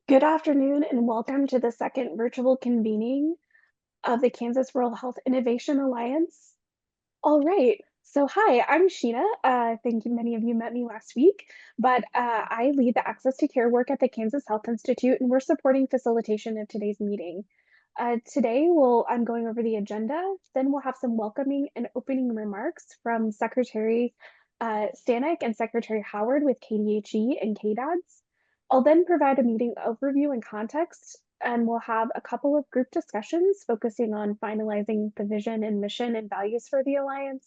Good afternoon and welcome to the second virtual convening of the Kansas Rural Health Innovation Alliance. All right, so hi, I'm Sheena. I think many of you met me last week, but I lead the Access to Care work at the Kansas Health Institute, and we're supporting facilitation of today's meeting. Today, I'm going over the agenda, then we'll have some welcoming and opening remarks from Secretary Stanek and Secretary Howard with KDHE and KDADS. I'll then provide a meeting overview and context, and we'll have a couple of group discussions focusing on finalizing the vision and mission and values for the Alliance,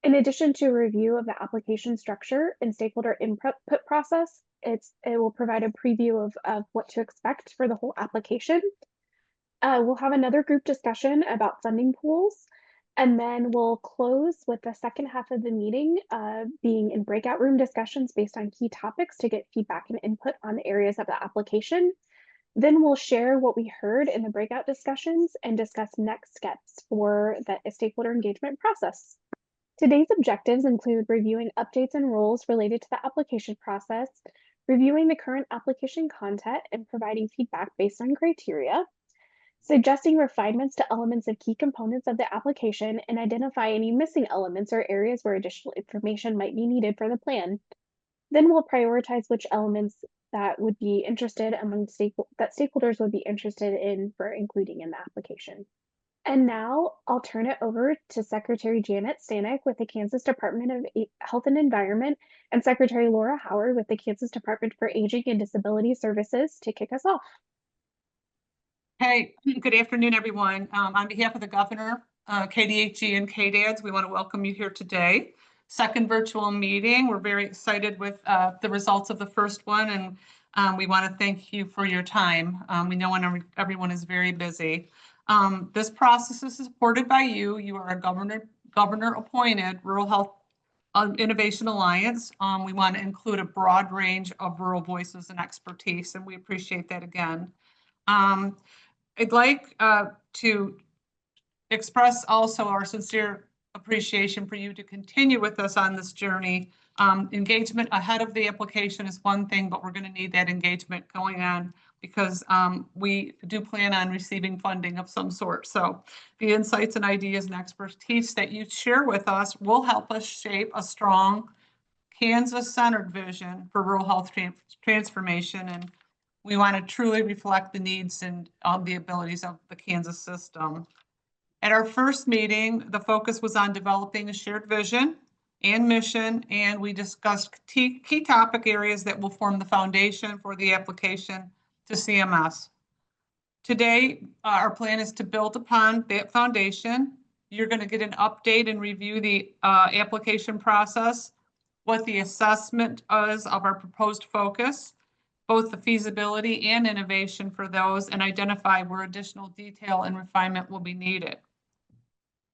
in addition to a review of the application structure and stakeholder input process. It will provide a preview of what to expect for the whole application. We'll have another group discussion about funding pools, and then we'll close with the second half of the meeting being in breakout room discussions based on key topics to get feedback and input on the areas of the application. Then we'll share what we heard in the breakout discussions and discuss next steps for the stakeholder engagement process. Today's objectives include reviewing updates and rules related to the application process, reviewing the current application content and providing feedback based on criteria, suggesting refinements to elements of key components of the application, and identify any missing elements or areas where additional information might be needed for the plan. Then we'll prioritize which elements that would be interested among stakeholders would be interested in for including in the application. And now I'll turn it over to Secretary Janet Stanek with the Kansas Department of Health and Environment and Secretary Laura Howard with the Kansas Department for Aging and Disability Services to kick us off. Hey, good afternoon, everyone. On behalf of the governor, KDHE and KDADS, we want to welcome you here today. Second virtual meeting. We're very excited with the results of the first one, and we want to thank you for your time. We know everyone is very busy. This process is supported by you. You are a governor-appointed Rural Health Innovation Alliance. We want to include a broad range of rural voices and expertise, and we appreciate that again. I'd like to express also our sincere appreciation for you to continue with us on this journey. Engagement ahead of the application is one thing, but we're going to need that engagement going on because we do plan on receiving funding of some sort. So the insights and ideas and expertise that you share with us will help us shape a strong Kansas-centered vision for rural health transformation, and we want to truly reflect the needs and the abilities of the Kansas system. At our first meeting, the focus was on developing a shared vision and mission, and we discussed key topic areas that will form the foundation for the application to CMS. Today, our plan is to build upon that foundation. You're going to get an update and review the application process, what the assessment is of our proposed focus, both the feasibility and innovation for those, and identify where additional detail and refinement will be needed.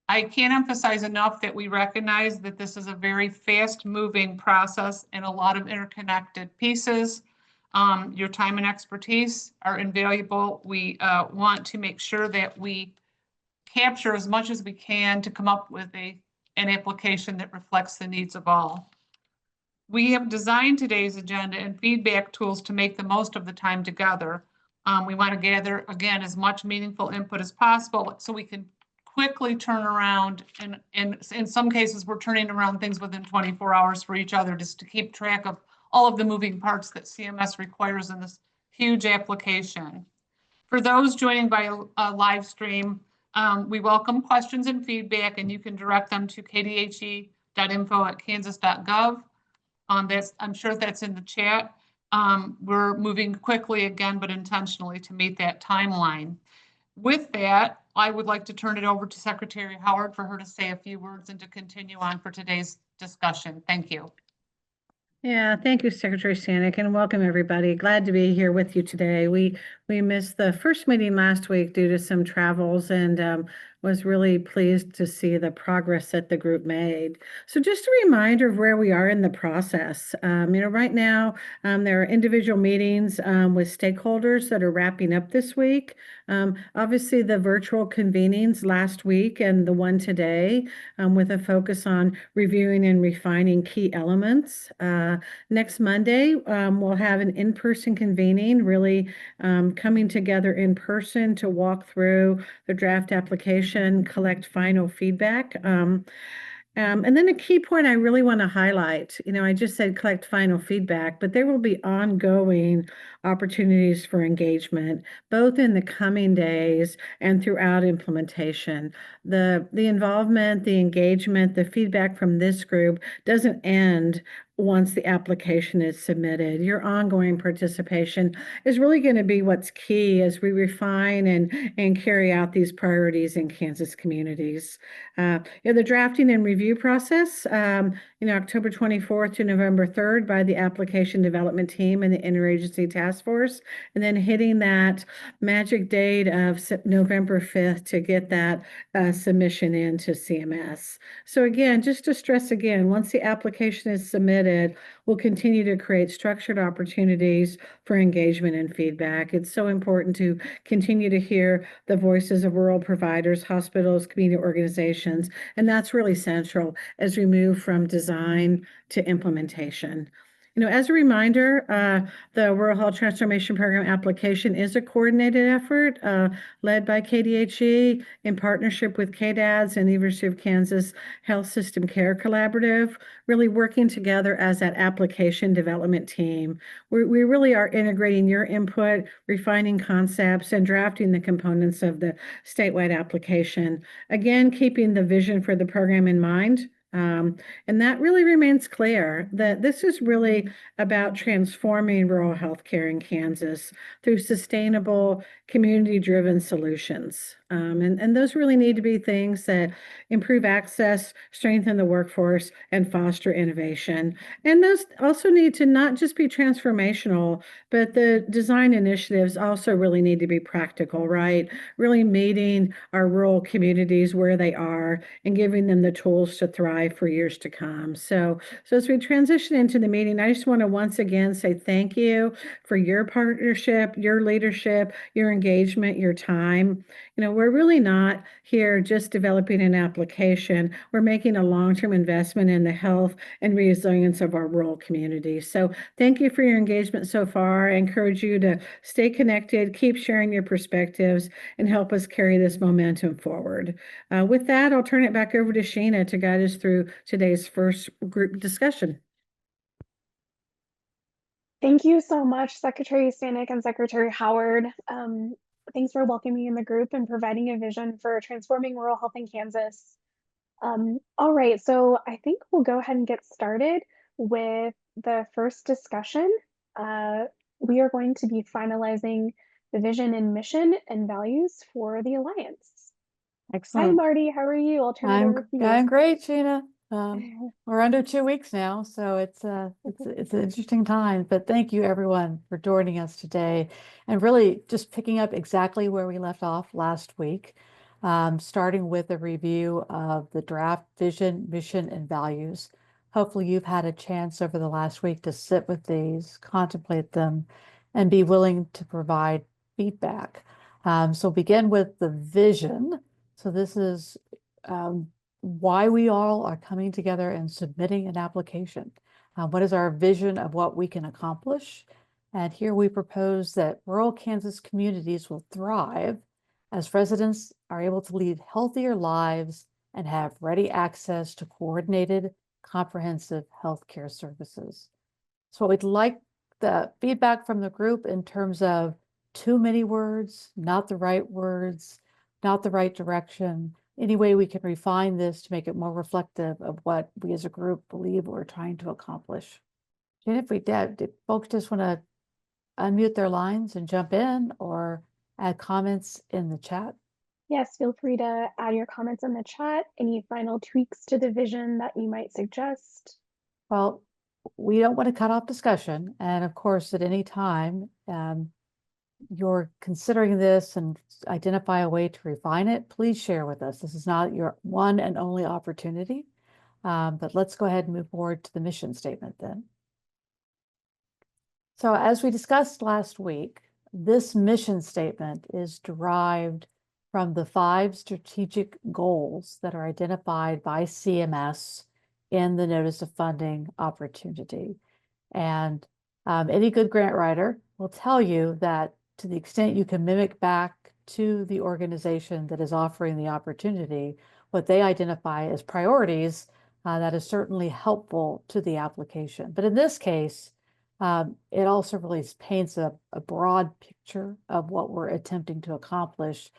I can't emphasize enough that we recognize that this is a very fast-moving process and a lot of interconnected pieces. Your time and expertise are invaluable. We want to make sure that we capture as much as we can to come up with an application that reflects the needs of all. We have designed today's agenda and feedback tools to make the most of the time together. We want to gather, again, as much meaningful input as possible so we can quickly turn around, and in some cases, we're turning around things within 24 hours for each other just to keep track of all of the moving parts that CMS requires in this huge application. For those joining by a live stream, we welcome questions and feedback, and you can direct them to kdhe.info@kansas.gov. I'm sure that's in the chat. We're moving quickly again, but intentionally to meet that timeline. With that, I would like to turn it over to Secretary Howard for her to say a few words and to continue on for today's discussion. Thank you. Yeah, thank you, Secretary Stanek, and welcome everybody. Glad to be here with you today. We missed the first meeting last week due to some travels, and was really pleased to see the progress that the group made. So just a reminder of where we are in the process. Right now, there are individual meetings with stakeholders that are wrapping up this week. Obviously, the virtual convenings last week and the one today with a focus on reviewing and refining key elements. Next Monday, we'll have an in-person convening, really coming together in person to walk through the draft application, collect final feedback. And then a key point I really want to highlight, I just said collect final feedback, but there will be ongoing opportunities for engagement, both in the coming days and throughout implementation. The involvement, the engagement, the feedback from this group doesn't end once the application is submitted. Your ongoing participation is really going to be what's key as we refine and carry out these priorities in Kansas communities. The drafting and review process, October 24th to November 3rd by the application development team and the interagency task force, and then hitting that magic date of November 5th to get that submission into CMS. So again, just to stress again, once the application is submitted, we'll continue to create structured opportunities for engagement and feedback. It's so important to continue to hear the voices of rural providers, hospitals, community organizations, and that's really central as we move from design to implementation. As a reminder, the Rural Health Transformation Program application is a coordinated effort led by KDHE in partnership with KDADS and the University of Kansas Health System Care Collaborative, really working together as that application development team. We really are integrating your input, refining concepts, and drafting the components of the statewide application. Again, keeping the vision for the program in mind. And that really remains clear that this is really about transforming rural healthcare in Kansas through sustainable, community-driven solutions. And those really need to be things that improve access, strengthen the workforce, and foster innovation. And those also need to not just be transformational, but the design initiatives also really need to be practical, right? Really meeting our rural communities where they are and giving them the tools to thrive for years to come. So as we transition into the meeting, I just want to once again say thank you for your partnership, your leadership, your engagement, your time. We're really not here just developing an application. We're making a long-term investment in the health and resilience of our rural communities. So thank you for your engagement so far. I encourage you to stay connected, keep sharing your perspectives, and help us carry this momentum forward. With that, I'll turn it back over to Sheena to guide us through today's first group discussion. Thank you so much, Secretary Stanek and Secretary Howard. Thanks for welcoming me in the group and providing a vision for transforming rural health in Kansas. All right, so I think we'll go ahead and get started with the first discussion. We are going to be finalizing the vision and mission and values for the Alliance. Excellent. Hi, Marty. How are you? I'll turn it over to you. I'm great, Sheena. We're under 2 weeks now, so it's an interesting time. But thank you, everyone, for joining us today, and really just picking up exactly where we left off last week, starting with a review of the draft vision, mission, and values. Hopefully, you've had a chance over the last week to sit with these, contemplate them, and be willing to provide feedback. So begin with the vision. So this is why we all are coming together and submitting an application. What is our vision of what we can accomplish? And here we propose that rural Kansas communities will thrive as residents are able to lead healthier lives and have ready access to coordinated, comprehensive healthcare services. So we'd like the feedback from the group in terms of too many words, not the right words, not the right direction. Any way we can refine this to make it more reflective of what we as a group believe we're trying to accomplish. And if we did folks just want to unmute their lines and jump in or add comments in the chat? Yes, feel free to add your comments in the chat. Any final tweaks to the vision that you might suggest? Well, we don't want to cut off discussion. And of course, at any time, you're considering this and identify a way to refine it, please share with us. This is not your one and only opportunity, but let's go ahead and move forward to the mission statement then. So as we discussed last week, this mission statement is derived from the 5 strategic goals that are identified by CMS in the Notice of Funding opportunity. And any good grant writer will tell you that to the extent you can mimic back to the organization that is offering the opportunity, what they identify as priorities, that is certainly helpful to the application. But in this case, it also really paints a broad picture of what we're attempting to accomplish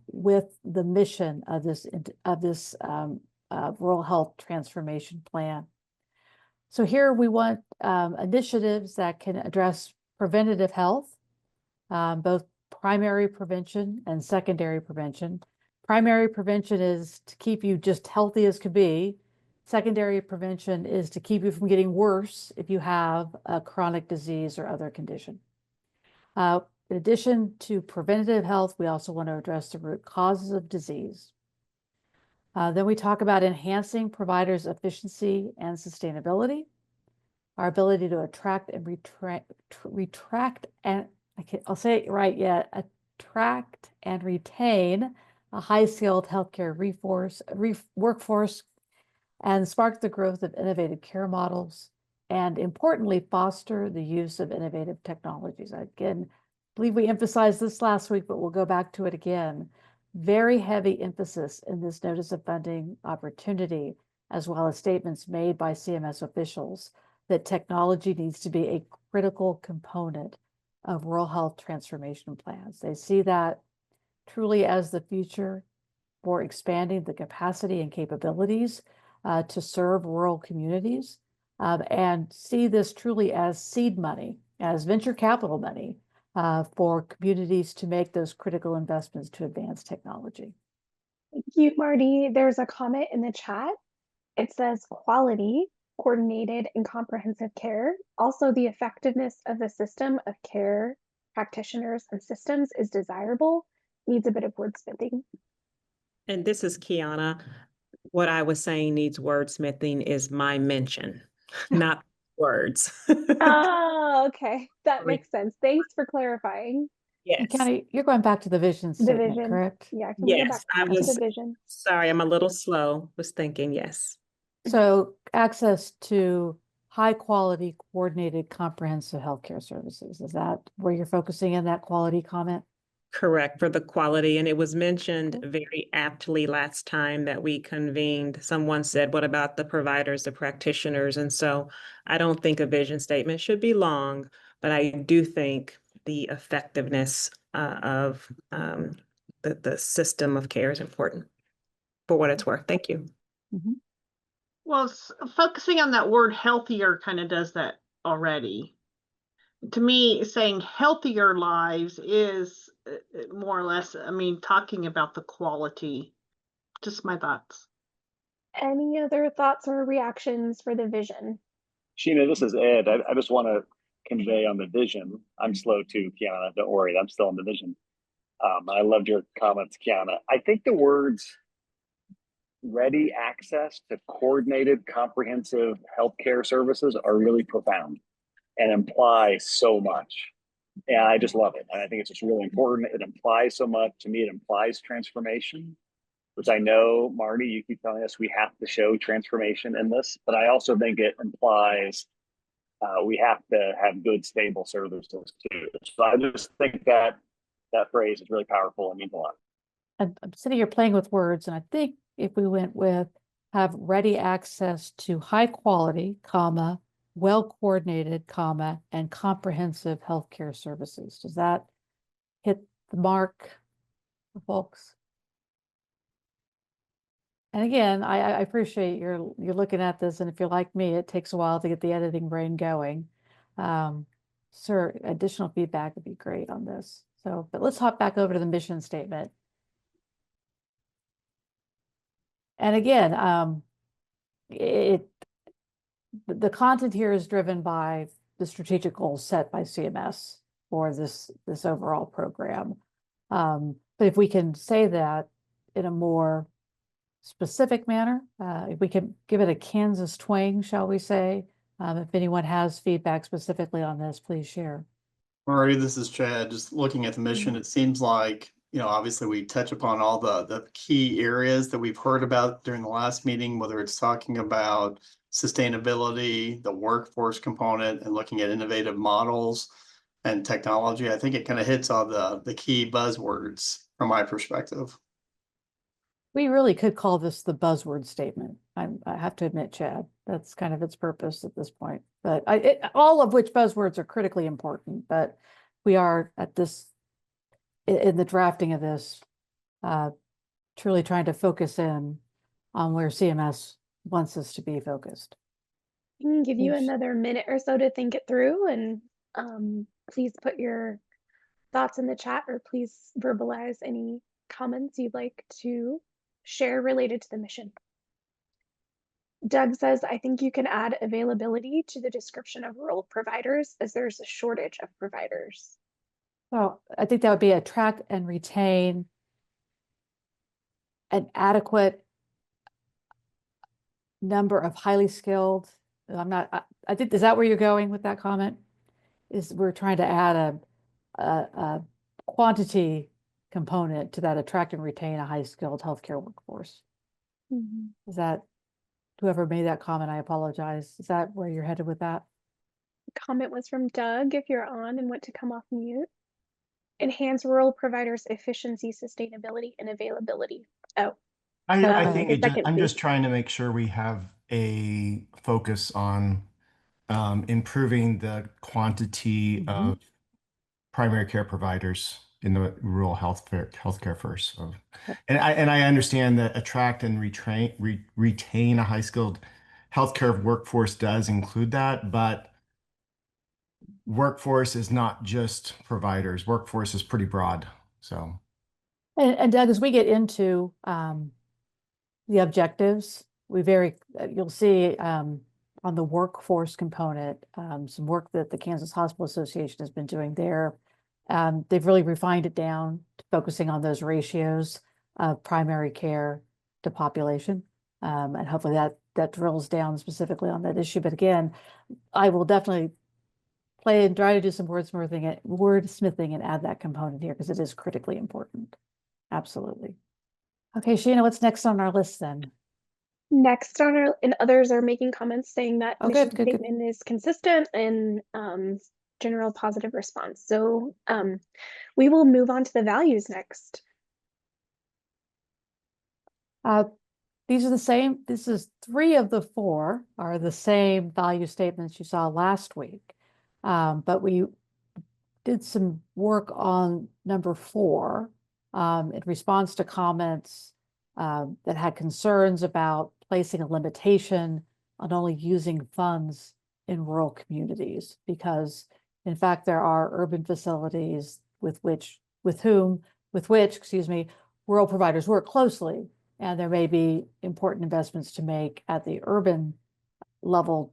with the mission of this rural health transformation plan. So here we want initiatives that can address preventative health, both primary prevention and secondary prevention. Primary prevention is to keep you just healthy as could be. Secondary prevention is to keep you from getting worse if you have a chronic disease or other condition. In addition to preventative health, we also want to address the root causes of disease. Then we talk about enhancing providers' efficiency and sustainability, our ability to attract and I'll say it right yet, attract and retain a high-skilled healthcare workforce, and spark the growth of innovative care models, and importantly, foster the use of innovative technologies. Again, I believe we emphasized this last week, but we'll go back to it again. Very heavy emphasis in this Notice of Funding opportunity, as well as statements made by CMS officials that technology needs to be a critical component of rural health transformation plans. They see that truly as the future for expanding the capacity and capabilities to serve rural communities, and see this truly as seed money, as venture capital money for communities to make those critical investments to advance technology. Thank you, Marty. There's a comment in the chat. It says quality, coordinated, and comprehensive care. Also, the effectiveness of the system of care practitioners and systems is desirable. Needs a bit of wordsmithing. And this is Kiana. What I was saying needs wordsmithing is my mention, not words. Oh, okay. That makes sense. Thanks for clarifying. Yes. And Kenny, you're going back to the vision The statement, vision. correct? Yeah, can we go Yes, back I to was the vision? sorry, I'm a little slow. Was thinking, yes. So access to high quality, coordinated, comprehensive healthcare services. Is that where you're focusing in that quality comment? Correct, for the quality. And it was mentioned very aptly last time that we convened. Someone said, what about the providers, the practitioners? And so I don't think a vision statement should be long, but I do think the effectiveness of the system of care is important for what it's worth. Thank you. Mm-hmm. Well, focusing on that word healthier kind of does that already. To me, saying healthier lives is more or less, I mean, talking about the quality. Just my thoughts. Any other thoughts or reactions for the vision? Sheena, this is Ed. I just want to convey on the vision. I'm slow too, Kiana. Don't worry, I'm still on the vision. I loved your comments, Kiana. I think the words ready access to coordinated, comprehensive healthcare services are really profound and imply so much. And I just love it. And I think it's just really important. It implies so much. To me, it implies transformation, which I know, Marty, you keep telling us we have to show transformation in this, but I also think it implies we have to have good, stable services too. So I just think that that phrase is really powerful and means a lot. I'm sitting here playing with words, and I think if we went with have ready access to high quality, comma, well coordinated, comma, and comprehensive healthcare services. Does that hit the mark for folks? And again, I appreciate you're looking at this, and if you're like me, it takes a while to get the editing brain going. Sir, additional feedback would be great on this. So, but let's hop back over to the mission statement. And again, the content here is driven by the strategic goals set by CMS. for this overall program. But if we can say that in a more specific manner, if we can give it a Kansas twang, shall we say? If anyone has feedback specifically on this, please share. Murray, this is Chad. Just looking at the mission, it seems like, obviously we touch upon all the key areas that we've heard about during the last meeting, whether it's talking about sustainability, the workforce component, and looking at innovative models and technology. I think it kind of hits all the key buzzwords from my perspective. We really could call this the buzzword statement. I have to admit, Chad, that's kind of its purpose at this point. But all of which buzzwords are critically important. But we are at this, in the drafting of this, truly trying to focus in on where CMS wants us to be focused. I can give you Yes. another minute or so to think it through, and please put your thoughts in the chat, or please verbalize any comments you'd like to share related to the mission. Doug says, I think you can add availability to the description of rural providers, as there's a shortage of providers. Well, I think that would be attract and retain an adequate number of highly skilled. I think, is that where you're going with that comment? Is we're trying to add a quantity component to that attract and retain a high skilled healthcare workforce. Is that, whoever made that comment, I apologize. Is that where you're headed with that? The comment was from Doug, if you're on and want to come off mute. Enhance rural providers' efficiency, sustainability, and availability. Oh, I the think second, I'm please. just trying to make sure we have a focus on improving the quantity of primary care providers in the rural healthcare first. So, and I understand that attract and retain a high skilled healthcare workforce does include that, but workforce is not just providers. Workforce is pretty broad. So, and Doug, as we get into the objectives, you'll see on the workforce component, some work that the Kansas Hospital Association has been doing there. They've really refined it down to focusing on those ratios of primary care to population. And hopefully that drills down specifically on that issue. But again, I will definitely play and try to do some wordsmithing and add that component here because it is critically important. Absolutely. Okay, Sheena, what's next on our list then? Next on our, and others are making comments saying that Oh, mission good. statement is consistent and general positive response. So we will move on to the values next. These are the same. This is 3 of the 4 are the same value statements you saw last week. But we did some work on number 4 in response to comments that had concerns about placing a limitation on only using funds in rural communities, because in fact there are urban facilities with which rural providers work closely, and there may be important investments to make at the urban level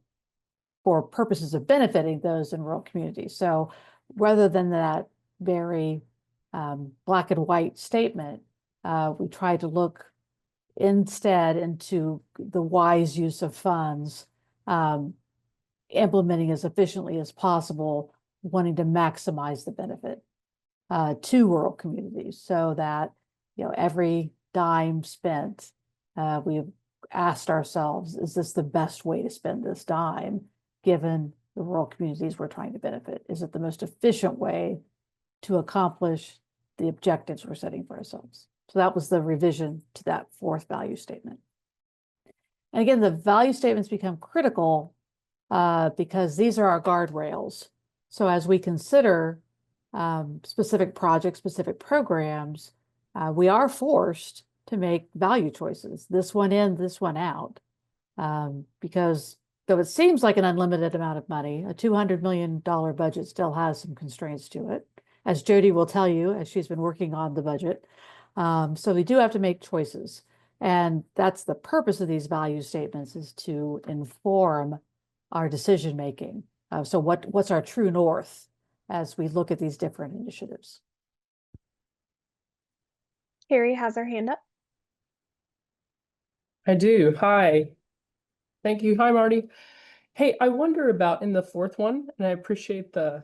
for purposes of benefiting those in rural communities. So rather than that very black and white statement, we try to look instead into the wise use of funds, implementing as efficiently as possible, wanting to maximize the benefit to rural communities, so that every dime spent, we've asked ourselves, is this the best way to spend this dime given the rural communities we're trying to benefit? Is it the most efficient way to accomplish the objectives we're setting for ourselves? So that was the revision to that 4th value statement. And again, the value statements become critical because these are our guardrails. So as we consider specific projects, specific programs, we are forced to make value choices. This one in, this one out. Because though it seems like an unlimited amount of money, a $200 million budget still has some constraints to it, as Jody will tell you, as she's been working on the budget. So we do have to make choices. And that's the purpose of these value statements, is to inform our decision making. So what's our true north as we look at these different initiatives. Carrie has her hand up. I do. Hi. Thank you. Hi, Marty. Hey, I wonder about in the fourth one, and I appreciate the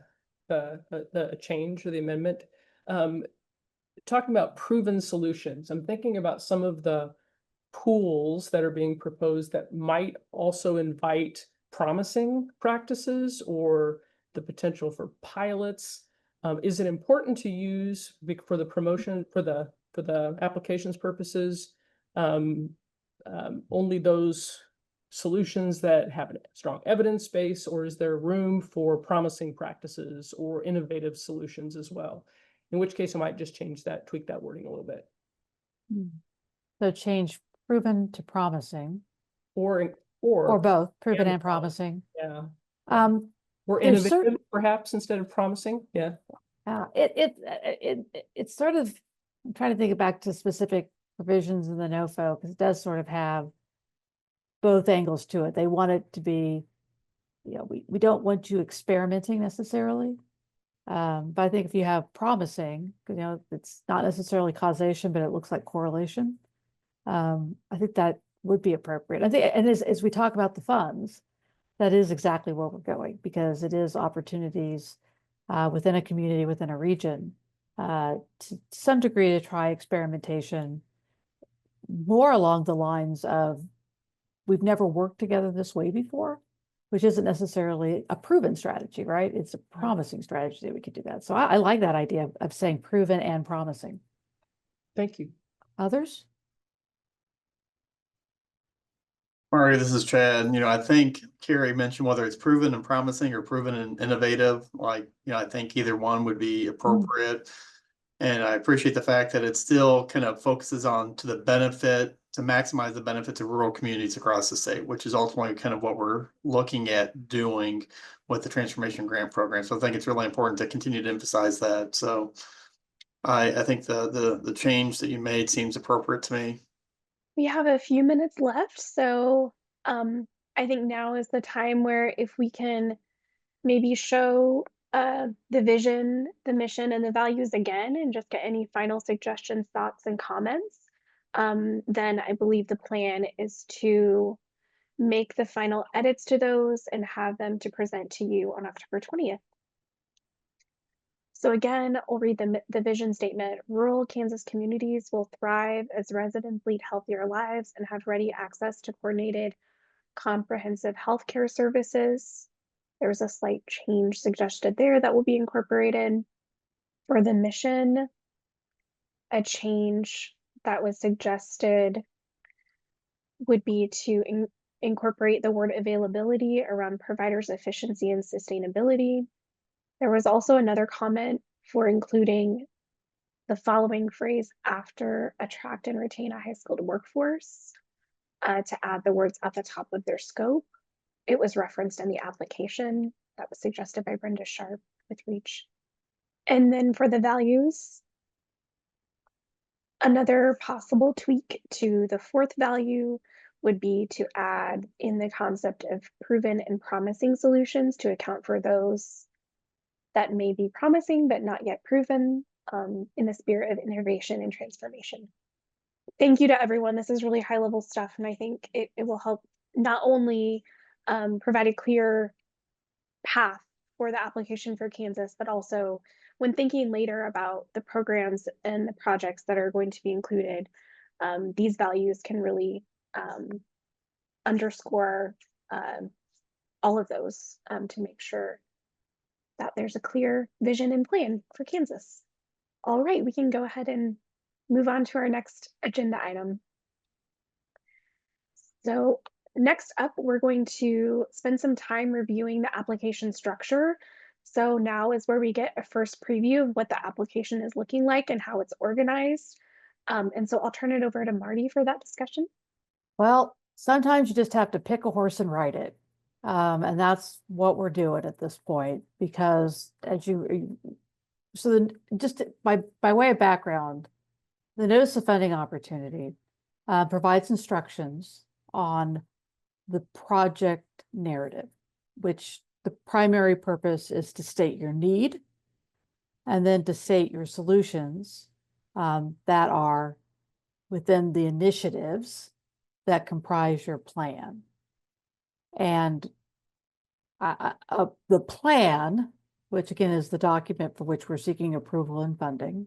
change or the amendment. Talking about proven solutions, I'm thinking about some of the pools that are being proposed that might also invite promising practices or the potential for pilots. Is it important to use for the promotion for the applications purposes only those solutions that have a strong evidence base, or is there room for promising practices or innovative solutions as well? In which case I might just tweak that wording a little bit. So change proven to promising, Or both proven and promising. promising. Yeah. Or There's innovative, perhaps, instead of promising. Yeah. It's sort of, I'm trying to think back to specific provisions in the NOFO, because it does sort of have both angles to it. They want it to be, we don't want you experimenting necessarily. But I think if you have promising, it's not necessarily causation, but it looks like correlation. I think that would be appropriate. I think, and as we talk about the funds, that is exactly where we're going, because it is opportunities within a community, within a region, to some degree to try experimentation more along the lines of, we've never worked together this way before, which isn't necessarily a proven strategy, right? It's a promising strategy that we could do that. So I like that idea of saying proven and promising. Thank you. Others? Marty, this is Chad. I think Carrie mentioned whether it's proven and promising or proven and innovative. I think either one would be appropriate. And I appreciate the fact that it still kind of focuses on to maximize the benefit to rural communities across the state, which is ultimately kind of what we're looking at doing with the Transformation Grant Program. So I think it's really important to continue to emphasize that. So I think the change that you made seems appropriate to me. We have a few minutes left, so I think now is the time where if we can maybe show the vision, the mission, and the values again, and just get any final suggestions, thoughts, and comments, then I believe the plan is to make the final edits to those and have them to present to you on October 20th. So again, I'll read the vision statement. Rural Kansas communities will thrive as residents lead healthier lives and have ready access to coordinated, comprehensive healthcare services. There's a slight change suggested there that will be incorporated. For the mission, a change that was suggested would be to incorporate the word availability around providers' efficiency and sustainability. There was also another comment for including the following phrase after attract and retain a high-skilled workforce to add the words at the top of their scope. It was referenced in the application that was suggested by Brenda Sharp with REACH. And then for the values, another possible tweak to the fourth value would be to add in the concept of proven and promising solutions to account for those that may be promising but not yet proven, in the spirit of innovation and transformation. Thank you to everyone. This is really high level stuff, and I think it will help not only provide a clear path for the application for Kansas, but also when thinking later about the programs and the projects that are going to be included, these values can really underscore all of those to make sure that there's a clear vision and plan for Kansas. All right, we can go ahead and move on to our next agenda item. So next up, we're going to spend some time reviewing the application structure. So now is where we get a first preview of what the application is looking like and how it's organized. And so I'll turn it over to Marty for that discussion. Well, sometimes you just have to pick a horse and ride it. And that's what we're doing at this point, because just by way of background, the Notice of Funding Opportunity provides instructions on the project narrative, which the primary purpose is to state your need and then to state your solutions that are within the initiatives that comprise your plan. And the plan, which again is the document for which we're seeking approval and funding,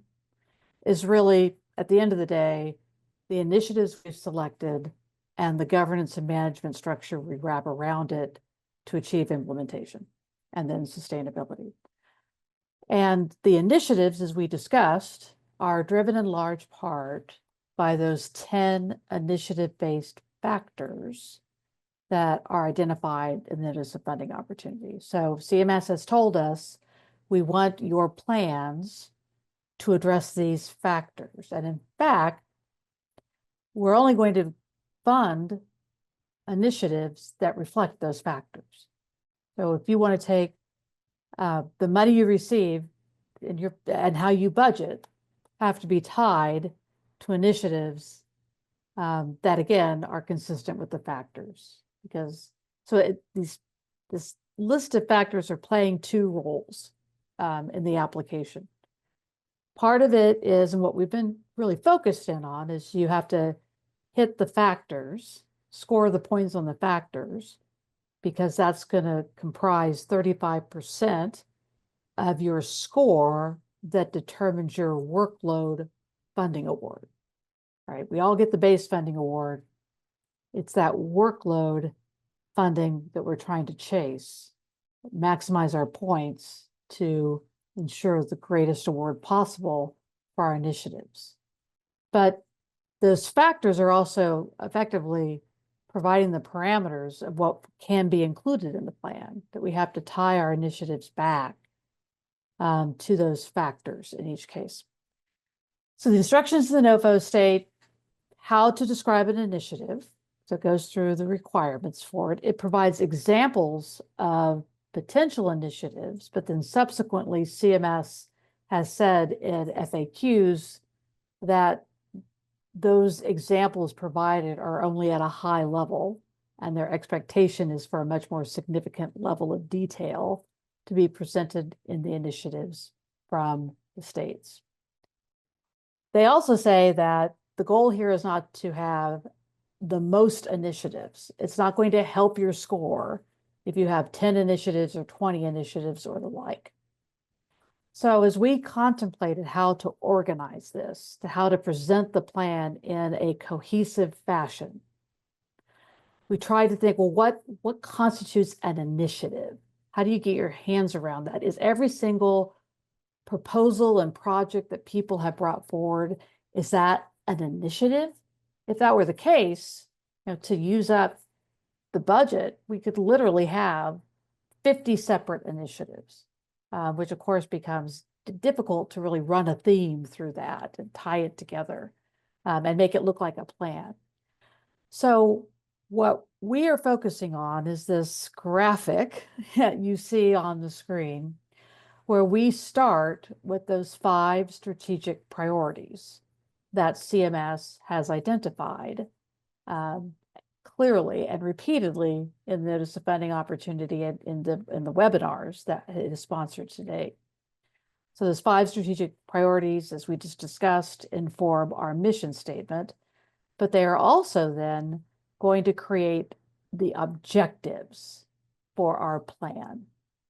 is really, at the end of the day, the initiatives we've selected and the governance and management structure we wrap around it to achieve implementation and then sustainability. And the initiatives, as we discussed, are driven in large part by those 10 initiative-based factors that are identified in the notice of funding opportunity. So CMS has told us, we want your plans to address these factors. And in fact, we're only going to fund initiatives that reflect those factors. So if you want to take the money you receive and how you budget have to be tied to initiatives that again are consistent with the factors, because this list of factors are playing two roles in the application. Part of it is, and what we've been really focused in on, is you have to hit the factors, score the points on the factors, because that's going to comprise 35% of your score that determines your workload funding award. Right? We all get the base funding award. It's that workload funding that we're trying to chase, maximize our points to ensure the greatest award possible for our initiatives. But those factors are also effectively providing the parameters of what can be included in the plan, that we have to tie our initiatives back to those factors in each case. So the instructions in the NOFO state how to describe an initiative. So it goes through the requirements for it. It provides examples of potential initiatives, but then subsequently CMS has said in FAQs that those examples provided are only at a high level, and their expectation is for a much more significant level of detail to be presented in the initiatives from the states. They also say that the goal here is not to have the most initiatives. It's not going to help your score if you have 10 initiatives or 20 initiatives or the like. So as we contemplated how to organize this, how to present the plan in a cohesive fashion, we tried to think, well, what constitutes an initiative? How do you get your hands around that? Is every single proposal and project that people have brought forward, is that an initiative? If that were the case, to use up the budget, we could literally have 50 separate initiatives, which of course becomes difficult to really run a theme through that and tie it together and make it look like a plan. So what we are focusing on is this graphic that you see on the screen, where we start with those 5 strategic priorities that CMS has identified clearly and repeatedly in the notice of funding opportunity and in the webinars that it is sponsored today. So those 5 strategic priorities, as we just discussed, inform our mission statement, but they are also then going to create the objectives for our plan.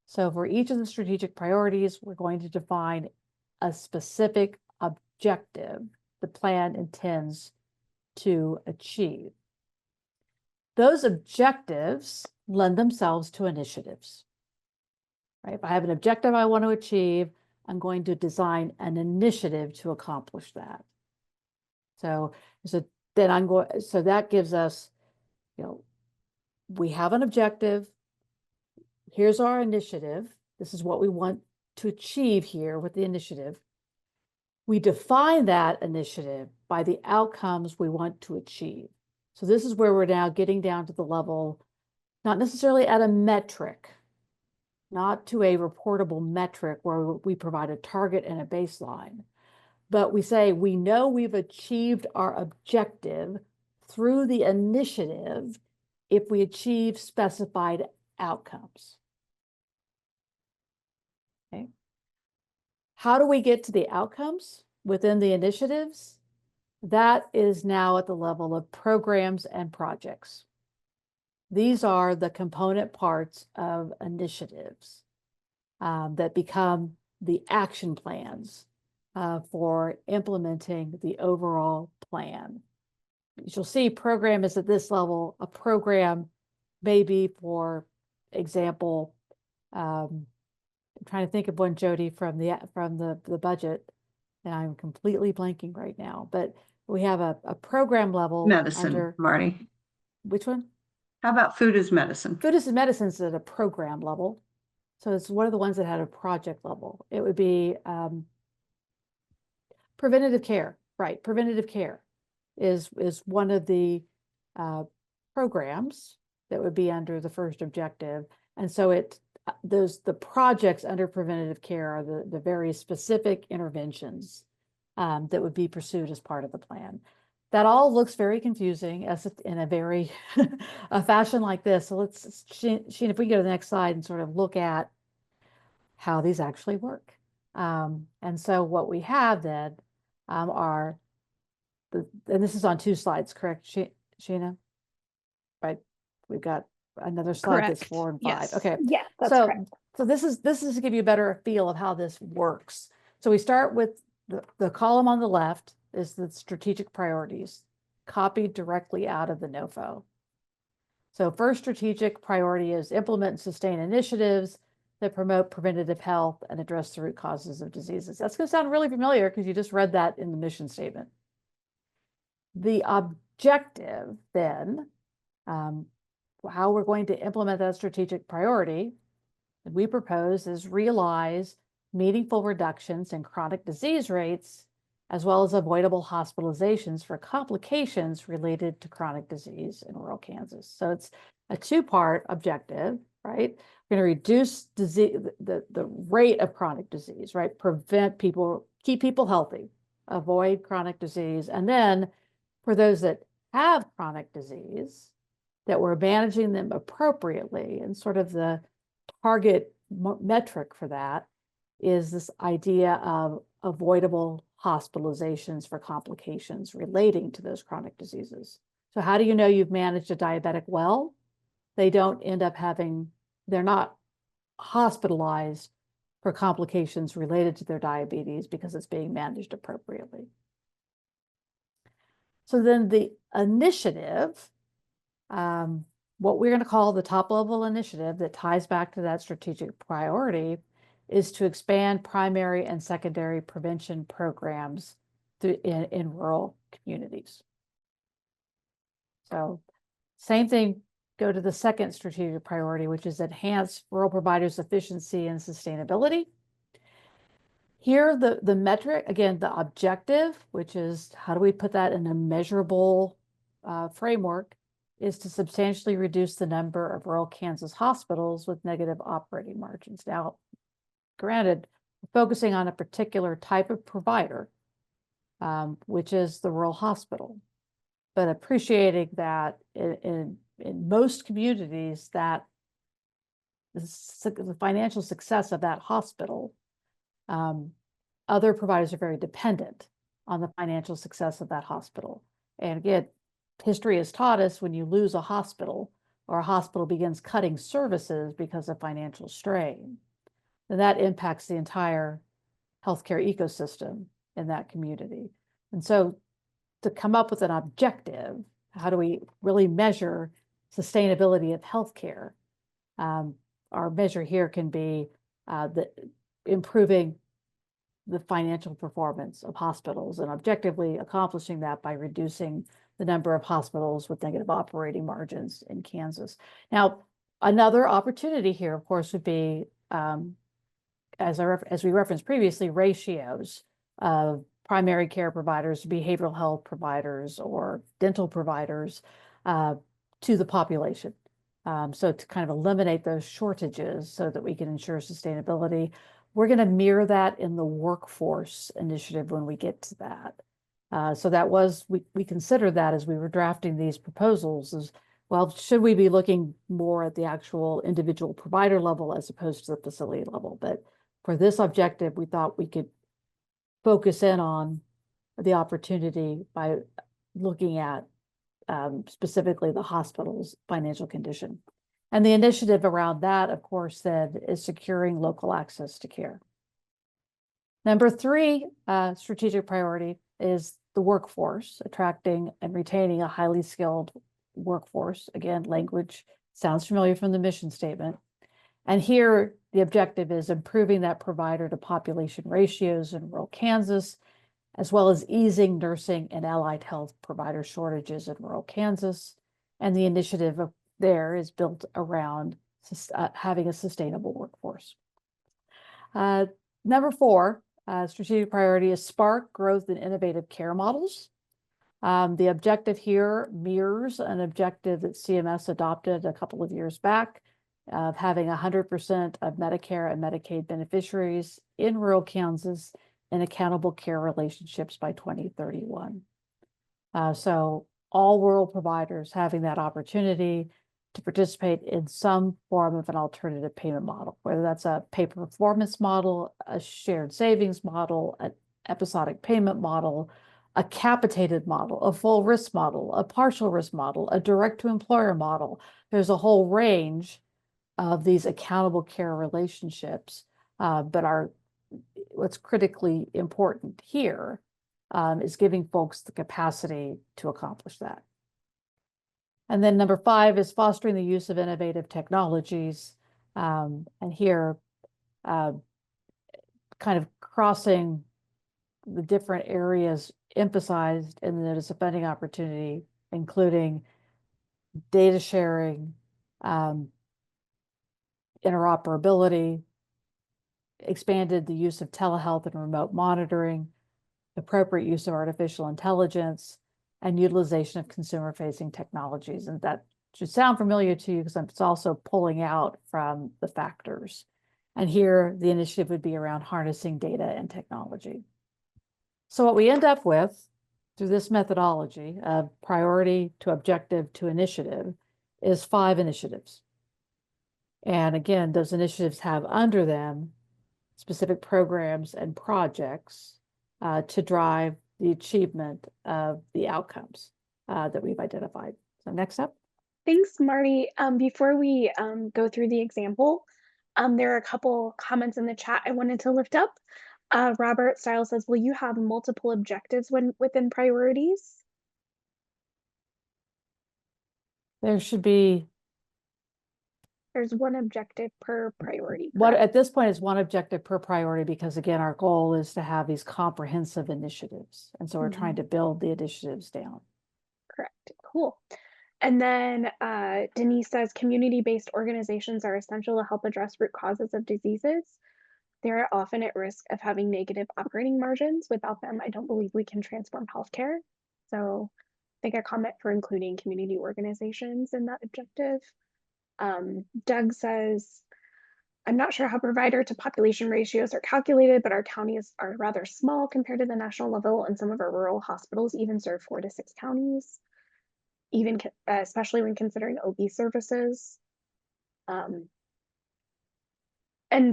So for each of the strategic priorities, we're going to define a specific objective the plan intends to achieve. Those objectives lend themselves to initiatives. Right? If I have an objective I want to achieve, I'm going to design an initiative to accomplish that. So that gives us, we have an objective. Here's our initiative. This is what we want to achieve here with the initiative. We define that initiative by the outcomes we want to achieve. So this is where we're now getting down to the level, not necessarily at a metric, not to a reportable metric where we provide a target and a baseline, but we say we know we've achieved our objective through the initiative if we achieve specified outcomes. Okay. How do we get to the outcomes within the initiatives? That is now at the level of programs and projects. These are the component parts of initiatives that become the action plans for implementing the overall plan. You'll see program is at this level. A program may be, for example, I'm trying to think of one, Jody, from the budget, and I'm completely blanking right now. But we have a program level Medicine, under Marty. which one? How about food is medicine? Food is medicine is at a program level. So it's one of the ones that had a project level. It would be preventative care, right? Preventative care is one of the programs that would be under the first objective. And so the projects under preventative care are the very specific interventions that would be pursued as part of the plan. That all looks very confusing in a very a fashion like this. So let's, Sheen, if we go to the next slide and sort of look at how these actually work. And so what we have then are, and this is on 2 slides, correct, Sheena? Right, we've got another slide that's 4 and 5. Yes. Okay, Yeah, that's so correct. so this is to give you a better feel of how this works. So we start with the column on the left is the strategic priorities, copied directly out of the NOFO. So first strategic priority is implement and sustain initiatives that promote preventative health and address the root causes of diseases. That's going to sound really familiar because you just read that in the mission statement. The objective then, how we're going to implement that strategic priority that we propose is realize meaningful reductions in chronic disease rates, as well as avoidable hospitalizations for complications related to chronic disease in rural Kansas. So it's a 2-part objective, right? We're going to reduce disease, the rate of chronic disease, right? Prevent people, keep people healthy, avoid chronic disease. And then for those that have chronic disease, that we're managing them appropriately, and sort of the target metric for that is this idea of avoidable hospitalizations for complications relating to those chronic diseases. So how do you know you've managed a diabetic well? They don't end up they're not hospitalized for complications related to their diabetes because it's being managed appropriately. So then the initiative, what we're going to call the top level initiative that ties back to that strategic priority, is to expand primary and secondary prevention programs in rural communities. So same thing, go to the second strategic priority, which is enhance rural providers' efficiency and sustainability. Here, the metric, again, the objective, which is how do we put that in a measurable framework, is to substantially reduce the number of rural Kansas hospitals with negative operating margins. Now, granted, we're focusing on a particular type of provider, which is the rural hospital, but appreciating that in most communities that the financial success of that hospital, other providers are very dependent on the financial success of that hospital. And again, history has taught us when you lose a hospital or a hospital begins cutting services because of financial strain, then that impacts the entire healthcare ecosystem in that community. And so to come up with an objective, how do we really measure sustainability of healthcare? Our measure here can be improving the financial performance of hospitals and objectively accomplishing that by reducing the number of hospitals with negative operating margins in Kansas. Now, another opportunity here, of course, would be, as we referenced previously, ratios of primary care providers, behavioral health providers, or dental providers to the population. So to kind of eliminate those shortages so that we can ensure sustainability. We're going to mirror that in the workforce initiative when we get to that. So that was, we considered that as we were drafting these proposals as, well, should we be looking more at the actual individual provider level as opposed to the facility level? But for this objective, we thought we could focus in on the opportunity by looking at specifically the hospital's financial condition. And the initiative around that, of course, then is securing local access to care. Number 3 strategic priority is the workforce, attracting and retaining a highly skilled workforce. Again, language sounds familiar from the mission statement. And here, the objective is improving that provider to population ratios in rural Kansas, as well as easing nursing and allied health provider shortages in rural Kansas. And the initiative there is built around having a sustainable workforce. Number 4, strategic priority is spark growth in innovative care models. The objective here mirrors an objective that CMS adopted a couple of years back of having 100% of Medicare and Medicaid beneficiaries in rural Kansas in accountable care relationships by 2031. So all rural providers having that opportunity to participate in some form of an alternative payment model, whether that's a pay-per-performance model, a shared savings model, an episodic payment model, a capitated model, a full risk model, a partial risk model, a direct-to-employer model. There's a whole range of these accountable care relationships, but what's critically important here is giving folks the capacity to accomplish that. And then number 5 is fostering the use of innovative technologies. And here, kind of crossing the different areas emphasized in the notice of funding opportunity, including data sharing, interoperability, expanded the use of telehealth and remote monitoring, appropriate use of artificial intelligence, and utilization of consumer-facing technologies. And that should sound familiar to you because it's also pulling out from the factors. And here, the initiative would be around harnessing data and technology. So what we end up with through this methodology of priority to objective to initiative is 5 initiatives. And again, those initiatives have under them specific programs and projects to drive the achievement of the outcomes that we've identified. So next up. Thanks, Marty. Before we go through the example, there are a couple comments in the chat I wanted to lift up. Robert Stiles says, will you have multiple objectives within priorities? There should be. There's one objective per priority. What at this point is one objective per priority, because again, our goal is to have these comprehensive initiatives. And so we're trying to build the initiatives down. Correct. Cool. And then Denise says, community-based organizations are essential to help address root causes of diseases. They're often at risk of having negative operating margins. Without them, I don't believe we can transform healthcare. So I think a comment for including community organizations in that objective. Doug says, I'm not sure how provider to population ratios are calculated, but our counties are rather small compared to the national level, and some of our rural hospitals even serve 4 to 6 counties, even especially when considering OB services. And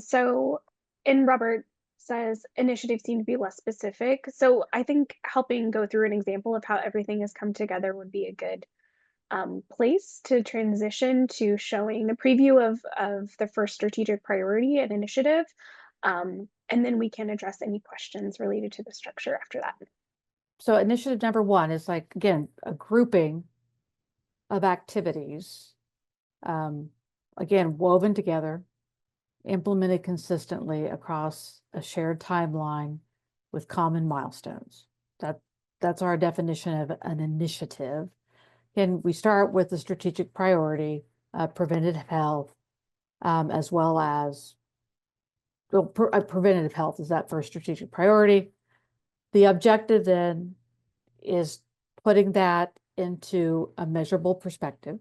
so, and Robert says initiatives seem to be less specific. So I think helping go through an example of how everything has come together would be a good place to transition to showing a preview of the first strategic priority and initiative. And then we can address any questions related to the structure after that. So initiative number 1 is like, again, a grouping of activities, again, woven together, implemented consistently across a shared timeline with common milestones. That's our definition of an initiative. And we start with the strategic priority, preventative health, as well as preventative health is that first strategic priority. The objective then is putting that into a measurable perspective,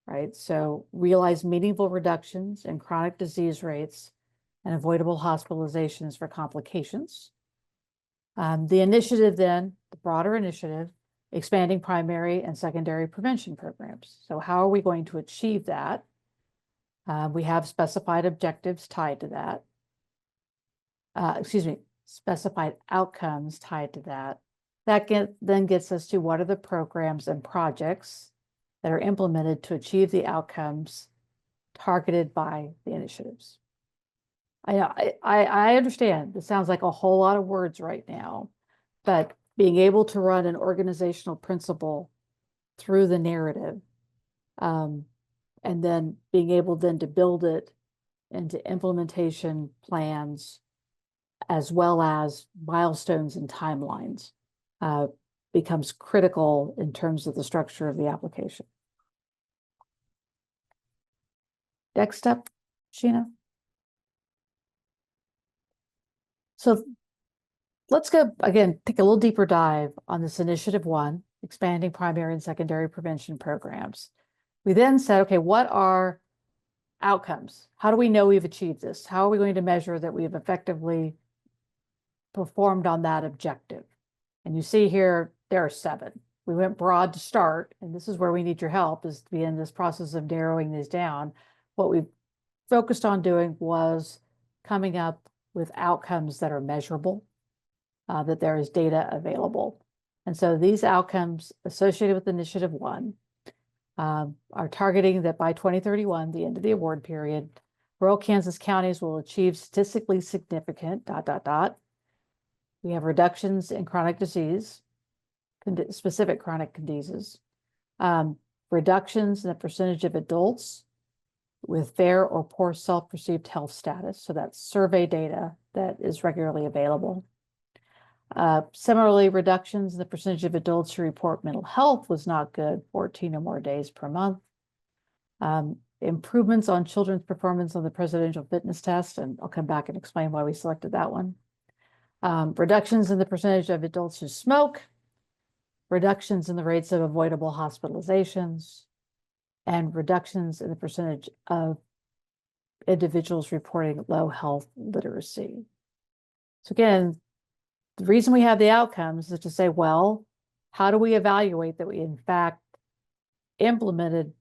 right? So realize meaningful reductions in chronic disease rates and avoidable hospitalizations for complications. The initiative then, the broader initiative, expanding primary and secondary prevention programs. So how are we going to achieve that? We have specified objectives tied to that. specified outcomes tied to that. That then gets us to what are the programs and projects that are implemented to achieve the outcomes targeted by the initiatives. I understand this sounds like a whole lot of words right now, but being able to run an organizational principle through the narrative, and then being able then to build it into implementation plans as well as milestones and timelines becomes critical in terms of the structure of the application. Next up, Sheena. So let's go again, take a little deeper dive on this initiative 1, expanding primary and secondary prevention programs. We then said, okay, what are outcomes? How do we know we've achieved this? How are we going to measure that we've effectively performed on that objective? And you see here, there are 7. We went broad to start, and this is where we need your help, is to be in this process of narrowing these down. What we've focused on doing was coming up with outcomes that are measurable, that there is data available. And so these outcomes associated with Initiative 1 are targeting that by 2031, the end of the award period, rural Kansas counties will achieve statistically significant ... We have reductions in chronic disease, specific chronic diseases, reductions in the percentage of adults with fair or poor self-perceived health status. So that's survey data that is regularly available. Similarly, reductions in the percentage of adults who report mental health was not good, 14 or more days per month. Improvements on children's performance on the presidential fitness test, and I'll come back and explain why we selected that one. Reductions in the percentage of adults who smoke, reductions in the rates of avoidable hospitalizations, and reductions in the percentage of individuals reporting low health literacy. So again, the reason we have the outcomes is to say, well, how do we evaluate that we in fact implemented,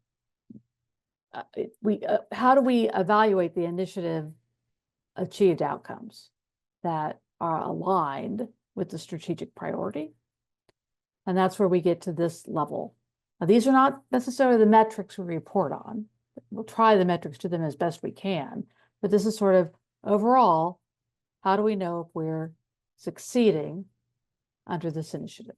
how do we evaluate the initiative achieved outcomes that are aligned with the strategic priority? And that's where we get to this level. Now, these are not necessarily the metrics we report on. We'll try the metrics to them as best we can, but this is sort of overall, how do we know if we're succeeding under this initiative?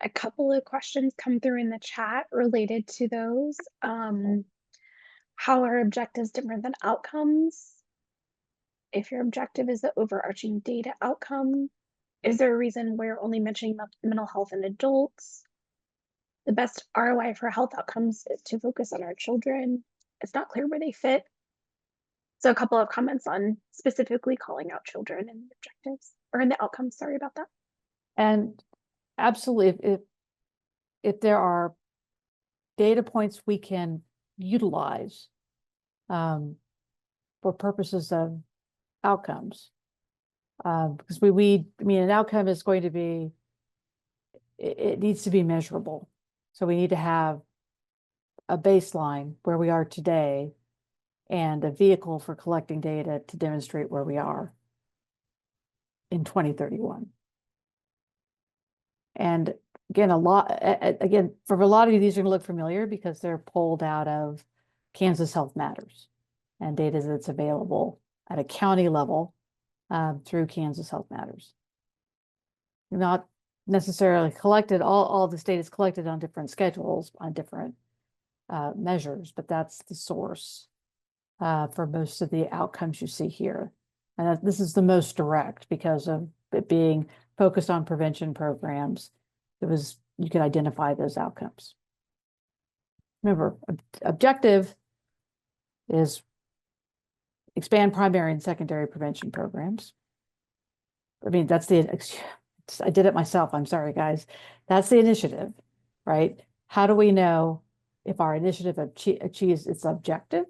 A couple of questions come through in the chat related to those. How are objectives different than outcomes? If your objective is the overarching data outcome, is there a reason we're only mentioning mental health in adults? The best ROI for health outcomes is to focus on our children. It's not clear where they fit. So a couple of comments on specifically calling out children in the objectives or in the outcomes. Sorry about that. And absolutely, if there are data points we can utilize for purposes of outcomes, because I mean, an outcome is going to be, it needs to be measurable. So we need to have a baseline where we are today and a vehicle for collecting data to demonstrate where we are in 2031. And again, for a lot of you, these are going to look familiar because they're pulled out of Kansas Health Matters and data that's available at a county level through Kansas Health Matters. Not necessarily collected, all this data is collected on different schedules, on different measures, but that's the source for most of the outcomes you see here. And this is the most direct because of it being focused on prevention programs. You can identify those outcomes. Remember, objective is expand primary and secondary prevention programs. I mean, I did it myself. I'm sorry, guys. That's the initiative, right? How do we know if our initiative achieves its objective?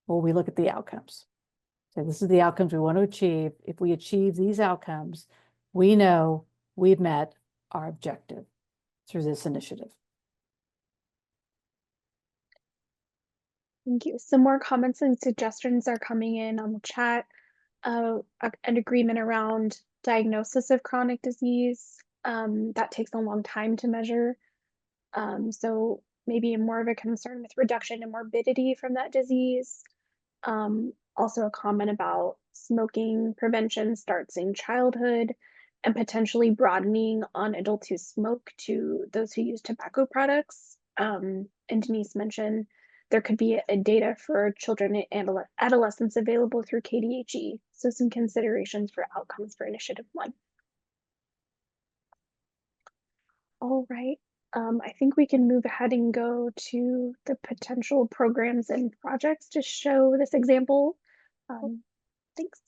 Well, we look at the outcomes. So this is the outcomes we want to achieve. If we achieve these outcomes, we know we've met our objective through this initiative. Thank you. Some more comments and suggestions are coming in on the chat. an agreement around diagnosis of chronic disease. That takes a long time to measure. So maybe more of a concern with reduction in morbidity from that disease. Also a comment about smoking prevention starts in childhood and potentially broadening on adults who smoke to those who use tobacco products. And Denise mentioned there could be a data for children and adolescents available through KDHE. So some considerations for outcomes for Initiative 1. All right. I think we can move ahead and go to the potential programs and projects to show this example. Thanks.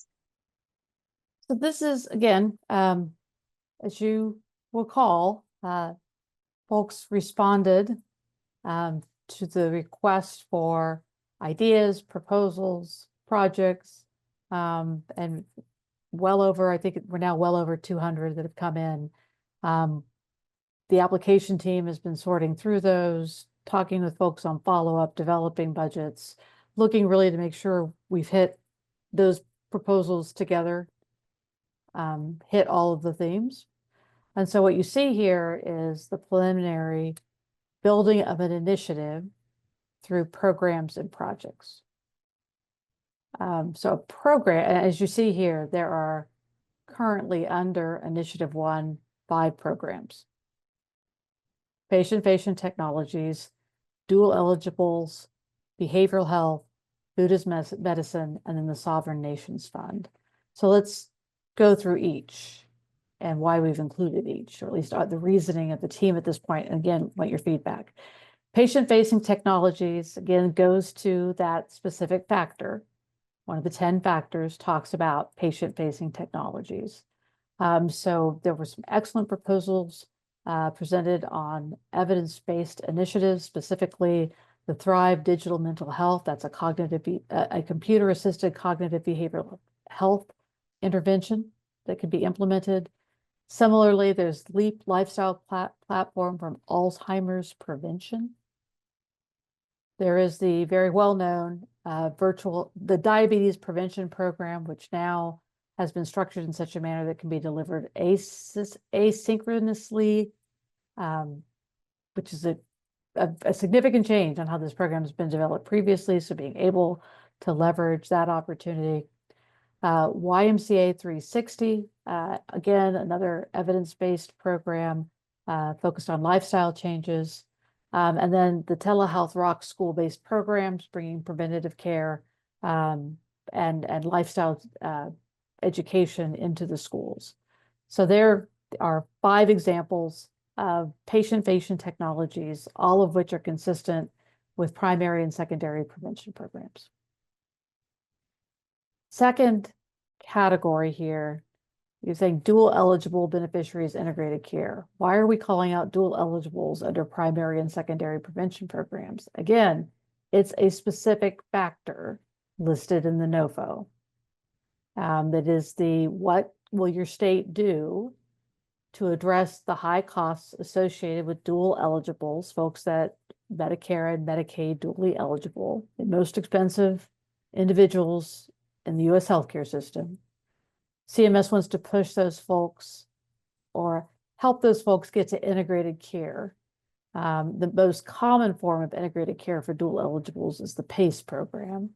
So this is, again, as you recall, folks responded to the request for ideas, proposals, projects, and well over, I think we're now well over 200 that have come in. The application team has been sorting through those, talking with folks on follow-up, developing budgets, looking really to make sure we've hit those proposals together, hit all of the themes. And so what you see here is the preliminary building of an initiative through programs and projects. So a program, as you see here, there are currently under Initiative 1, 5 programs. Patient-facing technologies, dual eligibles, behavioral health, food as medicine, and then the Sovereign Nations Fund. So let's go through each and why we've included each, or at least the reasoning of the team at this point. And again, want your feedback. Patient-facing technologies, again, goes to that specific factor. One of the 10 factors talks about patient-facing technologies. So there were some excellent proposals presented on evidence-based initiatives, specifically the Thrive Digital Mental Health. That's a computer-assisted cognitive behavioral health intervention that could be implemented. Similarly, there's LEAP Lifestyle Platform from Alzheimer's Prevention. There is the very well-known the Diabetes Prevention Program, which now has been structured in such a manner that can be delivered asynchronously, which is a significant change on how this program has been developed previously. So being able to leverage that opportunity. YMCA 360, again, another evidence-based program focused on lifestyle changes. And then the Telehealth Rock school-based programs, bringing preventative care and lifestyle education into the schools. So there are 5 examples of patient-facing technologies, all of which are consistent with primary and secondary prevention programs. Second category here, you're saying dual eligible beneficiaries integrated care. Why are we calling out dual eligibles under primary and secondary prevention programs? Again, it's a specific factor listed in the NOFO. That is what will your state do to address the high costs associated with dual eligibles, folks that Medicare and Medicaid dually eligible, the most expensive individuals in the U.S. healthcare system. CMS wants to push those folks or help those folks get to integrated care. The most common form of integrated care for dual eligibles is the PACE program.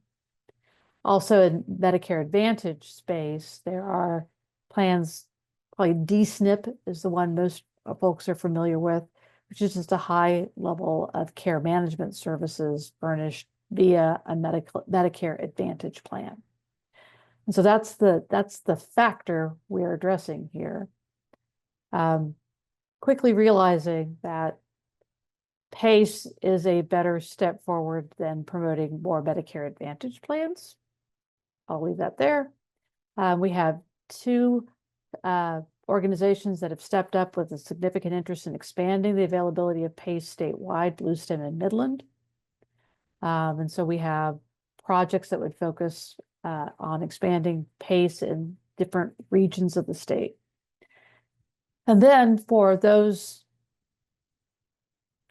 Also in Medicare Advantage space, there are plans, probably DSNP is the one most folks are familiar with, which is just a high level of care management services furnished via a Medicare Advantage plan. And so that's the factor we're addressing here. Quickly realizing that PACE is a better step forward than promoting more Medicare Advantage plans. I'll leave that there. We have 2 organizations that have stepped up with a significant interest in expanding the availability of PACE statewide, Bluestem and Midland. And so we have projects that would focus on expanding PACE in different regions of the state. And then for those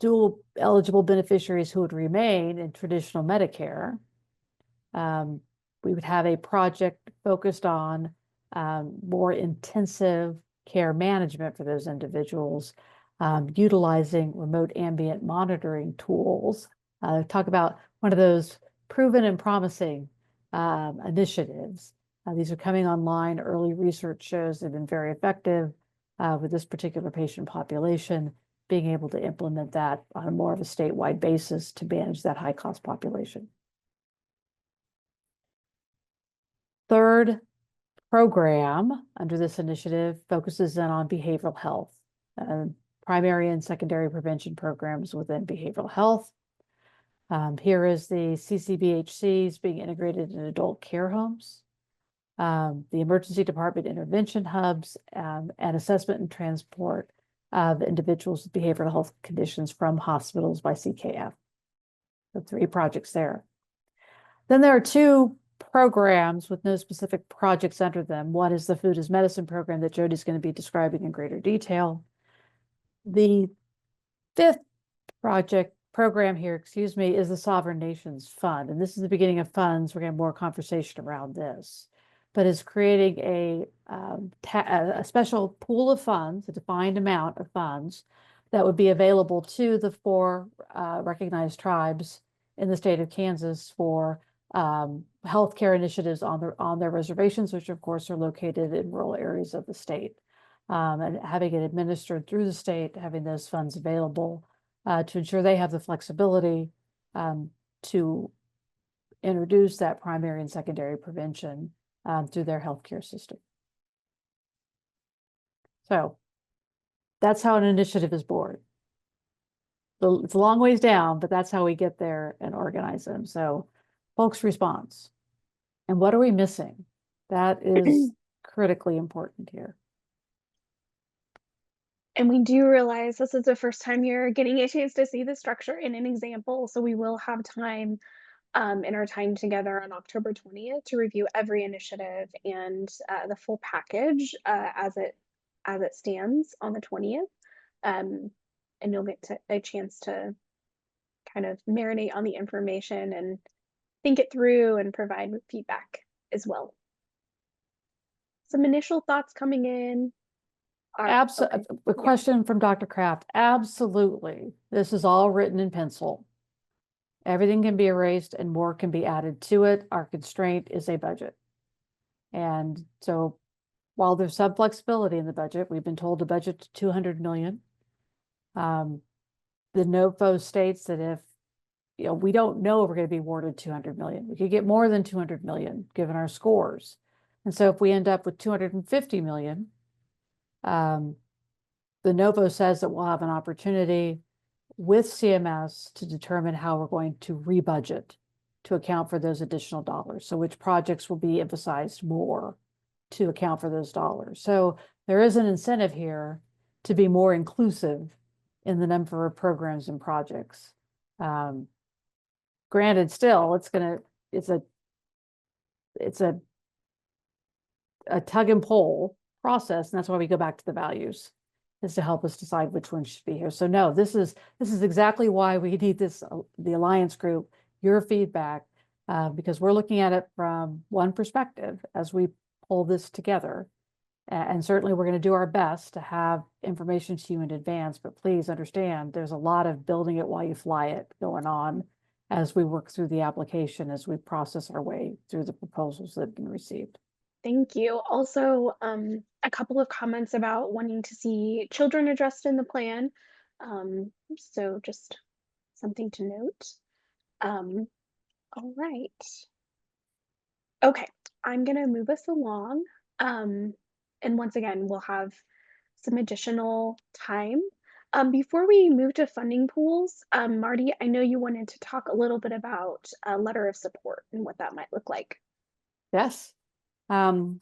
dual eligible beneficiaries who would remain in traditional Medicare, we would have a project focused on more intensive care management for those individuals, utilizing remote ambient monitoring tools. Talk about one of those proven and promising initiatives. These are coming online. Early research shows they've been very effective with this particular patient population, being able to implement that on a more of a statewide basis to manage that high-cost population. Third program under this initiative focuses in on behavioral health, primary and secondary prevention programs within behavioral health. Here is the CCBHCs being integrated in adult care homes, the emergency department intervention hubs, and assessment and transport of individuals with behavioral health conditions from hospitals by CKF. The 3 projects there. Then there are 2 programs with no specific projects under them. One is the Food as Medicine program that Jody's going to be describing in greater detail. The 5th program here, excuse me, is the Sovereign Nations Fund. And this is the beginning of funds. We're going to have more conversation around this. But is creating a special pool of funds, a defined amount of funds that would be available to the 4 recognized tribes in the state of Kansas for healthcare initiatives on their reservations, which of course are located in rural areas of the state, and having it administered through the state, having those funds available to ensure they have the flexibility to introduce that primary and secondary prevention through their healthcare system. So that's how an initiative is born. It's a long ways down, but that's how we get there and organize them. So folks' response. And what are we missing? That is critically important here. And we do realize this is the first time you're getting a chance to see the structure in an example. So we will have time in our time together on October 20th to review every initiative and the full package as it stands on the 20th. And you'll get a chance to kind of marinate on the information and think it through and provide feedback as well. Some initial thoughts coming in. Absolutely. A question from Dr. Kraft. Absolutely. This is all written in pencil. Everything can be erased and more can be added to it. Our constraint is a budget. And so while there's some flexibility in the budget, we've been told to budget to $200 million. The NOFO states that if we don't know if we're going to be awarded $200 million, we could get more than $200 million given our scores. And so if we end up with $250 million, the NOVO says that we'll have an opportunity with CMS to determine how we're going to rebudget to account for those additional dollars. So which projects will be emphasized more to account for those dollars. So there is an incentive here to be more inclusive in the number of programs and projects. Granted, still, it's a tug and pull process, and that's why we go back to the values, is to help us decide which ones should be here. So no, this is exactly why we need this, the Alliance group, your feedback, because we're looking at it from one perspective as we pull this together. And certainly we're going to do our best to have information to you in advance, but please understand there's a lot of building it while you fly it going on as we work through the application, as we process our way through the proposals that have been received. Thank you. Also, a couple of comments about wanting to see children addressed in the plan. So just something to note. All right. Okay, I'm going to move us along. And once again, we'll have some additional time. Before we move to funding pools, Marty, I know you wanted to talk a little bit about a letter of support and what that might look like. Yes. The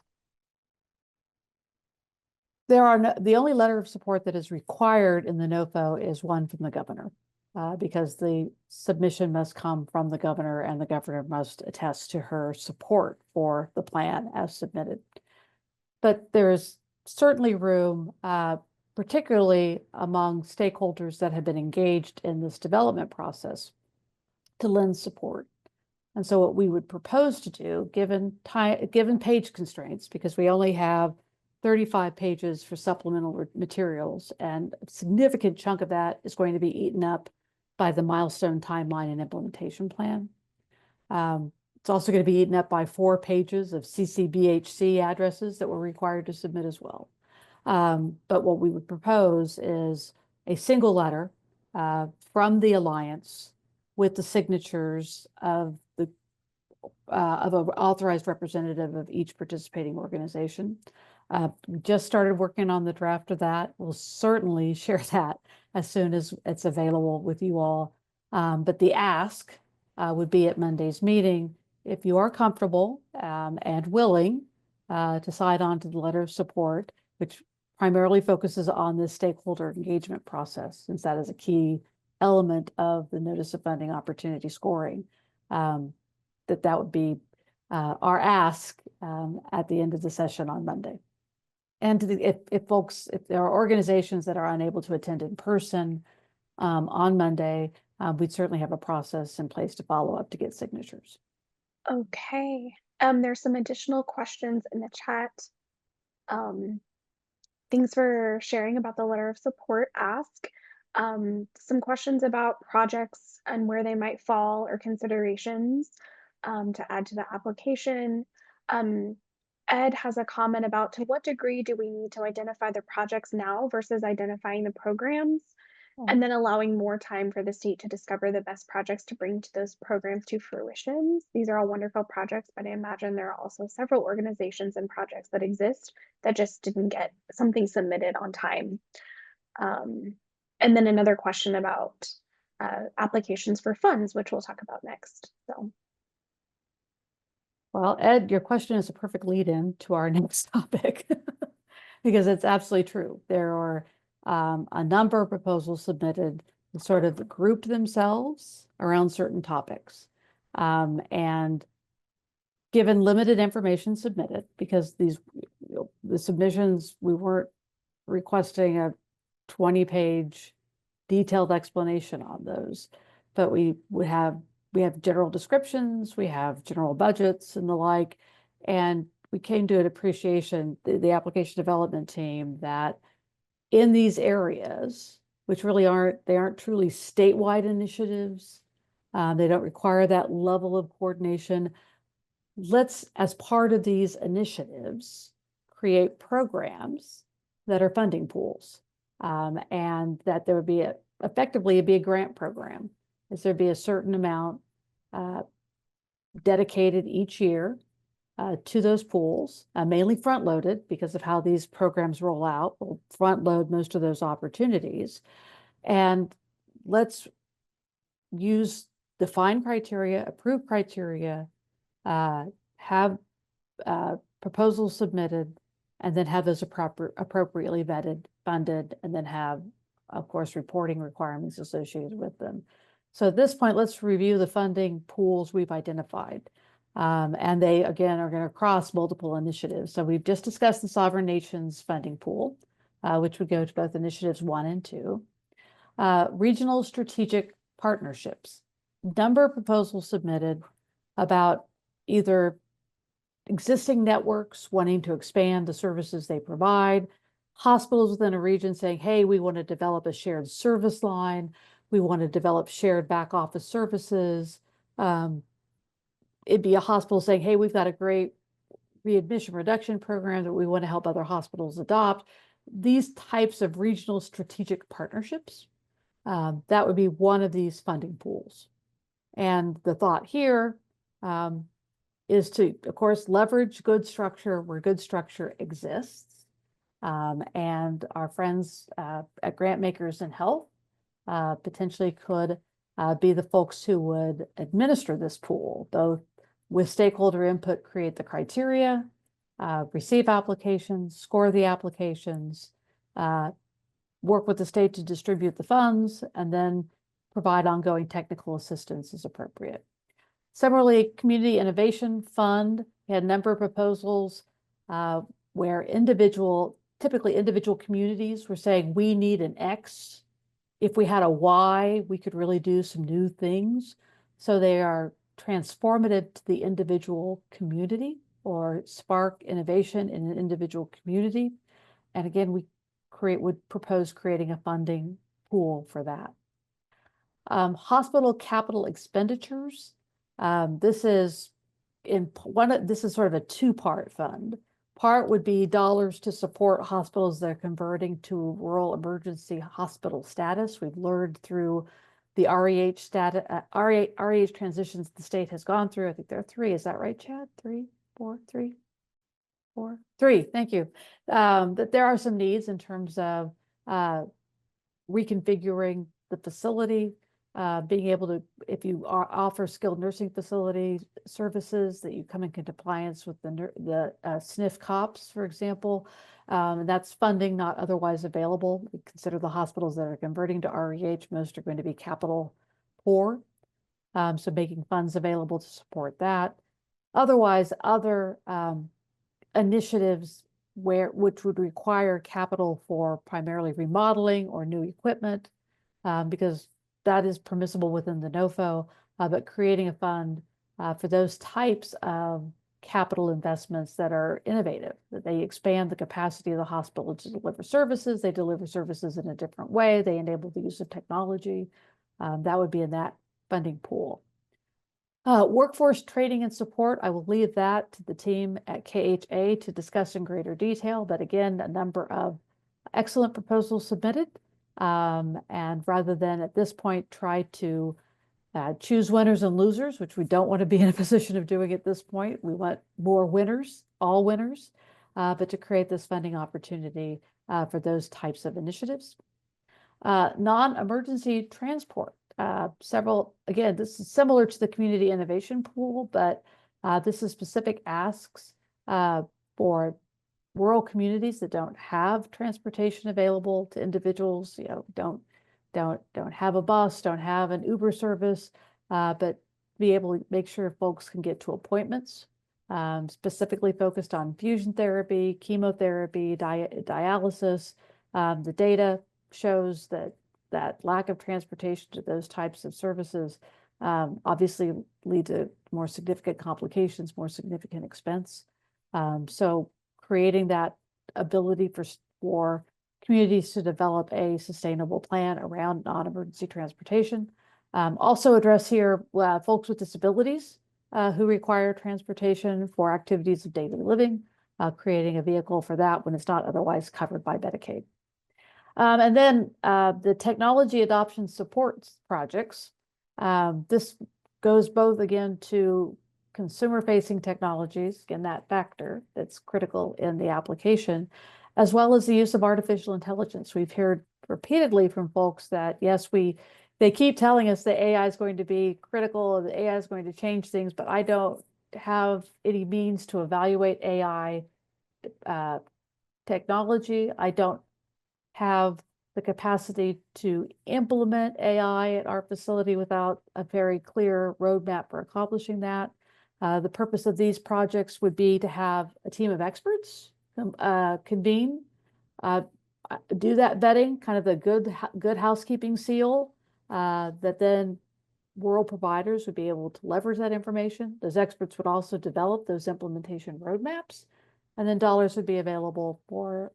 only letter of support that is required in the NOFO is one from the governor, because the submission must come from the governor and the governor must attest to her support for the plan as submitted. But there's certainly room, particularly among stakeholders that have been engaged in this development process, to lend support. And so what we would propose to do, given page constraints, because we only have 35 pages for supplemental materials, and a significant chunk of that is going to be eaten up by the milestone timeline and implementation plan. It's also going to be eaten up by 4 pages of CCBHC addresses that we're required to submit as well. But what we would propose is a single letter from the Alliance with the signatures of an authorized representative of each participating organization. We just started working on the draft of that. We'll certainly share that as soon as it's available with you all. But the ask would be at Monday's meeting, if you are comfortable and willing to sign on to the letter of support, which primarily focuses on the stakeholder engagement process, since that is a key element of the notice of funding opportunity scoring, that would be our ask at the end of the session on Monday. And if there are organizations that are unable to attend in person on Monday, we'd certainly have a process in place to follow up to get signatures. Okay. There's some additional questions in the chat. Thanks for sharing about the letter of support ask. Some questions about projects and where they might fall or considerations to add to the application. Ed has a comment about, to what degree do we need to identify the projects now versus identifying the programs, and then allowing more time for the state to discover the best projects to bring to those programs to fruition. These are all wonderful projects, but I imagine there are also several organizations and projects that exist that just didn't get something submitted on time. And then another question about applications for funds, which we'll talk about next. So. Well, Ed, your question is a perfect lead-in to our next topic, because it's absolutely true. There are a number of proposals submitted that sort of grouped themselves around certain topics. And given limited information submitted, because the submissions, we weren't requesting a 20-page detailed explanation on those, but we have general descriptions, we have general budgets and the like, and we came to an appreciation, the application development team, that in these areas, which really aren't truly statewide initiatives, they don't require that level of coordination. Let's, as part of these initiatives, create programs that are funding pools, and that there would be effectively a grant program. Is there be a certain amount dedicated each year to those pools, mainly front-loaded because of how these programs roll out. We'll front-load most of those opportunities. And let's use defined criteria, approved criteria, have proposals submitted, and then have those appropriately vetted, funded, and then have, of course, reporting requirements associated with them. So at this point, let's review the funding pools we've identified. And they, again, are going to cross multiple initiatives. So we've just discussed the Sovereign Nations funding pool, which would go to both initiatives 1 and 2. Regional strategic partnerships. Number of proposals submitted about either existing networks wanting to expand the services they provide, hospitals within a region saying, hey, we want to develop a shared service line, we want to develop shared back office services. It'd be a hospital saying, hey, we've got a great readmission reduction program that we want to help other hospitals adopt. These types of regional strategic partnerships, that would be one of these funding pools. And the thought here is to, of course, leverage good structure where good structure exists. And our friends at Grant Makers in Health potentially could be the folks who would administer this pool, both with stakeholder input, create the criteria, receive applications, score the applications, work with the state to distribute the funds, and then provide ongoing technical assistance as appropriate. Similarly, Community Innovation Fund had a number of proposals where typically individual communities were saying, we need an X. If we had a Y, we could really do some new things. So they are transformative to the individual community or spark innovation in an individual community. And again, we would propose creating a funding pool for that. Hospital capital expenditures. This is this is sort of a two-part fund. Part would be dollars to support hospitals that are converting to rural emergency hospital status. We've learned through the REH status, REH transitions the state has gone through. I think there are 3. Is that right, Chad? 3, 4, 3, 4, 3. Thank you. That there are some needs in terms of reconfiguring the facility, being able to, if you offer skilled nursing facility services, that you come in compliance with the SNF COPS, for example. And that's funding not otherwise available. We consider the hospitals that are converting to REH, most are going to be capital poor. So making funds available to support that. Otherwise, other initiatives which would require capital for primarily remodeling or new equipment, because that is permissible within the NOFO, but creating a fund for those types of capital investments that are innovative, that they expand the capacity of the hospital to deliver services, they deliver services in a different way, they enable the use of technology. That would be in that funding pool. Workforce training and support, I will leave that to the team at KHA to discuss in greater detail, but again, a number of excellent proposals submitted. And rather than at this point try to choose winners and losers, which we don't want to be in a position of doing at this point, we want more winners, all winners, but to create this funding opportunity for those types of initiatives. Non-emergency transport. Again, this is similar to the community innovation pool, but this is specific asks for rural communities that don't have transportation available to individuals, don't have a bus, don't have an Uber service, but be able to make sure folks can get to appointments, specifically focused on fusion therapy, chemotherapy, dialysis. The data shows that lack of transportation to those types of services obviously lead to more significant complications, more significant expense. So creating that ability for communities to develop a sustainable plan around non-emergency transportation. Also address here folks with disabilities who require transportation for activities of daily living, creating a vehicle for that when it's not otherwise covered by Medicaid. And then the technology adoption supports projects. This goes both again to consumer-facing technologies, again, that factor that's critical in the application, as well as the use of artificial intelligence. We've heard repeatedly from folks that, yes, they keep telling us that AI is going to be critical, that AI is going to change things, but I don't have any means to evaluate AI technology. I don't have the capacity to implement AI at our facility without a very clear roadmap for accomplishing that. The purpose of these projects would be to have a team of experts convene, do that vetting, kind of the good housekeeping seal, that then rural providers would be able to leverage that information. Those experts would also develop those implementation roadmaps, and then dollars would be available for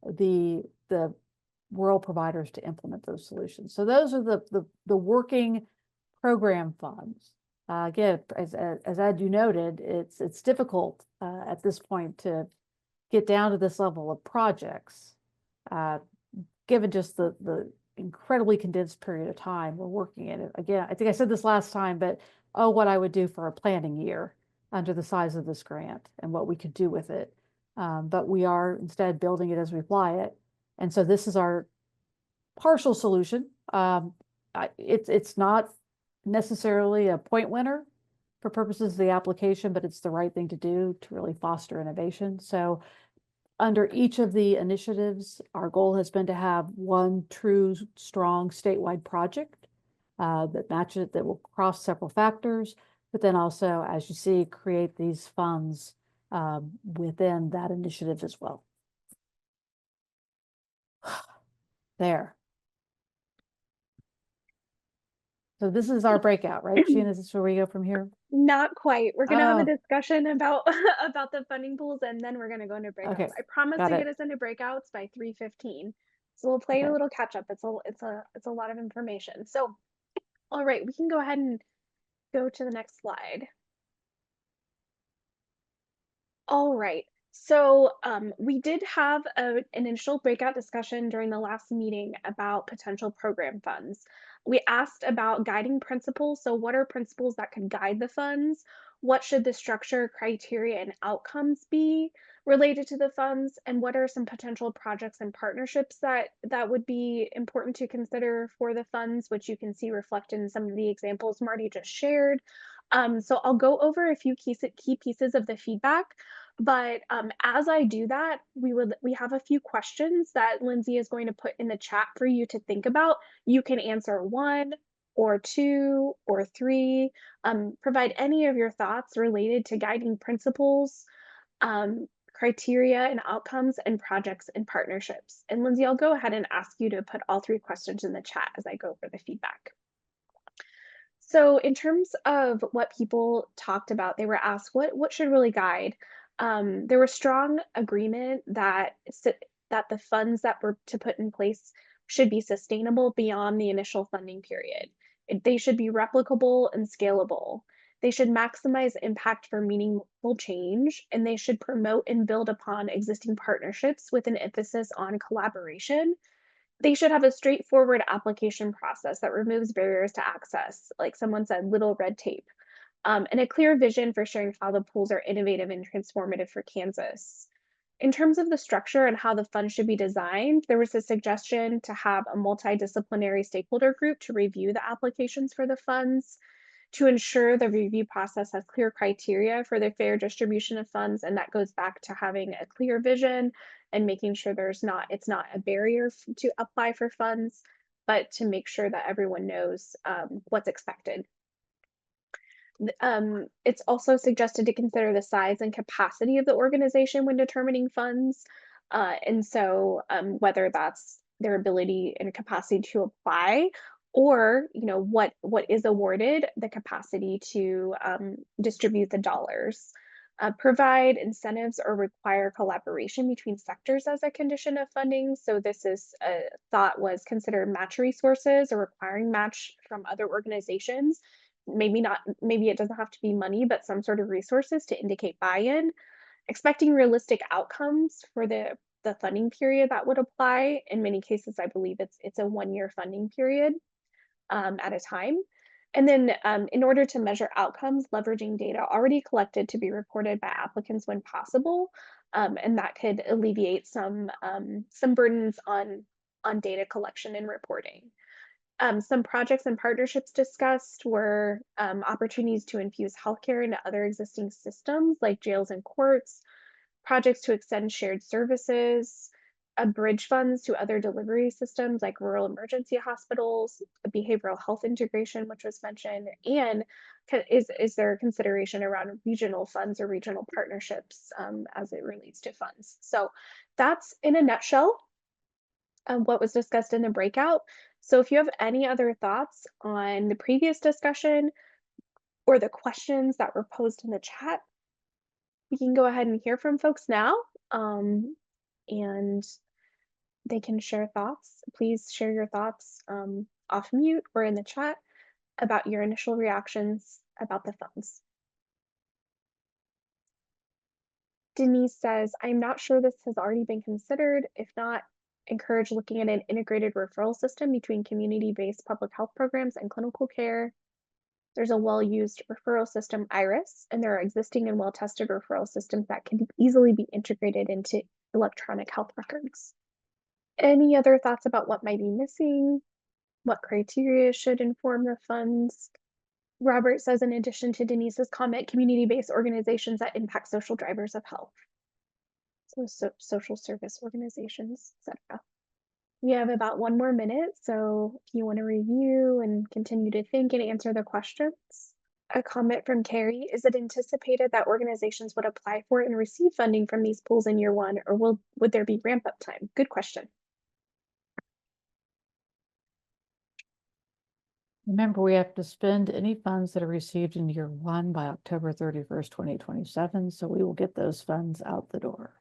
the rural providers to implement those solutions. So those are the working program funds. Again, as Ed, you noted, it's difficult at this point to get down to this level of projects, given just the incredibly condensed period of time we're working in it. Again, I think I said this last time, but what I would do for a planning year under the size of this grant and what we could do with it. But we are instead building it as we apply it. And so this is our partial solution. It's not necessarily a point winner for purposes of the application, but it's the right thing to do to really foster innovation. So under each of the initiatives, our goal has been to have one true, strong statewide project that matches, that will cross several factors, but then also, as you see, create these funds within that initiative as well. There. So this is our breakout, right? Sheena, is this where we go from here? Not quite. We're gonna have a Oh. discussion about about the funding pools, and then we're gonna go into breakouts. Okay, I promise got to it. get us into breakouts by 3:15. So we'll play Okay. a little catch up. It's a lot of information. So, all right, we can go ahead and go to the next slide. All right. So we did have an initial breakout discussion during the last meeting about potential program funds. We asked about guiding principles. So what are principles that could guide the funds? What should the structure, criteria, and outcomes be related to the funds? And what are some potential projects and partnerships that would be important to consider for the funds, which you can see reflected in some of the examples Marty just shared. So I'll go over a few key pieces of the feedback. But as I do that, we have a few questions that Lindsay is going to put in the chat for you to think about. You can answer 1 or 2 or 3. Provide any of your thoughts related to guiding principles, criteria and outcomes, and projects and partnerships. And Lindsay, I'll go ahead and ask you to put all 3 questions in the chat as I go over the feedback. So in terms of what people talked about, they were asked what should really guide. There was strong agreement that the funds that were to put in place should be sustainable beyond the initial funding period. They should be replicable and scalable. They should maximize impact for meaningful change, and they should promote and build upon existing partnerships with an emphasis on collaboration. They should have a straightforward application process that removes barriers to access, like someone said, little red tape, and a clear vision for sharing how the pools are innovative and transformative for Kansas. In terms of the structure and how the fund should be designed, there was a suggestion to have a multidisciplinary stakeholder group to review the applications for the funds, to ensure the review process has clear criteria for the fair distribution of funds, and that goes back to having a clear vision and making sure it's not a barrier to apply for funds, but to make sure that everyone knows what's expected. It's also suggested to consider the size and capacity of the organization when determining funds. And so whether that's their ability and capacity to apply, or what is awarded, the capacity to distribute the dollars. Provide incentives or require collaboration between sectors as a condition of funding. So this is thought was consider match resources or requiring match from other organizations. Maybe it doesn't have to be money, but some sort of resources to indicate buy-in. Expecting realistic outcomes for the funding period that would apply. In many cases, I believe it's a 1-year funding period at a time. And then in order to measure outcomes, leveraging data already collected to be reported by applicants when possible. And that could alleviate some burdens on data collection and reporting. Some projects and partnerships discussed were opportunities to infuse healthcare into other existing systems like jails and courts, projects to extend shared services, bridge funds to other delivery systems like rural emergency hospitals, behavioral health integration, which was mentioned, and is there consideration around regional funds or regional partnerships as it relates to funds? So that's in a nutshell what was discussed in the breakout. So if you have any other thoughts on the previous discussion or the questions that were posed in the chat, we can go ahead and hear from folks now. And they can share thoughts. Please share your thoughts off mute or in the chat about your initial reactions about the funds. Denise says, I'm not sure this has already been considered. If not, encourage looking at an integrated referral system between community-based public health programs and clinical care. There's a well-used referral system, IRIS, and there are existing and well-tested referral systems that can easily be integrated into electronic health records. Any other thoughts about what might be missing? What criteria should inform the funds? Robert says, in addition to Denise's comment, community-based organizations that impact social drivers of health. So social service organizations, etc. We have about 1 more minute, so if you want to review and continue to think and answer the questions. A comment from Carrie, is it anticipated that organizations would apply for and receive funding from these pools in year 1, or would there be ramp up time? Good question. Remember, we have to spend any funds that are received in year 1 by October 31st, 2027. So we will get those funds out the door.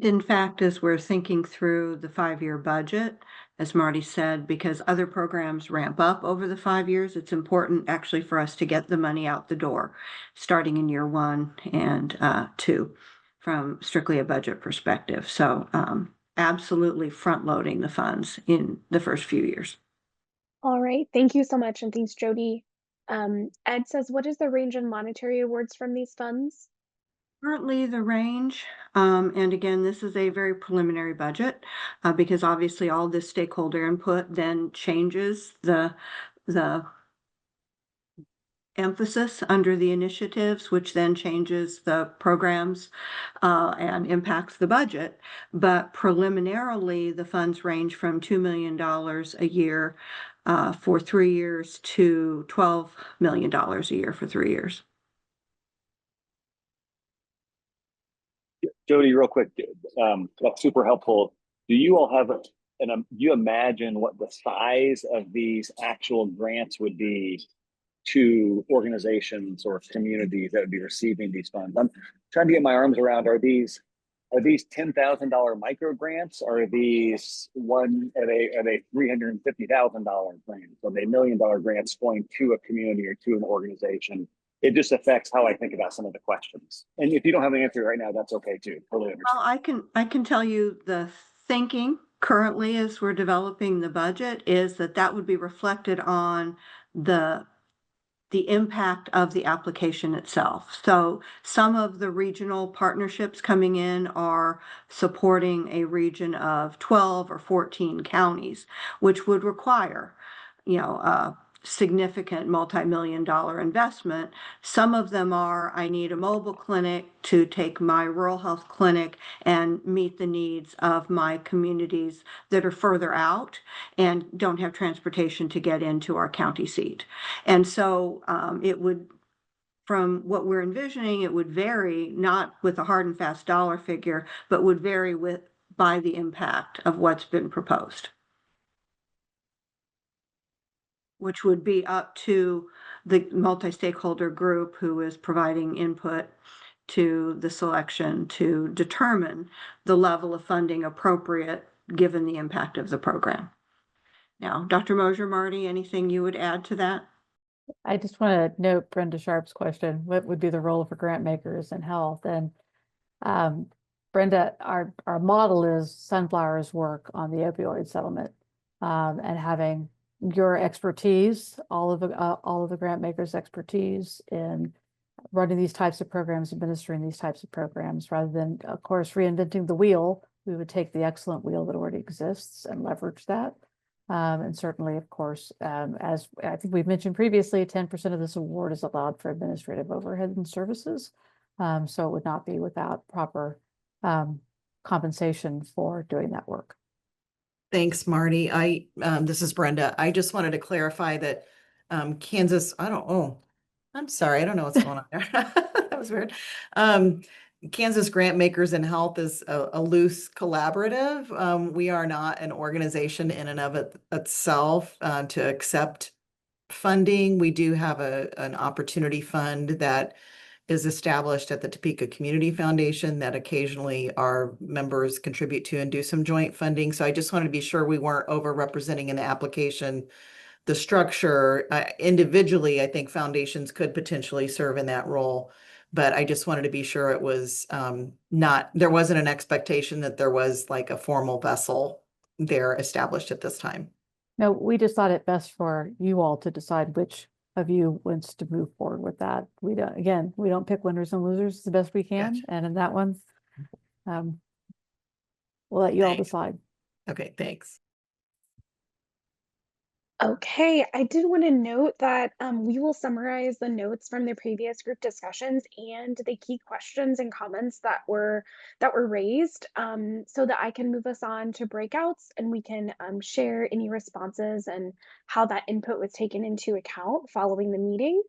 In fact, as we're thinking through the 5-year budget, as Marty said, because other programs ramp up over the 5 years, it's important actually for us to get the money out the door, starting in year 1 and 2, from strictly a budget perspective. So absolutely front loading the funds in the first few years. All right, thank you so much, and thanks, Jody. Ed says, what is the range in monetary awards from these funds? Currently, the range, and again, this is a very preliminary budget, because obviously all this stakeholder input then changes the emphasis under the initiatives, which then changes the programs and impacts the budget. But preliminarily, the funds range from $2 million a year for 3 years to $12 million a year for 3 years. Jody, real quick, that's super helpful. Do you all have do you imagine what the size of these actual grants would be to organizations or communities that would be receiving these funds? I'm trying to get my arms around, are these $10,000 micro grants? Are these are they $350,000 grants? Are they $1 million grants going to a community or to an organization? It just affects how I think about some of the questions. And if you don't have an answer right now, that's okay too. Totally understand. Well, I can tell you the thinking currently as we're developing the budget is that would be reflected on the impact of the application itself. So some of the regional partnerships coming in are supporting a region of 12 or 14 counties, which would require, a significant multi-million-dollar investment. Some of them are, I need a mobile clinic to take my rural health clinic and meet the needs of my communities that are further out and don't have transportation to get into our county seat. And so it would, from what we're envisioning, it would vary, not with a hard and fast dollar figure, but would vary by the impact of what's been proposed, which would be up to the multi-stakeholder group who is providing input to the selection to determine the level of funding appropriate given the impact of the program. Now, Dr. Mosier, Marty, anything you would add to that? I just want to note Brenda Sharp's question, what would be the role for grant makers in health? And Brenda, our model is Sunflower's work on the opioid settlement, and having your expertise, all of the grant makers' expertise in running these types of programs, administering these types of programs, rather than, of course, reinventing the wheel. We would take the excellent wheel that already exists and leverage that. And certainly, of course, as I think we've mentioned previously, 10% of this award is allowed for administrative overhead and services. So it would not be without proper compensation for doing that work. Thanks, Marty. This is Brenda. I just wanted to clarify that Kansas, I'm sorry, I don't know what's going on there. That was weird. Kansas Grant Makers in Health is a loose collaborative. We are not an organization in and of itself to accept funding. We do have an opportunity fund that is established at the Topeka Community Foundation that occasionally our members contribute to and do some joint funding. So I just wanted to be sure we weren't overrepresenting in the application the structure. Individually, I think foundations could potentially serve in that role, but I just wanted to be sure it was there wasn't an expectation that there was like a formal vessel there established at this time. No, we just thought it best for you all to decide which of you wants to move forward with that. We don't pick winners and losers the best we can. Gotcha. And in that one, we'll let you all decide. Okay, thanks. Okay, I did want to note that we will summarize the notes from the previous group discussions and the key questions and comments that were raised, so that I can move us on to breakouts and we can share any responses and how that input was taken into account following the meeting.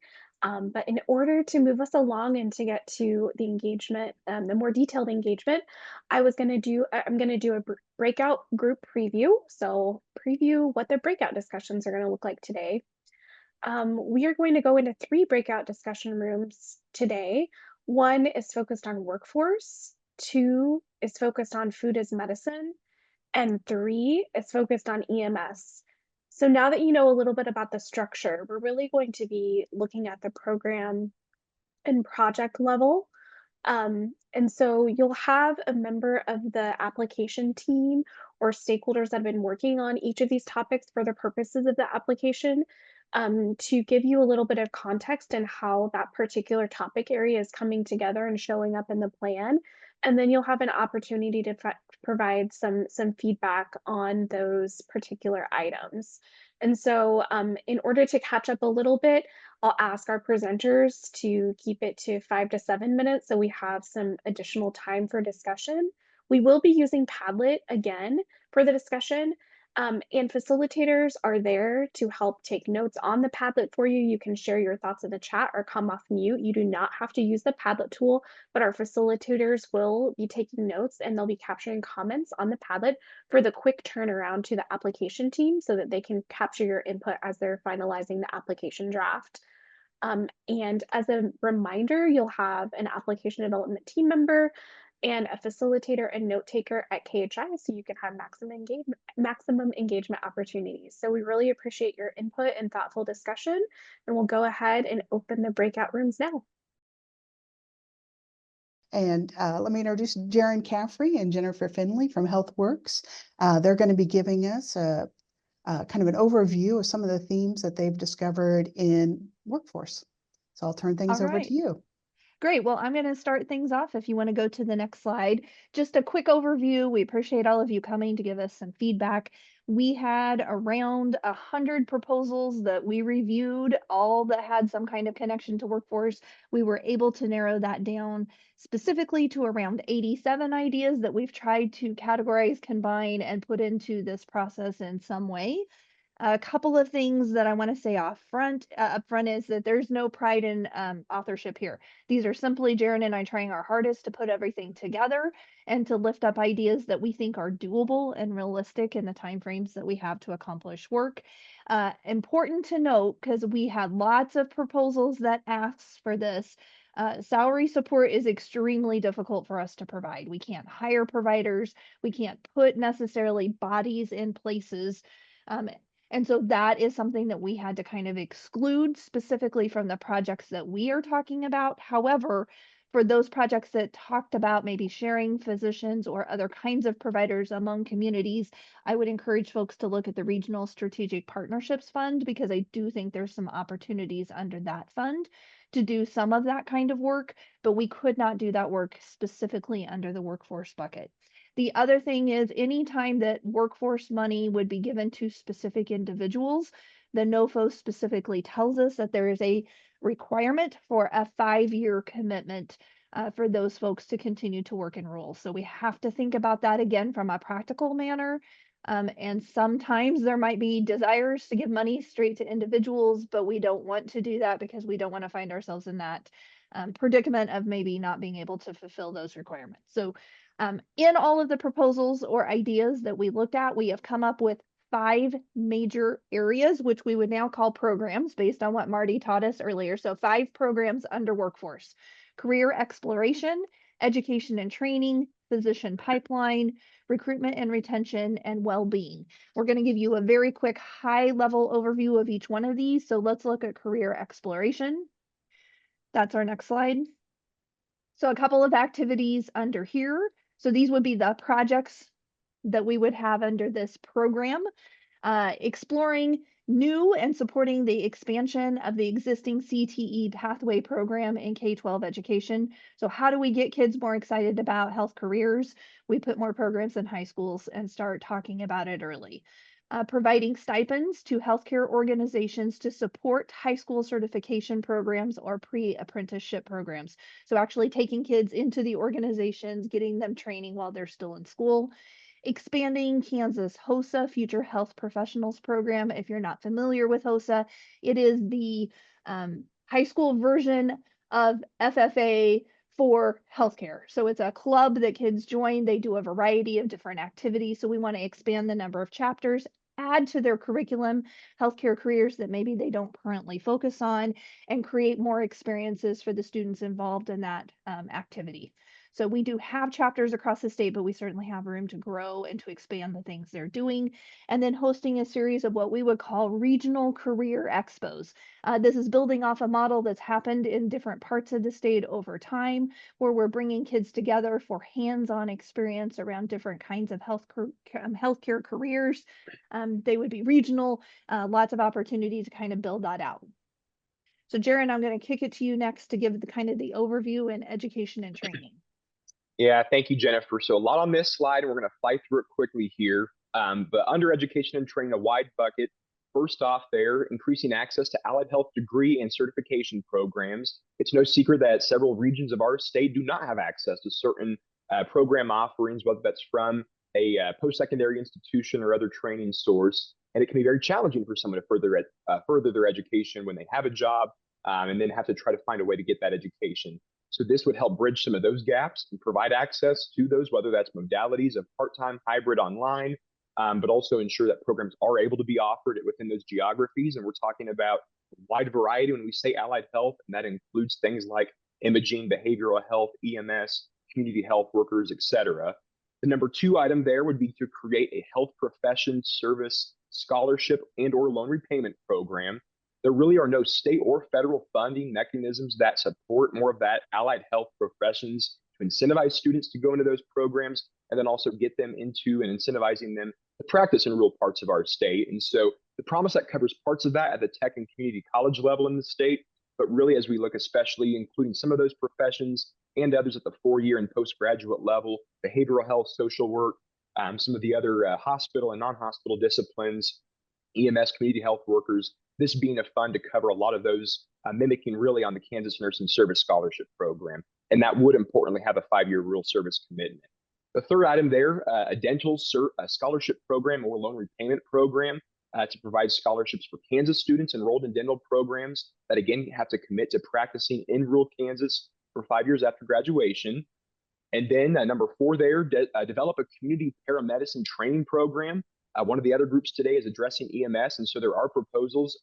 But in order to move us along and to get to the engagement, the more detailed engagement, I'm gonna do a breakout group preview. So preview what the breakout discussions are gonna look like today. We are going to go into 3 breakout discussion rooms today. 1 is focused on workforce, 2 is focused on food as medicine, and 3 is focused on EMS. So now that you know a little bit about the structure, we're really going to be looking at the program and project level. And so you'll have a member of the application team or stakeholders that have been working on each of these topics for the purposes of the application, to give you a little bit of context and how that particular topic area is coming together and showing up in the plan. And then you'll have an opportunity to provide some feedback on those particular items. And so, in order to catch up a little bit, I'll ask our presenters to keep it to 5 to 7 minutes so we have some additional time for discussion. We will be using Padlet again for the discussion, and facilitators are there to help take notes on the Padlet for you. You can share your thoughts in the chat or come off mute. You do not have to use the Padlet tool, but our facilitators will be taking notes and they'll be capturing comments on the Padlet for the quick turnaround to the application team so that they can capture your input as they're finalizing the application draft. And as a reminder, you'll have an application development team member and a facilitator and note taker at KHI so you can have maximum engagement opportunities. So we really appreciate your input and thoughtful discussion, and we'll go ahead and open the breakout rooms now. And let me introduce Jaren Caffrey and Jennifer Finley from HealthWorks. They're going to be giving us a kind of an overview of some of the themes that they've discovered in workforce. So I'll turn things over to you. Great. Well, I'm going to start things off if you want to go to the next slide. Just a quick overview. We appreciate all of you coming to give us some feedback. We had around 100 proposals that we reviewed, all that had some kind of connection to workforce. We were able to narrow that down specifically to around 87 ideas that we've tried to categorize, combine, and put into this process in some way. A couple of things that I want to say up front is that there's no pride in authorship here. These are simply Jaren and I trying our hardest to put everything together and to lift up ideas that we think are doable and realistic in the timeframes that we have to accomplish work. Important to note, because we had lots of proposals that asks for this, salary support is extremely difficult for us to provide. We can't hire providers. We can't put necessarily bodies in places. And so that is something that we had to kind of exclude specifically from the projects that we are talking about. However, for those projects that talked about maybe sharing physicians or other kinds of providers among communities, I would encourage folks to look at the Regional Strategic Partnerships Fund, because I do think there's some opportunities under that fund to do some of that kind of work, but we could not do that work specifically under the workforce bucket. The other thing is anytime that workforce money would be given to specific individuals, the NOFO specifically tells us that there is a requirement for a 5-year commitment for those folks to continue to work and roll. So we have to think about that again from a practical manner. And sometimes there might be desires to give money straight to individuals, but we don't want to do that because we don't want to find ourselves in that predicament of maybe not being able to fulfill those requirements. So in all of the proposals or ideas that we looked at, we have come up with 5 major areas, which we would now call programs based on what Marty taught us earlier. So 5 programs under workforce: career exploration, education and training, physician pipeline, recruitment and retention, and well-being. We're going to give you a very quick high-level overview of each one of these. So let's look at career exploration. That's our next slide. So a couple of activities under here. So these would be the projects that we would have under this program, exploring new and supporting the expansion of the existing CTE pathway program in K-12 education. So how do we get kids more excited about health careers? We put more programs in high schools and start talking about it early. Providing stipends to healthcare organizations to support high school certification programs or pre-apprenticeship programs. So actually taking kids into the organizations, getting them training while they're still in school. Expanding Kansas HOSA, Future Health Professionals Program. If you're not familiar with HOSA, it is the high school version of FFA for healthcare. So it's a club that kids join. They do a variety of different activities. So we want to expand the number of chapters, add to their curriculum healthcare careers that maybe they don't currently focus on, and create more experiences for the students involved in that activity. So we do have chapters across the state, but we certainly have room to grow and to expand the things they're doing. And then hosting a series of what we would call regional career expos. This is building off a model that's happened in different parts of the state over time, where we're bringing kids together for hands-on experience around different kinds of healthcare careers. They would be regional, lots of opportunity to kind of build that out. So Jaron, I'm going to kick it to you next to give the kind of the overview in education and training. Yeah, thank you, Jennifer. So a lot on this slide, and we're going to fly through it quickly here. But under education and training, a wide bucket. First off there, increasing access to allied health degree and certification programs. It's no secret that several regions of our state do not have access to certain program offerings, whether that's from a post-secondary institution or other training source. And it can be very challenging for someone to further their education when they have a job and then have to try to find a way to get that education. So this would help bridge some of those gaps and provide access to those, whether that's modalities of part-time, hybrid, online, but also ensure that programs are able to be offered within those geographies. And we're talking about a wide variety when we say allied health, and that includes things like imaging, behavioral health, EMS, community health workers, etc. The number 2 item there would be to create a health profession service scholarship and or loan repayment program. There really are no state or federal funding mechanisms that support more of that allied health professions to incentivize students to go into those programs and then also get them into and incentivizing them to practice in rural parts of our state. And so the promise that covers parts of that at the tech and community college level in the state, but really as we look especially including some of those professions and others at the 4-year and postgraduate level, behavioral health, social work, some of the other hospital and non-hospital disciplines, EMS, community health workers, this being a fund to cover a lot of those, mimicking really on the Kansas Nursing Service Scholarship Program. And that would importantly have a 5-year rural service commitment. The third item there, a dental scholarship program or loan repayment program to provide scholarships for Kansas students enrolled in dental programs that again have to commit to practicing in rural Kansas for 5 years after graduation. And then number 4 there, develop a community paramedicine training program. One of the other groups today is addressing EMS, and so there are proposals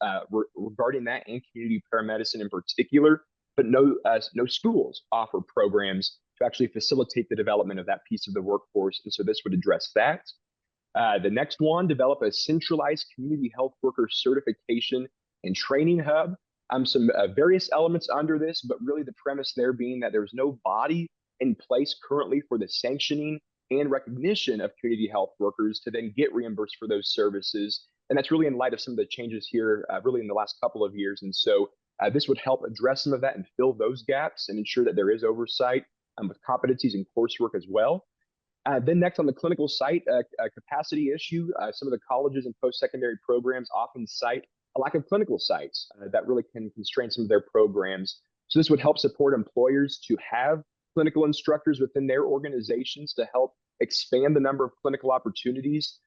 regarding that and community paramedicine in particular, but no schools offer programs to actually facilitate the development of that piece of the workforce, and so this would address that. The next one, develop a centralized community health worker certification and training hub. Some various elements under this, but really the premise there being that there's no body in place currently for the sanctioning and recognition of community health workers to then get reimbursed for those services. And that's really in light of some of the changes here really in the last couple of years. And so this would help address some of that and fill those gaps and ensure that there is oversight with competencies and coursework as well. Then next on the clinical site, a capacity issue. Some of the colleges and post-secondary programs often cite a lack of clinical sites that really can constrain some of their programs. So this would help support employers to have clinical instructors within their organizations to help expand the number of clinical opportunities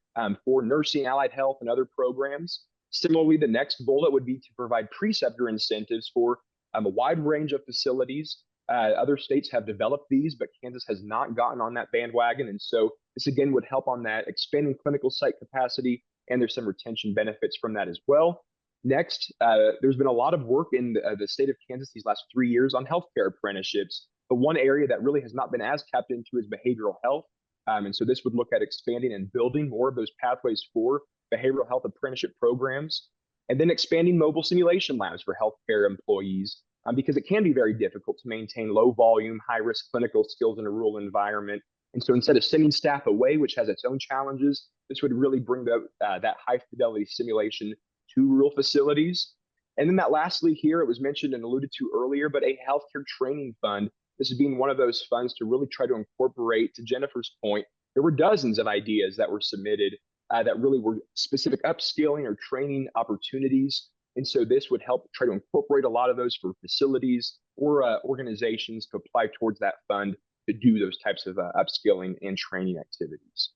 for nursing, allied health, and other programs. Similarly, the next bullet would be to provide preceptor incentives for a wide range of facilities. Other states have developed these, but Kansas has not gotten on that bandwagon. And so this again would help on that expanding clinical site capacity, and there's some retention benefits from that as well. Next, there's been a lot of work in the state of Kansas these last 3 years on healthcare apprenticeships. But one area that really has not been as tapped into is behavioral health. And so this would look at expanding and building more of those pathways for behavioral health apprenticeship programs, and then expanding mobile simulation labs for healthcare employees, because it can be very difficult to maintain low volume, high risk clinical skills in a rural environment. And so instead of sending staff away, which has its own challenges, this would really bring that high fidelity simulation to rural facilities. And then that lastly here, it was mentioned and alluded to earlier, but a healthcare training fund. This is being one of those funds to really try to incorporate, to Jennifer's point, there were dozens of ideas that were submitted that really were specific upskilling or training opportunities. And so this would help try to incorporate a lot of those for facilities or organizations to apply towards that fund to do those types of upskilling and training activities.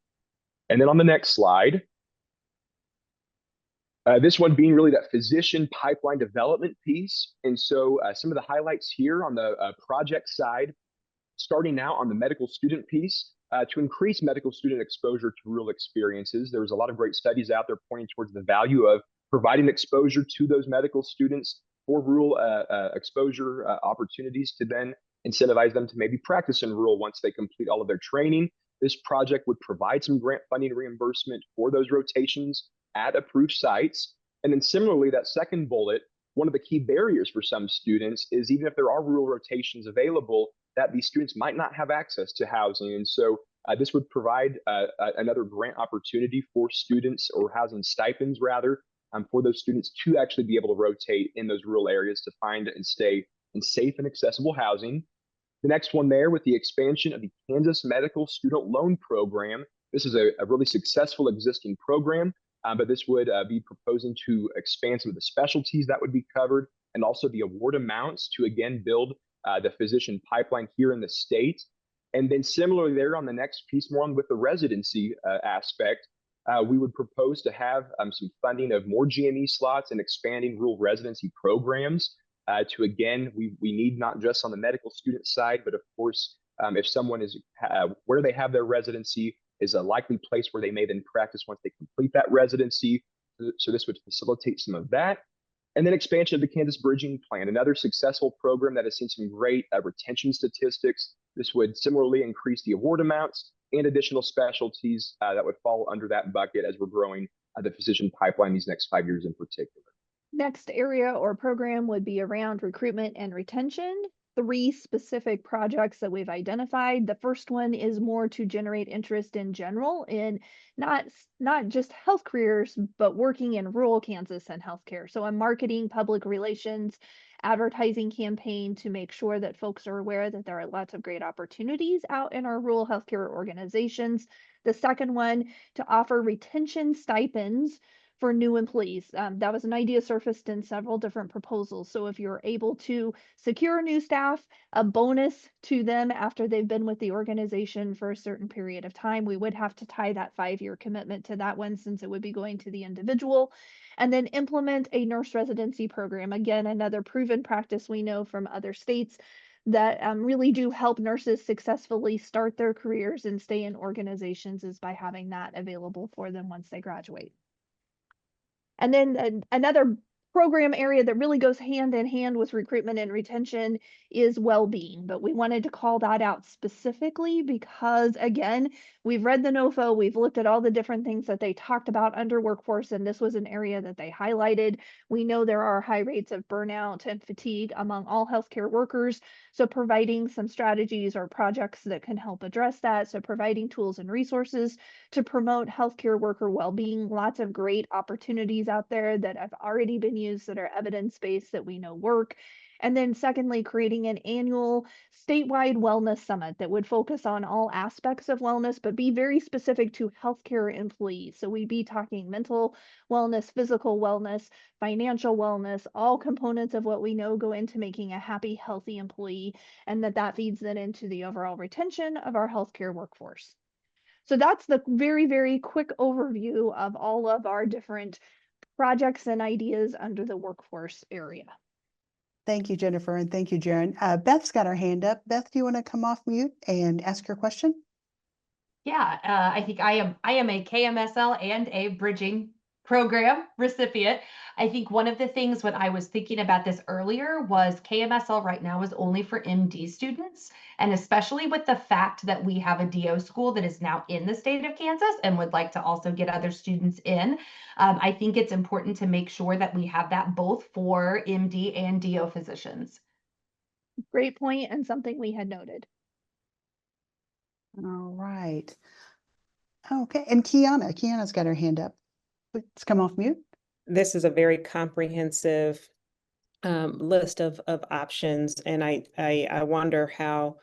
And then on the next slide, This one being really that physician pipeline development piece. And so some of the highlights here on the project side, starting now on the medical student piece, to increase medical student exposure to rural experiences. There was a lot of great studies out there pointing towards the value of providing exposure to those medical students for rural exposure opportunities to then incentivize them to maybe practice in rural once they complete all of their training. This project would provide some grant funding reimbursement for those rotations at approved sites. And then similarly, that second bullet, one of the key barriers for some students is even if there are rural rotations available, that these students might not have access to housing. And so this would provide another grant opportunity for students, or housing stipends rather, for those students to actually be able to rotate in those rural areas to find and stay in safe and accessible housing. The next one there, with the expansion of the Kansas Medical Student Loan Program. This is a really successful existing program, but this would be proposing to expand some of the specialties that would be covered, and also the award amounts to again build the physician pipeline here in the state. And then similarly there on the next piece, more on with the residency aspect, we would propose to have some funding of more GME slots and expanding rural residency programs to, again, we need not just on the medical student side, but of course, if someone is where they have their residency is a likely place where they may then practice once they complete that residency. So this would facilitate some of that. And then expansion of the Kansas Bridging Plan, another successful program that has seen some great retention statistics. This would similarly increase the award amounts and additional specialties that would fall under that bucket as we're growing the physician pipeline these next 5 years in particular. Next area or program would be around recruitment and retention. 3 specific projects that we've identified. The first one is more to generate interest in general in not just health careers, but working in rural Kansas and healthcare. So a marketing, public relations, advertising campaign to make sure that folks are aware that there are lots of great opportunities out in our rural healthcare organizations. The second one, to offer retention stipends for new employees. That was an idea surfaced in several different proposals. So if you're able to secure new staff, a bonus to them after they've been with the organization for a certain period of time, we would have to tie that 5-year commitment to that one, since it would be going to the individual. And then implement a nurse residency program. Again, another proven practice we know from other states that really do help nurses successfully start their careers and stay in organizations, is by having that available for them once they graduate. And then another program area that really goes hand in hand with recruitment and retention is well-being. But we wanted to call that out specifically because, again, we've read the NOFO, we've looked at all the different things that they talked about under workforce, and this was an area that they highlighted. We know there are high rates of burnout and fatigue among all healthcare workers. So providing some strategies or projects that can help address that. So providing tools and resources to promote healthcare worker well-being. Lots of great opportunities out there that have already been used that are evidence-based that we know work. And then secondly, creating an annual statewide wellness summit that would focus on all aspects of wellness, but be very specific to healthcare employees. So we'd be talking mental wellness, physical wellness, financial wellness, all components of what we know go into making a happy, healthy employee, and that feeds then into the overall retention of our healthcare workforce. So that's the very, very quick overview of all of our different projects and ideas under the workforce area. Thank you, Jennifer, and thank you, Jaren. Beth's got her hand up. Beth, do you want to come off mute and ask your question? Yeah, I think I am a KMSL and a bridging program recipient. I think one of the things when I was thinking about this earlier was KMSL right now is only for MD students. And especially with the fact that we have a DO school that is now in the state of Kansas and would like to also get other students in, I think it's important to make sure that we have that both for MD and DO physicians. Great point, and something we had noted. All right. Okay, and Kiana's got her hand up. Please come off mute. This is a very comprehensive list of options, and I wonder how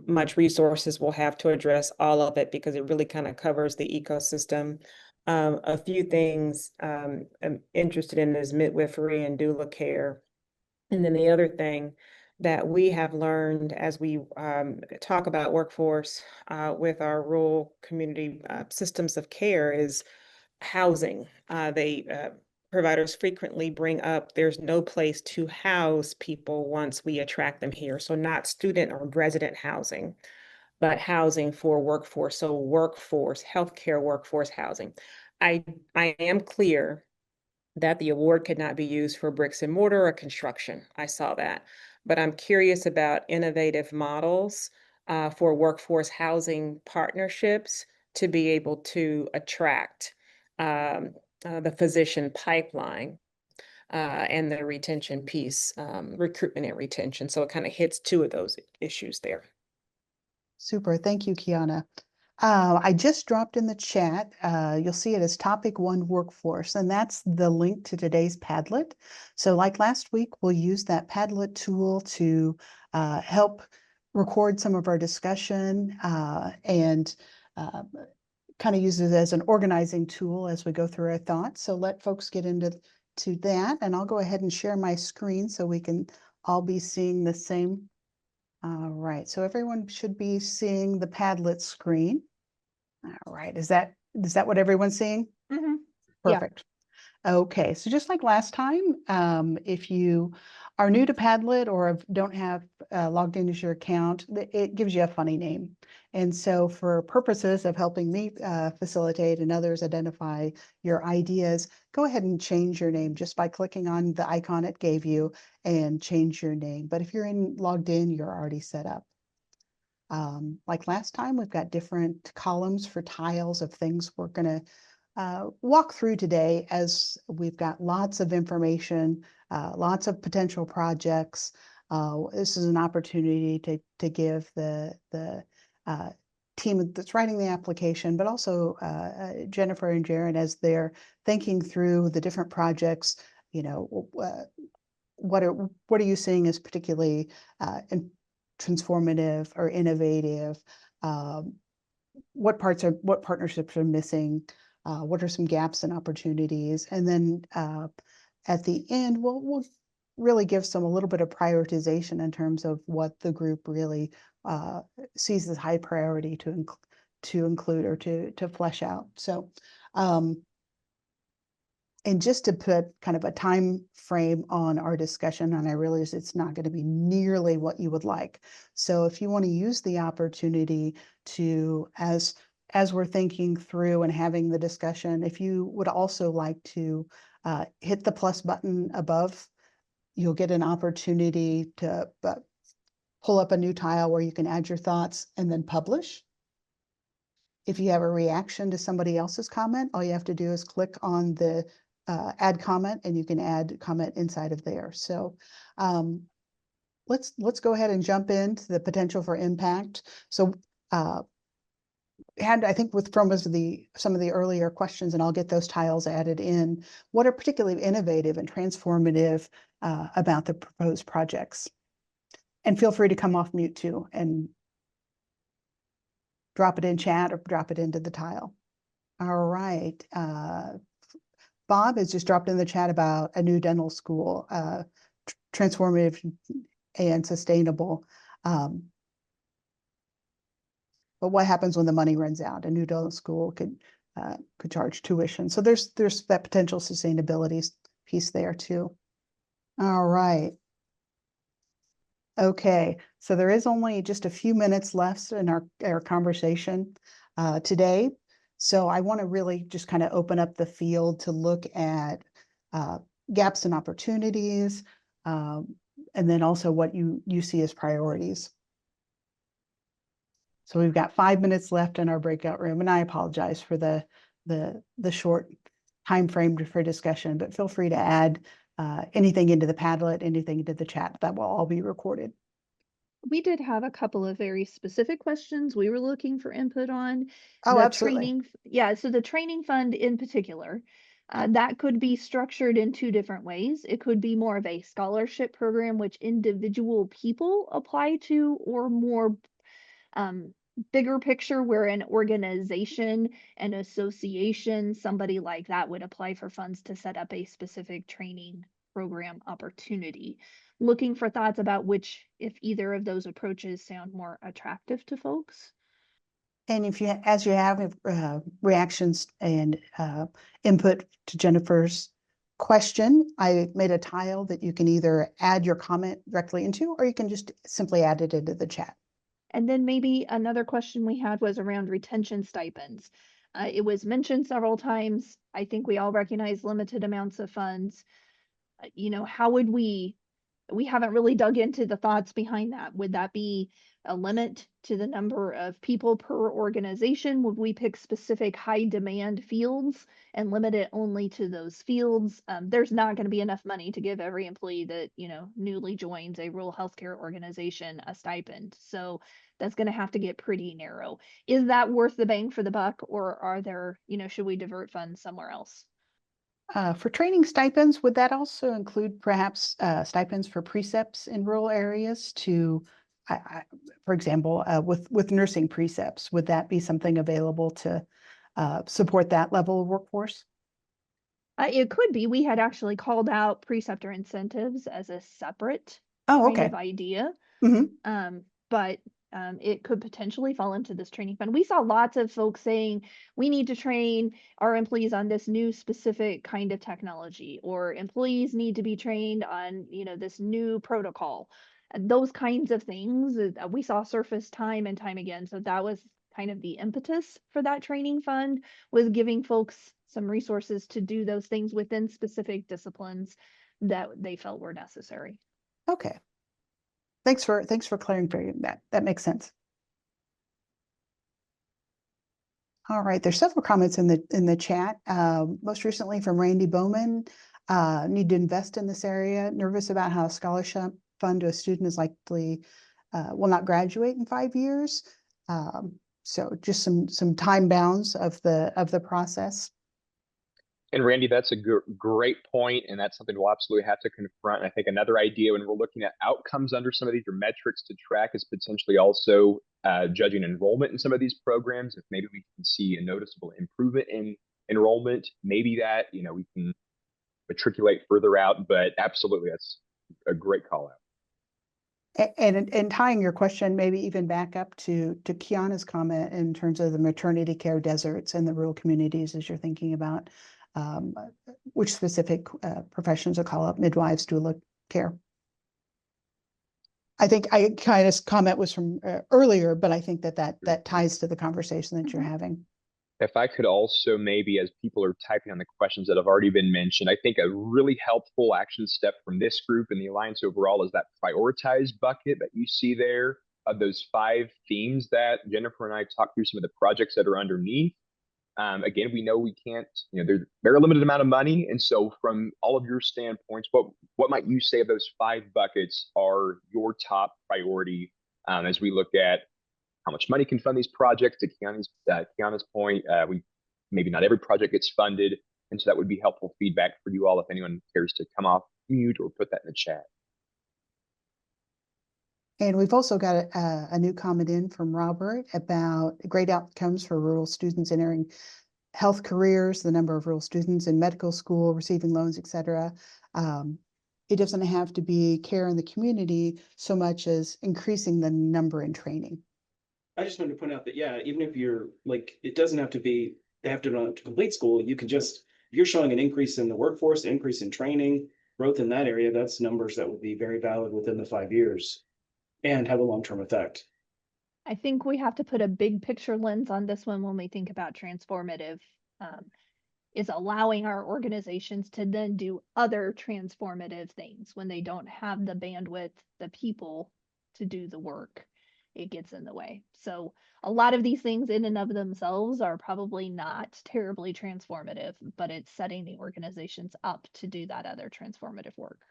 much resources we'll have to address all of it, because it really kind of covers the ecosystem. A few things I'm interested in is midwifery and doula care. And then the other thing that we have learned as we talk about workforce with our rural community systems of care is housing. Providers frequently bring up there's no place to house people once we attract them here. So not student or resident housing, but housing for workforce. So workforce, healthcare workforce housing. I am clear that the award could not be used for bricks and mortar or construction. I saw that. But I'm curious about innovative models for workforce housing partnerships to be able to attract the physician pipeline and the retention piece, recruitment and retention. So it kind of hits two of those issues there. Super. Thank you, Kiana. I just dropped in the chat. You'll see it as Topic 1 Workforce, and that's the link to today's Padlet. So like last week, we'll use that Padlet tool to help record some of our discussion and kind of use it as an organizing tool as we go through our thoughts. So let folks get into that, and I'll go ahead and share my screen so we can all be seeing the same. All right, so everyone should be seeing the Padlet screen. All right, is that what everyone's seeing? Mm-hmm. Yeah. Perfect. Okay, so just like last time, if you are new to Padlet or don't have logged into your account, it gives you a funny name. And so for purposes of helping me facilitate and others identify your ideas, go ahead and change your name just by clicking on the icon it gave you and change your name. But if you're logged in, you're already set up. Like last time, we've got different columns for tiles of things we're going to walk through today, as we've got lots of information, lots of potential projects. This is an opportunity to give the team that's writing the application, but also Jennifer and Jaron, as they're thinking through the different projects, you know, what are you seeing as particularly transformative or innovative? What partnerships are missing? What are some gaps and opportunities? And then at the end, we'll really give a little bit of prioritization in terms of what the group really sees as high priority to include or to flesh out. So, and just to put kind of a time frame on our discussion, and I realize it's not going to be nearly what you would like. So if you want to use the opportunity to, as we're thinking through and having the discussion, if you would also like to hit the plus button above, you'll get an opportunity to pull up a new tile where you can add your thoughts and then publish. If you have a reaction to somebody else's comment, all you have to do is click on the add comment, and you can add comment inside of there. So let's go ahead and jump into the potential for impact. So and I think some of the earlier questions, and I'll get those tiles added in, what are particularly innovative and transformative about the proposed projects? And feel free to come off mute too and drop it in chat or drop it into the tile. All right. Bob has just dropped in the chat about a new dental school, transformative and sustainable. But what happens when the money runs out? A new dental school could charge tuition. So there's that potential sustainability piece there too. All right. Okay, so there is only just a few minutes left in our conversation today. So I want to really just kind of open up the field to look at gaps and opportunities, and then also what you see as priorities. So we've got 5 minutes left in our breakout room, and I apologize for the short time frame for discussion, but feel free to add anything into the Padlet, anything into the chat. That will all be recorded. We did have a couple of very specific questions we were looking for input on. Oh, The absolutely. so the training fund in particular, that could be structured in two different ways. It could be more of a scholarship program which individual people apply to, or more bigger picture where an organization, an association, somebody like that would apply for funds to set up a specific training program opportunity. Looking for thoughts about if either of those approaches sound more attractive to folks. And if you, as you have reactions and input to Jennifer's question, I made a tile that you can either add your comment directly into, or you can just simply add it into the chat. And then maybe another question we had was around retention stipends. It was mentioned several times. I think we all recognize limited amounts of funds. You know, how would we haven't really dug into the thoughts behind that. Would that be a limit to the number of people per organization? Would we pick specific high demand fields and limit it only to those fields? There's not going to be enough money to give every employee that, you know, newly joins a rural healthcare organization a stipend. So that's going to have to get pretty narrow. Is that worth the bang for the buck, or are there, you know, should we divert funds somewhere else? For training stipends, would that also include perhaps stipends for precepts in rural areas to, for example, with nursing precepts, would that be something available to support that level of workforce? It could be. We had actually called out preceptor incentives as a separate Oh, kind okay. of idea. Mhm. But it could potentially fall into this training fund. We saw lots of folks saying we need to train our employees on this new specific kind of technology, or employees need to be trained on, you know, this new protocol. Those kinds of things we saw surface time and time again. So that was kind of the impetus for that training fund, was giving folks some resources to do those things within specific disciplines that they felt were necessary. Okay. Thanks for clarifying that. That makes sense. All right, there's several comments in the chat. Most recently from Randy Bowman. Need to invest in this area. Nervous about how a scholarship fund to a student is likely will not graduate in 5 years. So just some time bounds of the process. And Randy, that's a great point, and that's something we'll absolutely have to confront. And I think another idea when we're looking at outcomes under some of these or metrics to track is potentially also judging enrollment in some of these programs. If maybe we can see a noticeable improvement in enrollment, maybe that, you know, we can matriculate further out. But absolutely, that's a great call out. And tying your question maybe even back up to Kiana's comment in terms of the maternity care deserts and the rural communities, as you're thinking about which specific professions or call up midwives, doula care. I think Kiana's comment was from earlier, but I think that ties to the conversation that you're having. If I could also maybe, as people are typing on the questions that have already been mentioned, I think a really helpful action step from this group and the Alliance overall is that prioritized bucket that you see there of those 5 themes that Jennifer and I talked through, some of the projects that are underneath. Again, we know we can't, you know, there's very limited amount of money. And so from all of your standpoints, what might you say of those 5 buckets are your top priority as we look at how much money can fund these projects? To Kiana's point, maybe not every project gets funded. And so that would be helpful feedback for you all if anyone cares to come off mute or put that in the chat. And we've also got a new comment in from Robert about great outcomes for rural students entering health careers, the number of rural students in medical school, receiving loans, et cetera. It doesn't have to be care in the community so much as increasing the number in training. I just wanted to point out that, yeah, even if you're like, it doesn't have to be, they have to complete school. You can just, if you're showing an increase in the workforce, increase in training, growth in that area, that's numbers that will be very valid within the 5 years and have a long-term effect. I think we have to put a big picture lens on this one when we think about transformative, is allowing our organizations to then do other transformative things when they don't have the bandwidth, the people to do the work. It gets in the way. So a lot of these things in and of themselves are probably not terribly transformative, but it's setting the organizations up to do that other transformative work.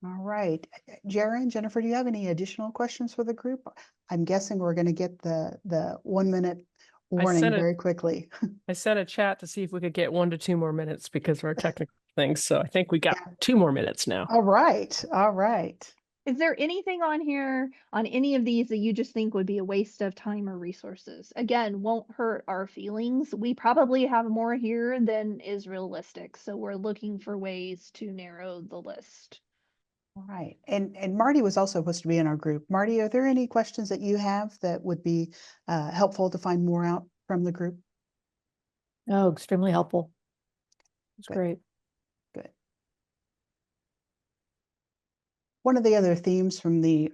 All right. Jaron, Jennifer, do you have any additional questions for the group? I'm guessing we're going to get the 1 minute warning very quickly. I sent a chat to see if we could get 1 to 2 more minutes because of our technical things. So I think we got 2 more minutes now. All right. All right. Is there anything on here, on any of these, that you just think would be a waste of time or resources? Again, won't hurt our feelings. We probably have more here than is realistic. So we're looking for ways to narrow the list. All right. And Marty was also supposed to be in our group. Marty, are there any questions that you have that would be helpful to find more out from the group? Oh, extremely helpful. It's Good. great. Good. One of the other themes from the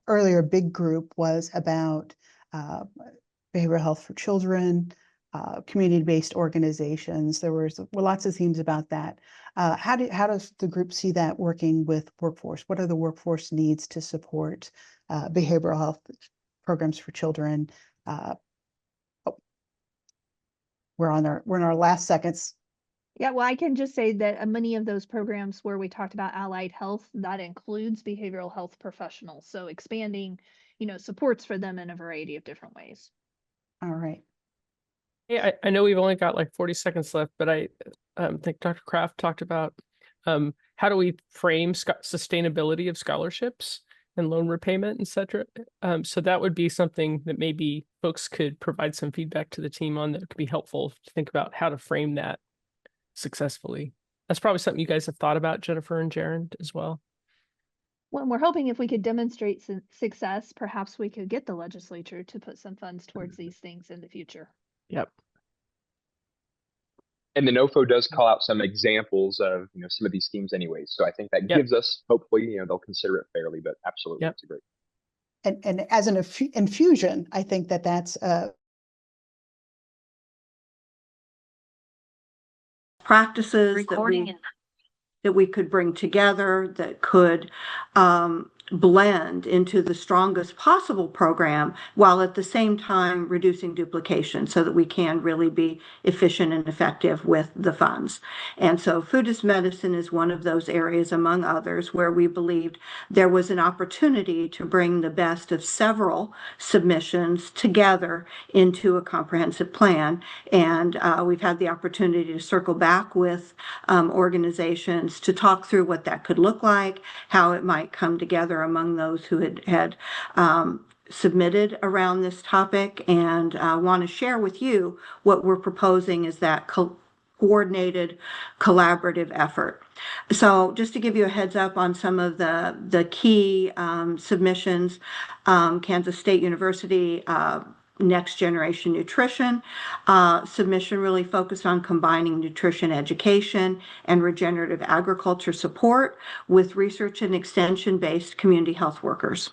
earlier big group was about behavioral health for children, community-based organizations. There were lots of themes about that. How does the group see that working with workforce? What are the workforce needs to support behavioral health programs for children? We're in our last seconds. Yeah, well, I can just say that many of those programs where we talked about allied health, that includes behavioral health professionals. So expanding, supports for them in a variety of different ways. All right. Yeah, I know we've only got like 40 seconds left, but I think Dr. Kraft talked about how do we frame sustainability of scholarships and loan repayment, etc. So that would be something that maybe folks could provide some feedback to the team on that could be helpful to think about how to frame that successfully. That's probably something you guys have thought about, Jennifer and Jaron, as well. Well, we're hoping if we could demonstrate success, perhaps we could get the legislature to put some funds towards these things in the future. Yep. And the NOFO does call out some examples of, some of these themes anyways. So I think that gives us, hopefully, they'll consider it fairly, but absolutely, it's a great. And as an infusion, I think that's practices that we could bring together that could blend into the strongest possible program while at the same time reducing duplication so that we can really be efficient and effective with the funds. And so food as medicine is one of those areas, among others, where we believed there was an opportunity to bring the best of several submissions together into a comprehensive plan. And we've had the opportunity to circle back with organizations to talk through what that could look like, how it might come together among those who had submitted around this topic, and want to share with you what we're proposing is that coordinated collaborative effort. So just to give you a heads up on some of the key submissions, Kansas State University Next Generation Nutrition submission really focused on combining nutrition education and regenerative agriculture support with research and extension-based community health workers.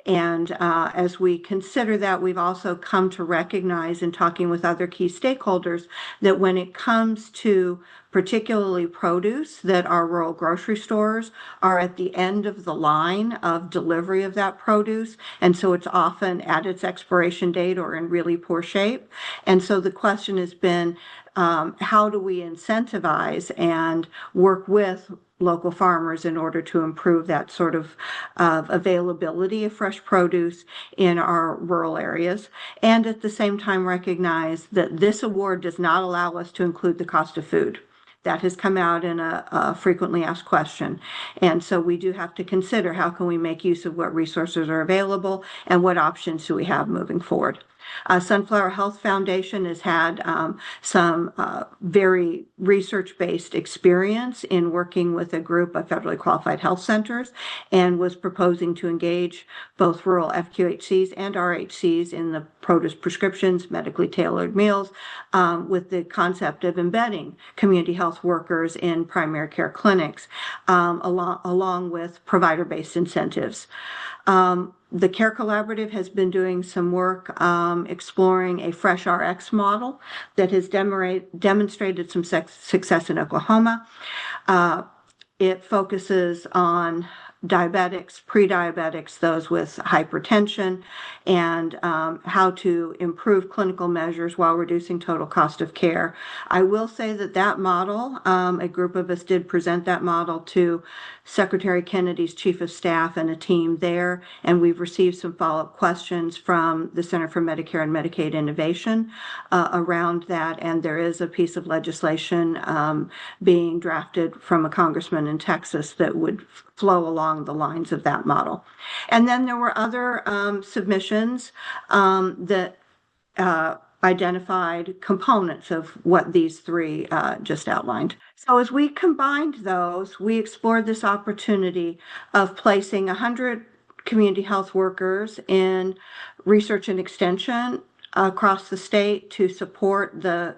And as we consider that, we've also come to recognize in talking with other key stakeholders that when it comes to particularly produce, that our rural grocery stores are at the end of the line of delivery of that produce. And so it's often at its expiration date or in really poor shape. And so the question has been, how do we incentivize and work with local farmers in order to improve that sort of availability of fresh produce in our rural areas, and at the same time recognize that this award does not allow us to include the cost of food. That has come out in a frequently asked question. And so we do have to consider how can we make use of what resources are available and what options do we have moving forward. Sunflower Health Foundation has had some very research-based experience in working with a group of federally qualified health centers and was proposing to engage both rural FQHCs and RHCs in the produce prescriptions, medically tailored meals, with the concept of embedding community health workers in primary care clinics, along with provider-based incentives. The CARE Collaborative has been doing some work exploring a Fresh RX model that has demonstrated some success in Oklahoma. It focuses on diabetics, pre-diabetics, those with hypertension, and how to improve clinical measures while reducing total cost of care. I will say that model, a group of us did present that model to Secretary Kennedy's Chief of Staff and a team there, and we've received some follow-up questions from the Center for Medicare and Medicaid Innovation around that, and there is a piece of legislation being drafted from a congressman in Texas that would flow along the lines of that model. And then there were other submissions that identified components of what these three just outlined. So as we combined those, we explored this opportunity of placing 100 community health workers in research and extension across the state to support the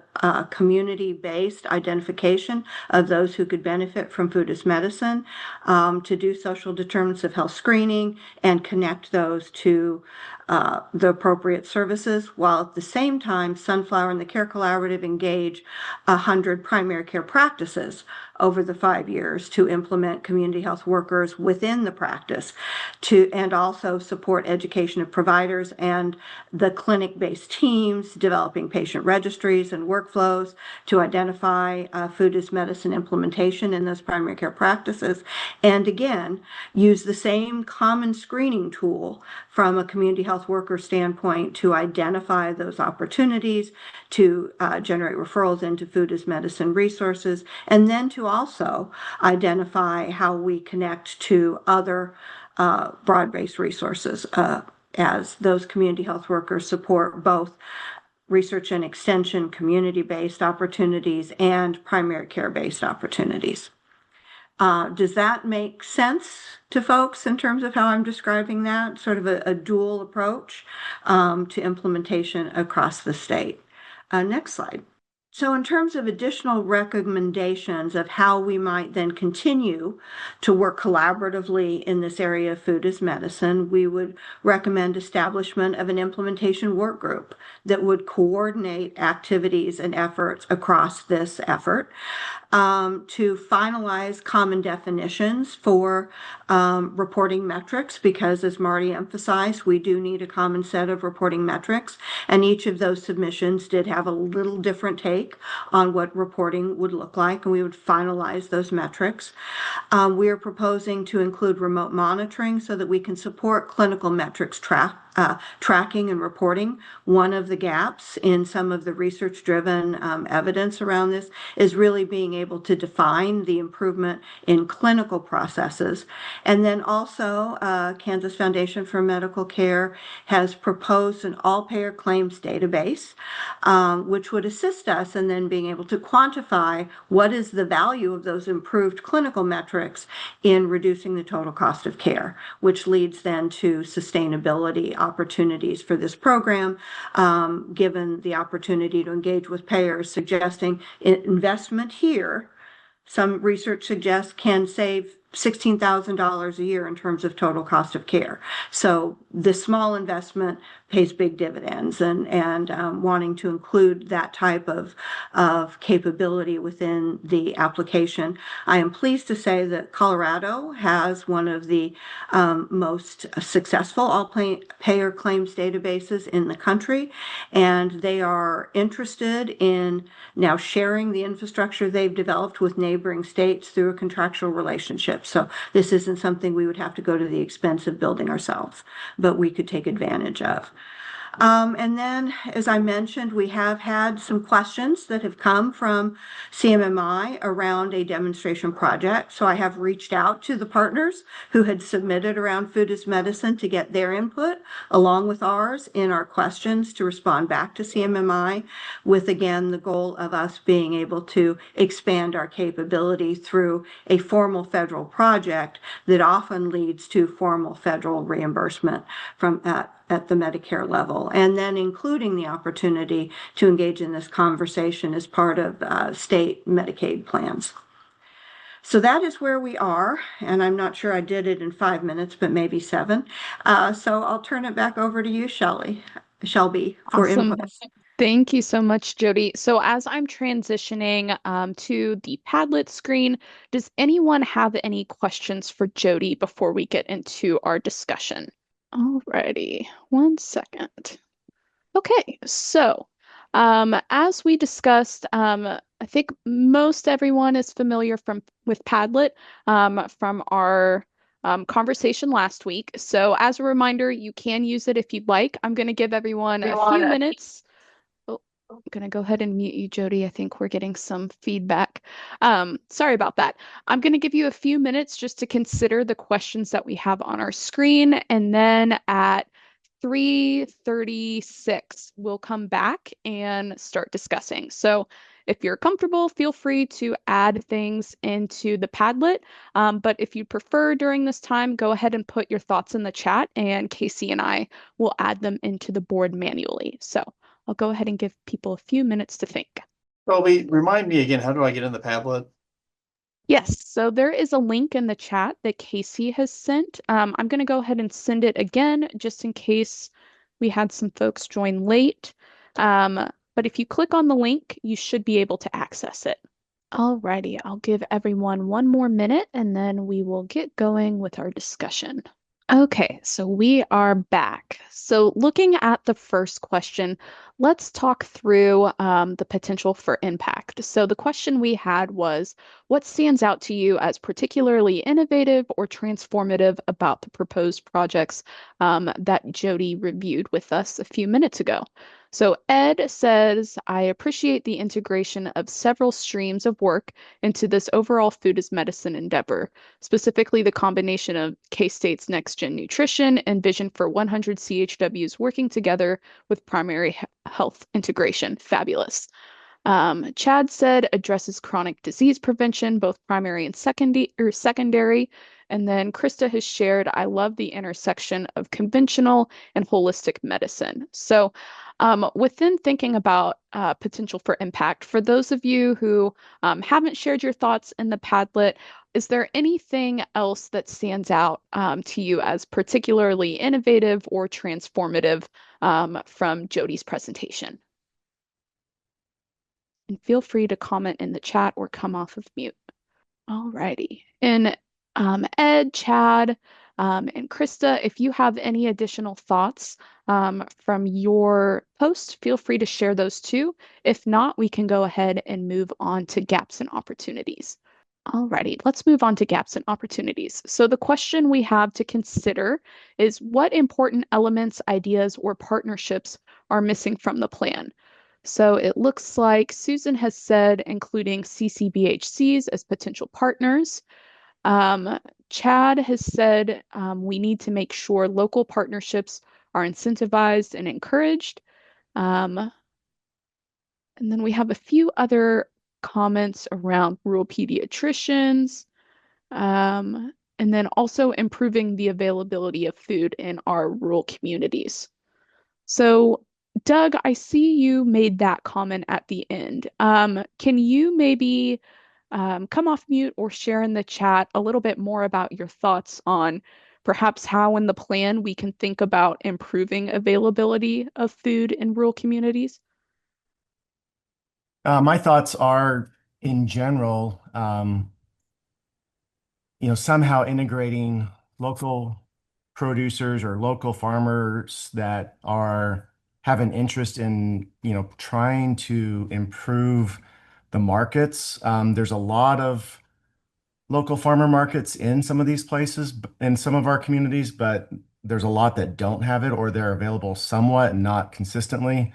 community-based identification of those who could benefit from food as medicine, to do social determinants of health screening and connect those to the appropriate services, while at the same time, Sunflower and the Care Collaborative engage 100 primary care practices over the 5 years to implement community health workers within the practice and also support education of providers and the clinic-based teams developing patient registries and workflows to identify food as medicine implementation in those primary care practices. And again, use the same common screening tool from a community health worker standpoint to identify those opportunities, to generate referrals into food as medicine resources, and then to also identify how we connect to other broad-based resources as those community health workers support both research and extension, community-based opportunities, and primary care-based opportunities. Does that make sense to folks in terms of how I'm describing that? Sort of a dual approach to implementation across the state. Next slide. So in terms of additional recommendations of how we might then continue to work collaboratively in this area of food as medicine, we would recommend establishment of an implementation work group that would coordinate activities and efforts across this effort, to finalize common definitions for reporting metrics, because as Marty emphasized, we do need a common set of reporting metrics, and each of those submissions did have a little different take on what reporting would look like, and we would finalize those metrics. We are proposing to include remote monitoring so that we can support clinical metrics tracking and reporting. One of the gaps in some of the research-driven evidence around this is really being able to define the improvement in clinical processes. And then also, Kansas Foundation for Medical Care has proposed an all-payer claims database, which would assist us in then being able to quantify what is the value of those improved clinical metrics in reducing the total cost of care, which leads then to sustainability opportunities for this program, given the opportunity to engage with payers, suggesting investment here, some research suggests, can save $16,000 a year in terms of total cost of care. So this small investment pays big dividends, and wanting to include that type of capability within the application. I am pleased to say that Colorado has one of the most successful all-payer claims databases in the country, and they are interested in now sharing the infrastructure they've developed with neighboring states through a contractual relationship. So this isn't something we would have to go to the expense of building ourselves, but we could take advantage of. And then, as I mentioned, we have had some questions that have come from CMMI around a demonstration project. So I have reached out to the partners who had submitted around food as medicine to get their input along with ours in our questions to respond back to CMMI, with, again, the goal of us being able to expand our capability through a formal federal project that often leads to formal federal reimbursement from at the Medicare level, and then including the opportunity to engage in this conversation as part of state Medicaid plans. So that is where we are, and I'm not sure I did it in 5 minutes, but maybe 7. So I'll turn it back over to you, Shelby, for Awesome. input. Thank you so much, Jody. So as I'm transitioning to the Padlet screen, does anyone have any questions for Jody before we get into our discussion? Alrighty, 1 second. Okay, so as we discussed, I think most everyone is familiar with Padlet from our conversation last week. So as a reminder, you can use it if you'd like. I'm going to give everyone a few minutes. Oh, I'm going to go ahead and mute you, Jody. I think we're getting some feedback. Sorry about that. I'm going to give you a few minutes just to consider the questions that we have on our screen. And then at 3:36, we'll come back and start discussing. So if you're comfortable, feel free to add things into the Padlet. But if you prefer during this time, go ahead and put your thoughts in the chat, and Casey and I will add them into the board manually. So I'll go ahead and give people a few minutes to think. Colby, remind me again, how do I get in the Padlet? Yes, so there is a link in the chat that Casey has sent. I'm going to go ahead and send it again just in case we had some folks join late. But if you click on the link, you should be able to access it. Alrighty, I'll give everyone one more minute and then we will get going with our discussion. Okay, so we are back. So looking at the first question, let's talk through the potential for impact. So the question we had was, what stands out to you as particularly innovative or transformative about the proposed projects that Jody reviewed with us a few minutes ago? So Ed says, I appreciate the integration of several streams of work into this overall food as medicine endeavor, specifically the combination of K-State's Next Gen Nutrition and Vision for 100 CHWs working together with primary health integration. Fabulous. Chad said addresses chronic disease prevention, both primary and secondary. And then Krista has shared, I love the intersection of conventional and holistic medicine. So within thinking about potential for impact, for those of you who haven't shared your thoughts in the Padlet, is there anything else that stands out to you as particularly innovative or transformative from Jody's presentation? And feel free to comment in the chat or come off of mute. Alrighty. And Ed, Chad, and Krista, if you have any additional thoughts from your post, feel free to share those too. If not, we can go ahead and move on to gaps and opportunities. Alrighty, let's move on to gaps and opportunities. So the question we have to consider is what important elements, ideas, or partnerships are missing from the plan? So it looks like Susan has said including CCBHCs as potential partners. Chad has said we need to make sure local partnerships are incentivized and encouraged. And then we have a few other comments around rural pediatricians, and then also improving the availability of food in our rural communities. So Doug, I see you made that comment at the end. Can you maybe come off mute or share in the chat a little bit more about your thoughts on perhaps how in the plan we can think about improving availability of food in rural communities? My thoughts are, in general, somehow integrating local producers or local farmers that have an interest in, trying to improve the markets. There's a lot of local farmer markets in some of these places, in some of our communities, but there's a lot that don't have it, or they're available somewhat and not consistently.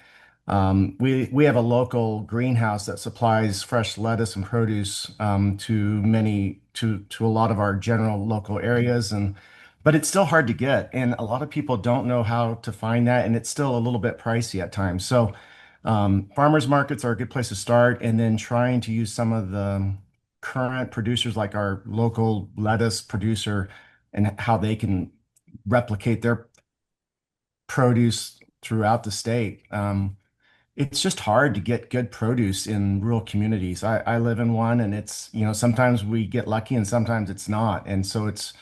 We have a local greenhouse that supplies fresh lettuce and produce to a lot of our general local areas, but it's still hard to get, and a lot of people don't know how to find that, and it's still a little bit pricey at times. So farmers markets are a good place to start, and then trying to use some of the current producers like our local lettuce producer and how they can replicate their produce throughout the state. It's just hard to get good produce in rural communities. I live in one, and it's, sometimes we get lucky and sometimes it's not. And so it's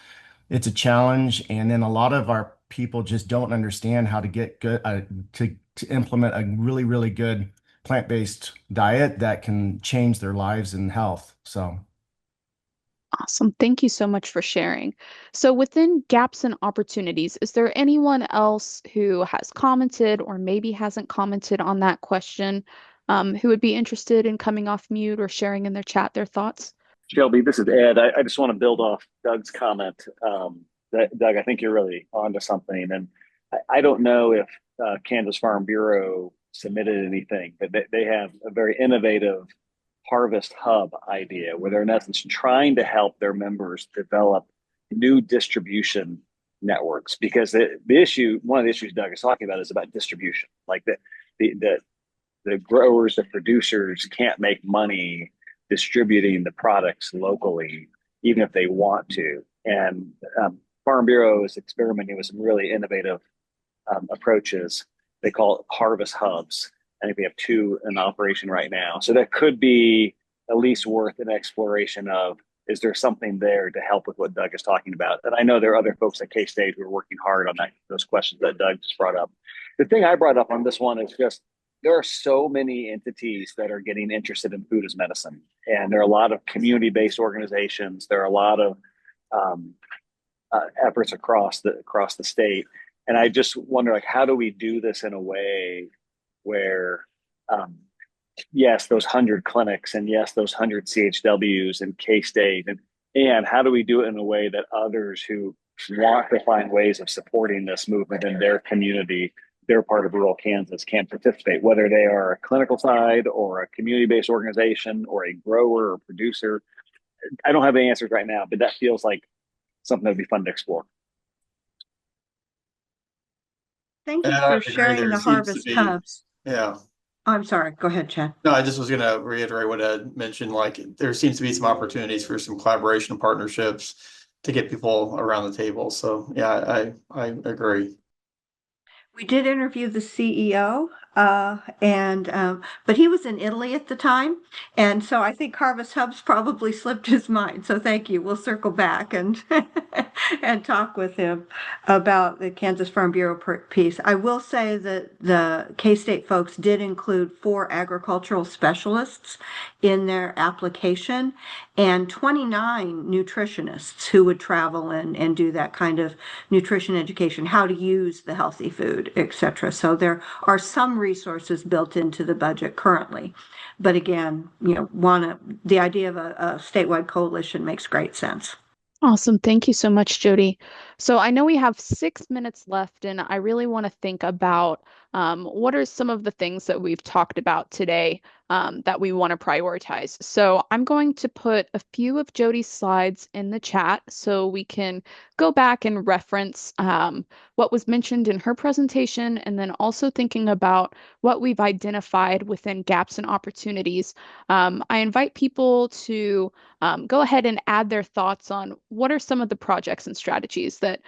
a challenge. And then a lot of our people just don't understand how to get good, to implement a really, really good plant-based diet that can change their lives and health. So. Awesome. Thank you so much for sharing. So within gaps and opportunities, is there anyone else who has commented or maybe hasn't commented on that question, who would be interested in coming off mute or sharing in their chat their thoughts? Shelby, this is Ed. I just want to build off Doug's comment. Doug, I think you're really onto something. And I don't know if Kansas Farm Bureau submitted anything, but they have a very innovative harvest hub idea where they're in essence trying to help their members develop new distribution networks, because the issue, one of the issues Doug is talking about, is about distribution. Like the growers, the producers can't make money distributing the products locally, even if they want to. And Farm Bureau is experimenting with some really innovative approaches. They call it harvest hubs. I think we have 2 in operation right now. So that could be at least worth an exploration of, is there something there to help with what Doug is talking about? And I know there are other folks at K-State who are working hard on those questions that Doug just brought up. The thing I brought up on this one is just, there are so many entities that are getting interested in food as medicine. And there are a lot of community-based organizations. There are a lot of efforts across the state. And I just wonder, like, how do we do this in a way where, yes, those 100 clinics, and yes, those 100 CHWs and K-State, and how do we do it in a way that others who want to find ways of supporting this movement in their community, their part of rural Kansas, can participate, whether they are a clinical side or a community-based organization or a grower or producer. I don't have any answers right now, but that feels like something that would be fun to explore. Thank you And I for agree, sharing there the seems to harvest be, hubs. yeah. I'm sorry, go ahead, Chad. No, I just was gonna reiterate what Ed mentioned, like there seems to be some opportunities for some collaboration and partnerships to get people around the table. So yeah, I agree. We did interview the CEO, but he was in Italy at the time, and so I think Harvest Hubs probably slipped his mind. So thank you. We'll circle back and and talk with him about the Kansas Farm Bureau piece. I will say that the K-State folks did include 4 agricultural specialists in their application and 29 nutritionists who would travel and do that kind of nutrition education, how to use the healthy food, etc. So there are some resources built into the budget currently. But again, the idea of a statewide coalition makes great sense. Awesome. Thank you so much, Jody. So I know we have 6 minutes left, and I really want to think about what are some of the things that we've talked about today that we want to prioritize. So I'm going to put a few of Jody's slides in the chat so we can go back and reference what was mentioned in her presentation, and then also thinking about what we've identified within gaps and opportunities. I invite people to go ahead and add their thoughts on what are some of the projects and strategies that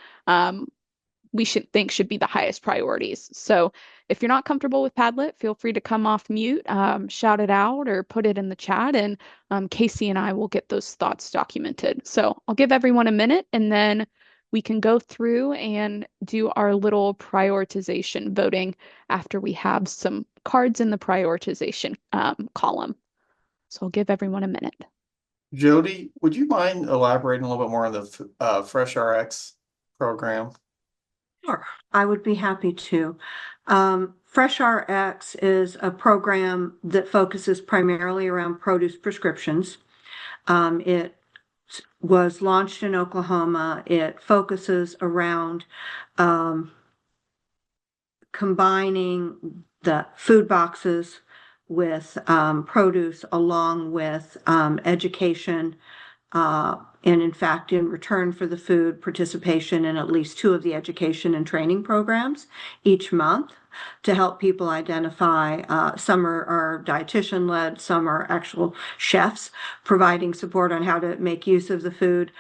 we should be the highest priorities. So if you're not comfortable with Padlet, feel free to come off mute, shout it out, or put it in the chat, and Casey and I will get those thoughts documented. So I'll give everyone a minute, and then we can go through and do our little prioritization voting after we have some cards in the prioritization column. So I'll give everyone a minute. Jody, would you mind elaborating a little bit more on the Fresh RX program? Sure, I would be happy to. Fresh RX is a program that focuses primarily around produce prescriptions. It was launched in Oklahoma. It focuses around combining the food boxes with produce, along with education, and in fact, in return for the food, participation in at least 2 of the education and training programs each month to help people identify. Some are dietitian led, some are actual chefs providing support on how to make use of the food.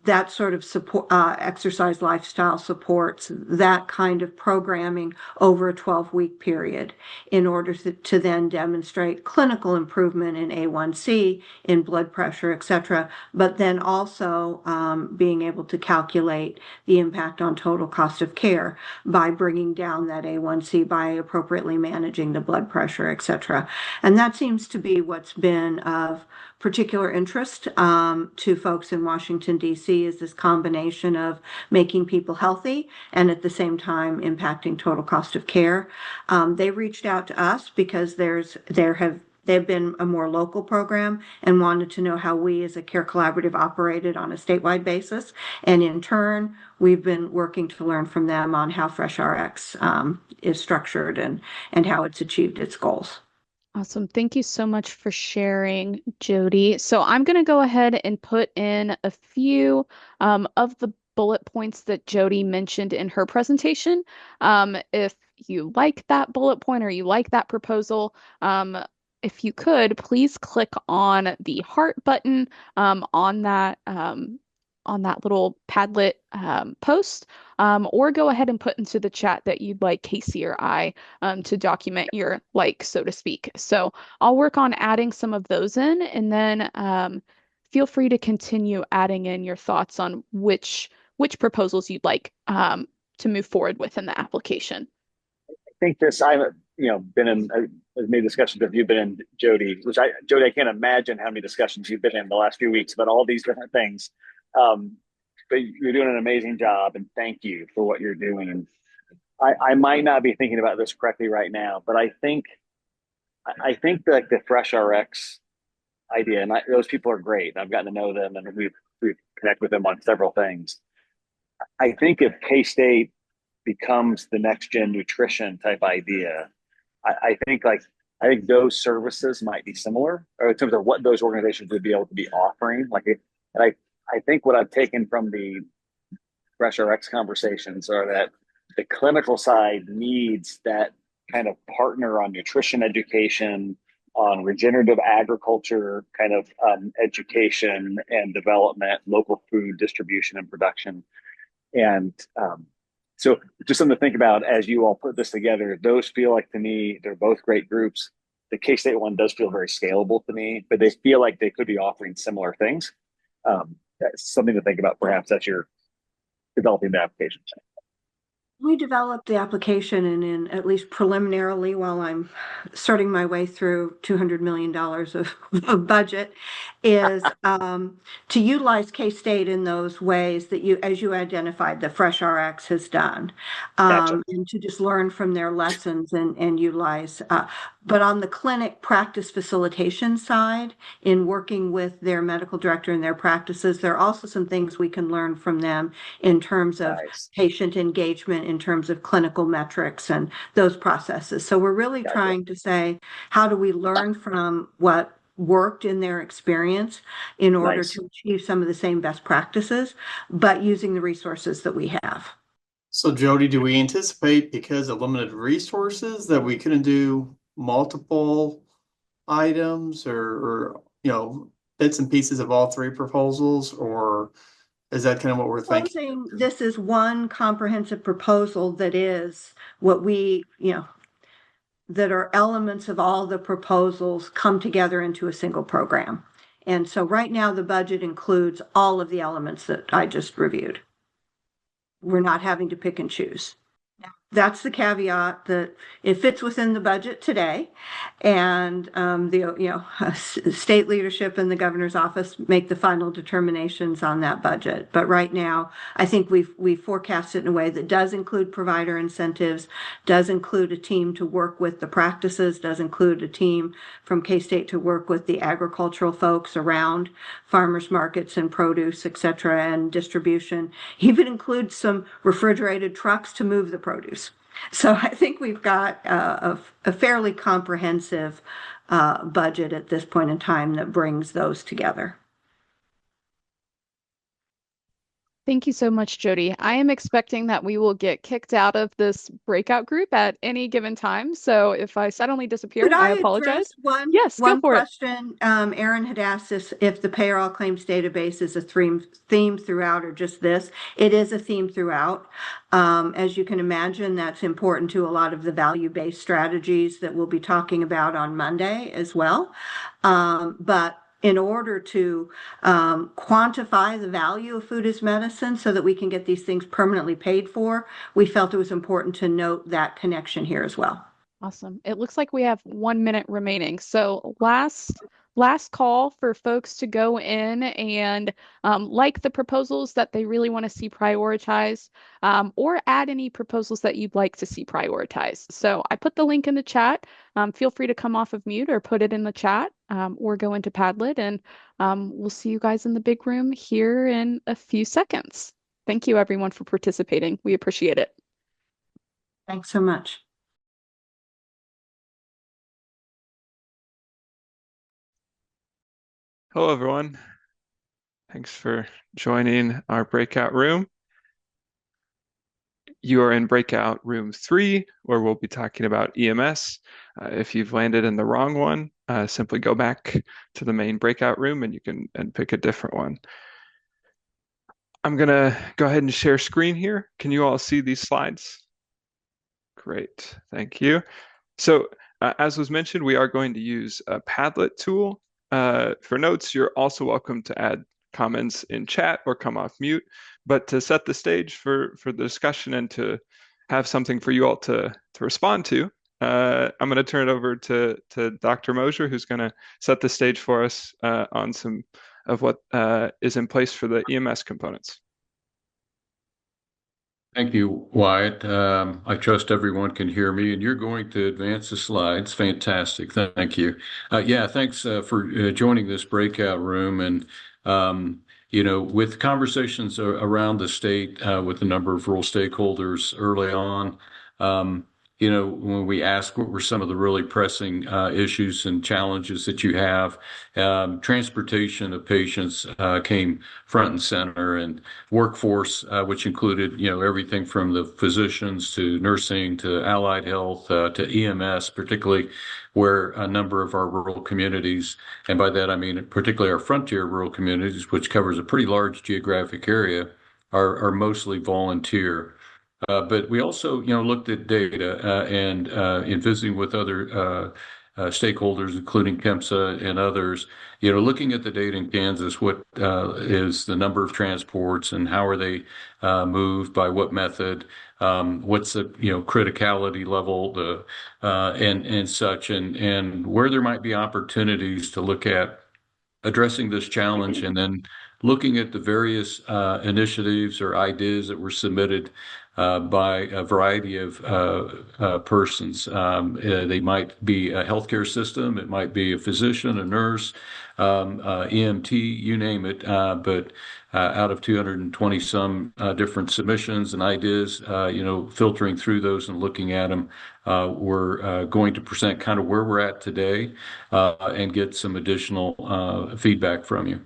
That sort of support, exercise lifestyle supports that kind of programming over a 12-week period in order to then demonstrate clinical improvement in A1C, in blood pressure, etc., but then also being able to calculate the impact on total cost of care by bringing down that A1C, by appropriately managing the blood pressure, etc. And that seems to be what's been of particular interest to folks in Washington, D.C., is this combination of making people healthy and at the same time impacting total cost of care. They reached out to us because they've been a more local program and wanted to know how we as a care collaborative operated on a statewide basis. And in turn, we've been working to learn from them on how Fresh RX is structured and how it's achieved its goals. Awesome. Thank you so much for sharing, Jody. So I'm going to go ahead and put in a few of the bullet points that Jody mentioned in her presentation. If you like that bullet point or you like that proposal, if you could, please click on the heart button on that little Padlet post, or go ahead and put into the chat that you'd like Casey or I to document your like, so to speak. So I'll work on adding some of those in, and then feel free to continue adding in your thoughts on which proposals you'd like to move forward with in the application. I think this, I've been in as many discussions as you've been in, Jody. Jody, I can't imagine how many discussions you've been in the last few weeks about all these different things. But you're doing an amazing job, and thank you for what you're doing. And I might not be thinking about this correctly right now, but I think that the Fresh RX idea, and those people are great. I've gotten to know them, and we've connected with them on several things. I think if K-State becomes the next gen nutrition type idea, I think those services might be similar, or in terms of what those organizations would be able to be offering. And I think what I've taken from the Fresh RX conversations are that the clinical side needs that kind of partner on nutrition education, on regenerative agriculture kind of education and development, local food distribution and production. And so just something to think about as you all put this together. Those feel like, to me, they're both great groups. The K-State one does feel very scalable to me, but they feel like they could be offering similar things. That's something to think about perhaps as you're developing the application. We developed the application, and in at least preliminarily, while I'm sorting my way through $200 million of budget, is to utilize K-State in those ways that as you identified, the Fresh RX has done, Gotcha. and to just learn from their lessons and utilize. But on the clinic practice facilitation side, in working with their medical director and their practices, there are also some things we can learn from them in terms of patient engagement, in terms of clinical metrics and those processes. So we're really trying to say, how do we learn from what worked in their experience in order to achieve some of the same best practices, but using the resources that we have. So Jody, do we anticipate, because of limited resources, that we couldn't do multiple items or bits and pieces of all three proposals, or is that kind of what we're thinking? This is one comprehensive proposal that is what we, that are elements of all the proposals come together into a single program. And so right now the budget includes all of the elements that I just reviewed. We're not having to pick and choose. That's the caveat, that it fits within the budget today, and the state leadership and the governor's office make the final determinations on that budget. But right now, I think we forecast it in a way that does include provider incentives, does include a team to work with the practices, does include a team from K-State to work with the agricultural folks around farmers markets and produce, et cetera, and distribution. Even includes some refrigerated trucks to move the produce. So I think we've got a fairly comprehensive budget at this point in time that brings those together. Thank you so much, Jody. I am expecting that we will get kicked out of this breakout group at any given time. So if I suddenly disappear, I apologize. Yes, go for question. Aaron had asked us if the payroll claims database is a theme throughout or just this. It is a theme throughout. As you can imagine, that's important to a lot of the value-based strategies that we'll be talking about on Monday as well. But in order to quantify the value of food as medicine so that we can get these things permanently paid for, we felt it was important to note that connection here as well. Awesome. It looks like we have 1 minute remaining. So last call for folks to go in and like the proposals that they really want to see prioritized, or add any proposals that you'd like to see prioritized. So I put the link in the chat. Feel free to come off of mute or put it in the chat, or go into Padlet, and we'll see you guys in the big room here in a few seconds. Thank you everyone for participating. We appreciate it. Thanks so much. Hello, everyone. Thanks for joining our breakout room. you are in breakout room 3, where we'll be talking about EMS. If you've landed in the wrong one, simply go back to the main breakout room and you can pick a different one. I'm gonna go ahead and share screen here. Can you all see these slides? Great, thank you. So as was mentioned, we are going to use a Padlet tool. For notes, you're also welcome to add comments in chat or come off mute. But to set the stage for the discussion and to have something for you all to respond to, I'm going to turn it over to Dr. Mosier, who's going to set the stage for us on some of what is in place for the EMS components. Thank you, Wyatt. I trust everyone can hear me, and you're going to advance the slides. Fantastic. Thank you. Yeah, thanks for joining this breakout room. And, with conversations around the state with a number of rural stakeholders early on, when we asked what were some of the really pressing issues and challenges that you have, transportation of patients came front and center, and workforce, which included, everything from the physicians to nursing to allied health to EMS, particularly where a number of our rural communities, and by that I mean particularly our frontier rural communities, which covers a pretty large geographic area, are mostly volunteer. But we also, looked at data and in visiting with other stakeholders, including KEMSA and others, looking at the data in Kansas, what is the number of transports and how are they moved, by what method, what's the, criticality level, and such, and where there might be opportunities to look at addressing this challenge, and then looking at the various initiatives or ideas that were submitted by a variety of persons. They might be a healthcare system, it might be a physician, a nurse, EMT, you name it. But out of 220 some different submissions and ideas, filtering through those and looking at them, we're going to present kind of where we're at today and get some additional feedback from you.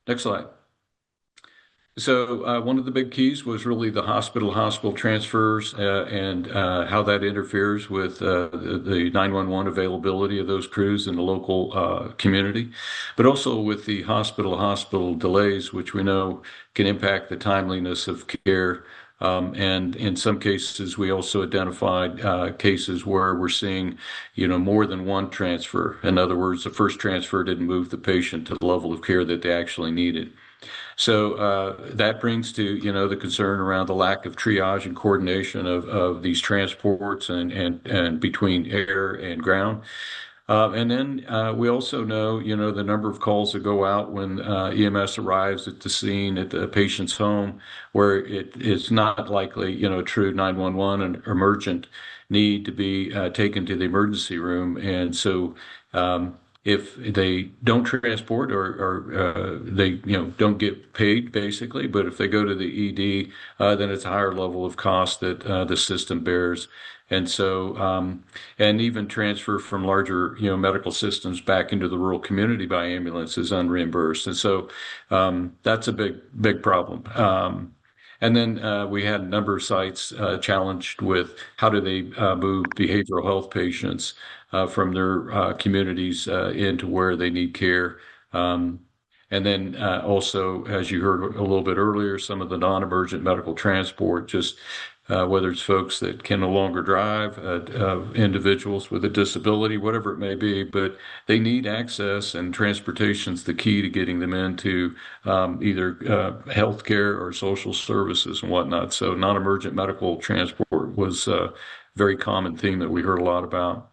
Next slide. So one of the big keys was really the hospital transfers and how that interferes with the 911 availability of those crews in the local community, but also with the hospital delays, which we know can impact the timeliness of care. And in some cases, we also identified cases where we're seeing, more than one transfer. In other words, the first transfer didn't move the patient to the level of care that they actually needed. So that brings to, the concern around the lack of triage and coordination of these transports and between air and ground. And then we also know, the number of calls that go out when EMS arrives at the scene at the patient's home, where it's not likely, a true 911 and emergent need to be taken to the emergency room. And so if they don't transport or they don't get paid basically, but if they go to the ED, then it's a higher level of cost that the system bears. And so, and even transfer from larger, medical systems back into the rural community by ambulance is unreimbursed. And so that's a big problem. And then we had a number of sites challenged with how do they move behavioral health patients from their communities into where they need care. And then also, as you heard a little bit earlier, some of the non-emergent medical transport, just whether it's folks that can no longer drive, individuals with a disability, whatever it may be, but they need access, and transportation's the key to getting them into either healthcare or social services and whatnot. So non-emergent medical transport was a very common theme that we heard a lot about.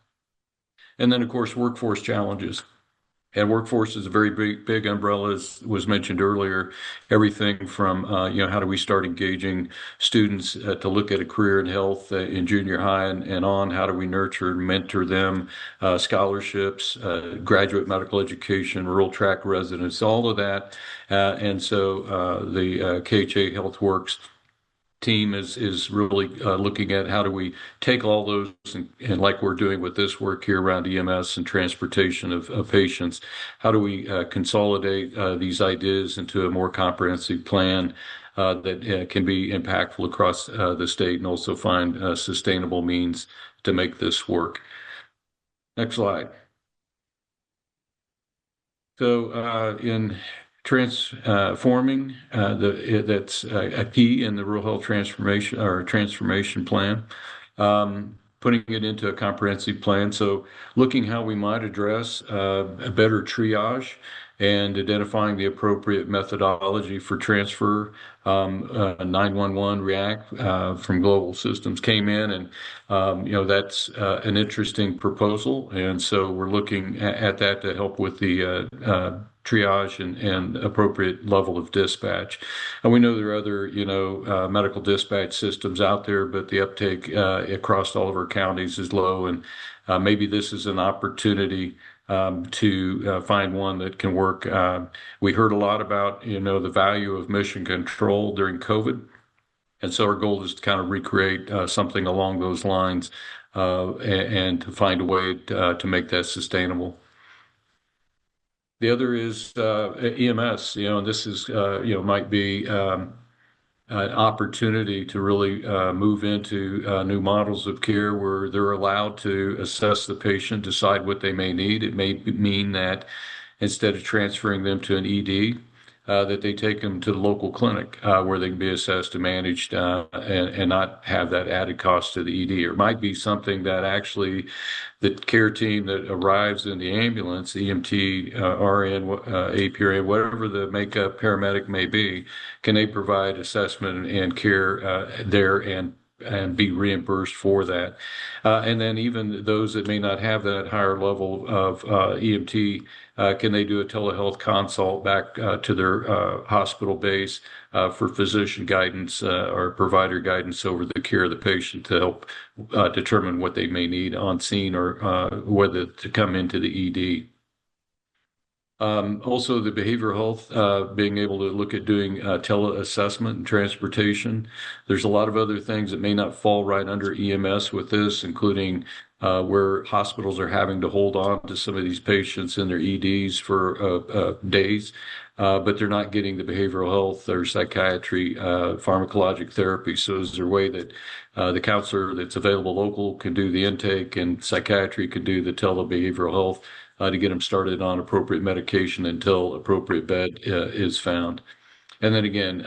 And then, of course, workforce challenges. And workforce is a very big umbrella, as was mentioned earlier. Everything from, how do we start engaging students to look at a career in health in junior high and on? How do we nurture and mentor them? Scholarships, graduate medical education, rural track residents, all of that. And so the KHA HealthWorks team is really looking at how do we take all those and like we're doing with this work here around EMS and transportation of patients, how do we consolidate these ideas into a more comprehensive plan that can be impactful across the state and also find sustainable means to make this work. Next slide. So in transforming, that's a key in the rural health transformation plan, putting it into a comprehensive plan. So looking how we might address a better triage and identifying the appropriate methodology for transfer. 911 React from Global Systems came in, and that's an interesting proposal, and so we're looking at that to help with the triage and appropriate level of dispatch. And we know there are other medical dispatch systems out there, but the uptake across all of our counties is low, and maybe this is an opportunity to find one that can work. We heard a lot about, the value of mission control during COVID. And so our goal is to kind of recreate something along those lines and to find a way to make that sustainable. The other is EMS, and this is, might be an opportunity to really move into new models of care where they're allowed to assess the patient, decide what they may need. It may mean that instead of transferring them to an ED, that they take them to the local clinic where they can be assessed and managed and not have that added cost to the ED. Or it might be something that actually the care team that arrives in the ambulance, EMT, RN, APRN, whatever the makeup paramedic may be, can they provide assessment and care there and be reimbursed for that. And then even those that may not have that higher level of EMT, can they do a telehealth consult back to their hospital base for physician guidance or provider guidance over the care of the patient to help determine what they may need on scene or whether to come into the ED. Also, the behavioral health, being able to look at doing teleassessment and transportation. There's a lot of other things that may not fall right under EMS with this, including where hospitals are having to hold on to some of these patients in their EDs for days, but they're not getting the behavioral health or psychiatry, pharmacologic therapy. So is there a way that the counselor that's available local can do the intake and psychiatry can do the telebehavioral health to get them started on appropriate medication until appropriate bed is found. And then again,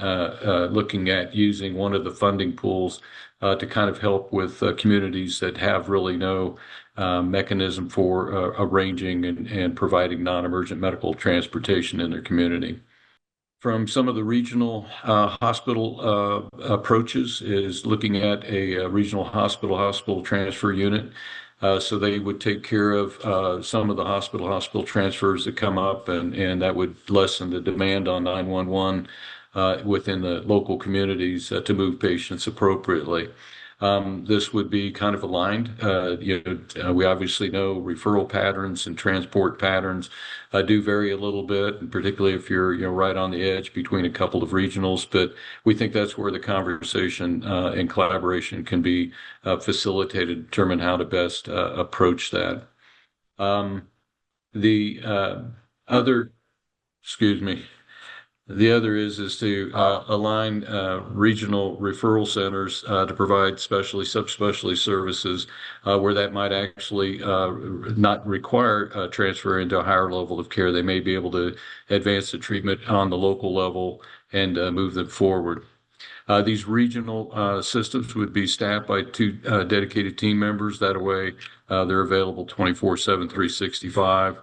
looking at using one of the funding pools to kind of help with communities that have really no mechanism for arranging and providing non-emergent medical transportation in their community. From some of the regional hospital approaches is looking at a regional hospital transfer unit. So they would take care of some of the hospital transfers that come up, and that would lessen the demand on 911 within the local communities to move patients appropriately. This would be kind of aligned. We obviously know referral patterns and transport patterns do vary a little bit, and particularly if you're right on the edge between a couple of regionals. But we think that's where the conversation and collaboration can be facilitated to determine how to best approach that. The other is to align regional referral centers to provide subspecialty services where that might actually not require transfer into a higher level of care. They may be able to advance the treatment on the local level and move them forward. These regional systems would be staffed by 2 dedicated team members. That way, they're available 24/7, 365.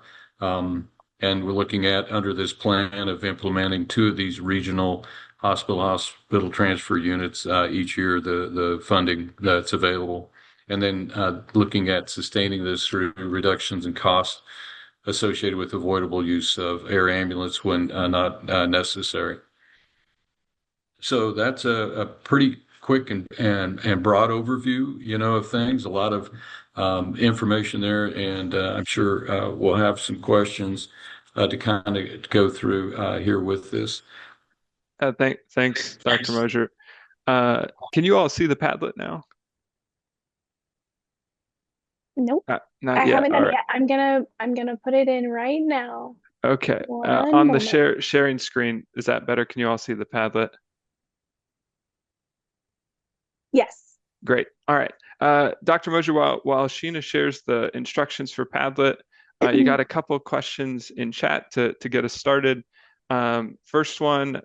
And we're looking at, under this plan, of implementing 2 of these regional hospital transfer units each year, the funding that's available. And then looking at sustaining this through reductions in costs associated with avoidable use of air ambulance when not necessary. So that's a pretty quick and broad overview, of things. A lot of information there, and I'm sure we'll have some questions to kind of go through here with this. Thanks, Dr. Mosier. Can you all see the Padlet now? Nope. Not I yet. haven't done All it yet. I'm gonna put it in right now. Okay. One On the moment. sharing screen, is that better? Can you all see the Padlet? Yes. Great. All right. Dr. Mosier, while Sheena shares the instructions for Padlet, you got a couple of questions in chat to get us started. First one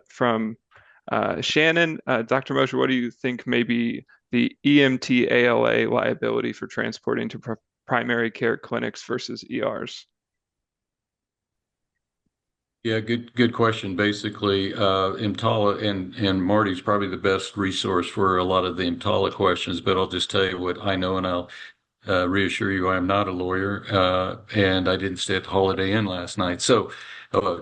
from Shannon. Dr. Mosier, what do you think may be the EMT ALA liability for transporting to primary care clinics versus ERs? Yeah, good question. Basically, EMTALA and Marty's probably the best resource for a lot of the EMTALA questions, but I'll just tell you what I know, and I'll reassure you I am not a lawyer, and I didn't stay at the Holiday Inn last night. So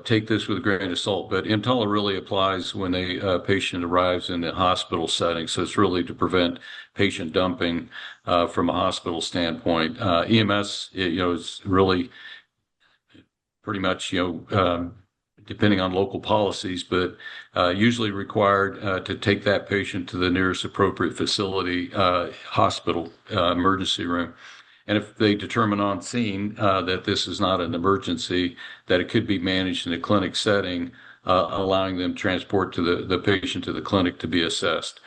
take this with a grain of salt. But EMTALA really applies when a patient arrives in the hospital setting. So it's really to prevent patient dumping from a hospital standpoint. EMS, is really pretty much, depending on local policies, but usually required to take that patient to the nearest appropriate facility, hospital, emergency room. And if they determine on scene that this is not an emergency, that it could be managed in a clinic setting, allowing them transport to the patient to the clinic to be assessed.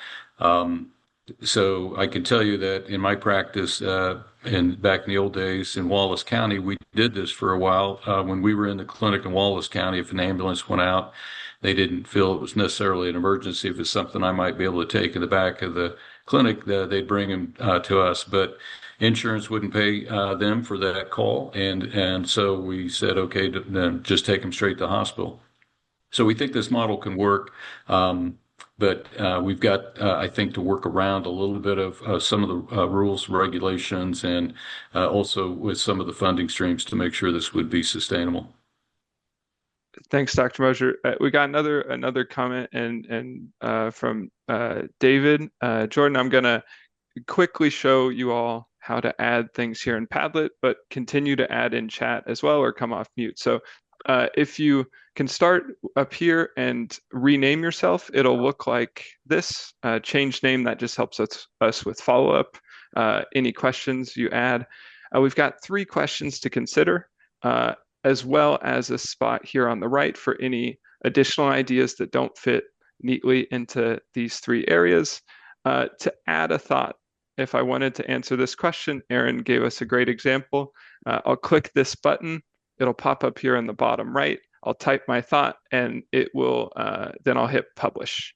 So I can tell you that in my practice, and back in the old days in Wallace County, we did this for a while. When we were in the clinic in Wallace County, if an ambulance went out, they didn't feel it was necessarily an emergency. If it's something I might be able to take in the back of the clinic, they'd bring them to us. But insurance wouldn't pay them for that call, and so we said, okay, then just take them straight to the hospital. So we think this model can work. But we've got, I think, to work around a little bit of some of the rules, regulations, and also with some of the funding streams to make sure this would be sustainable. Thanks, Dr. Mosier. We got another comment and from David. Jordan, I'm going to quickly show you all how to add things here in Padlet, but continue to add in chat as well or come off mute. So if you can start up here and rename yourself, it'll look like this. Change name, that just helps us with follow-up. Any questions you add. We've got 3 questions to consider, as well as a spot here on the right for any additional ideas that don't fit neatly into these 3 areas. To add a thought, if I wanted to answer this question, Aaron gave us a great example. I'll click this button. It'll pop up here in the bottom right. I'll type my thought and it will, then I'll hit publish.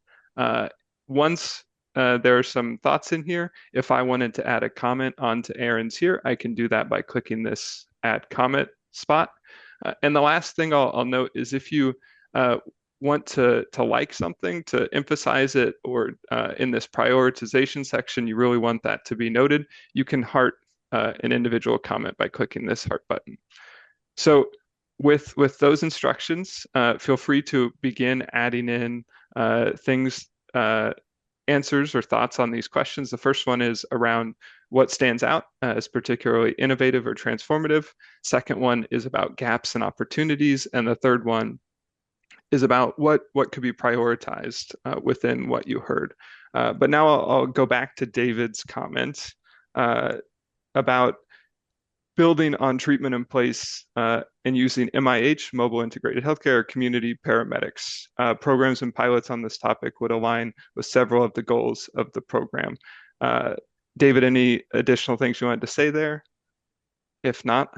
Once there are some thoughts in here, if I wanted to add a comment onto Aaron's here, I can do that by clicking this add comment spot. And the last thing I'll note is if you want to like something, to emphasize it, or in this prioritization section, you really want that to be noted, you can heart an individual comment by clicking this heart button. So with those instructions, feel free to begin adding in things, answers or thoughts on these questions. The first one is around what stands out as particularly innovative or transformative. Second one is about gaps and opportunities. And the third one is about what could be prioritized within what you heard. But now I'll go back to David's comment about building on treatment in place and using MIH, Mobile Integrated Healthcare, community paramedics. Programs and pilots on this topic would align with several of the goals of the program. David, any additional things you wanted to say there? If not,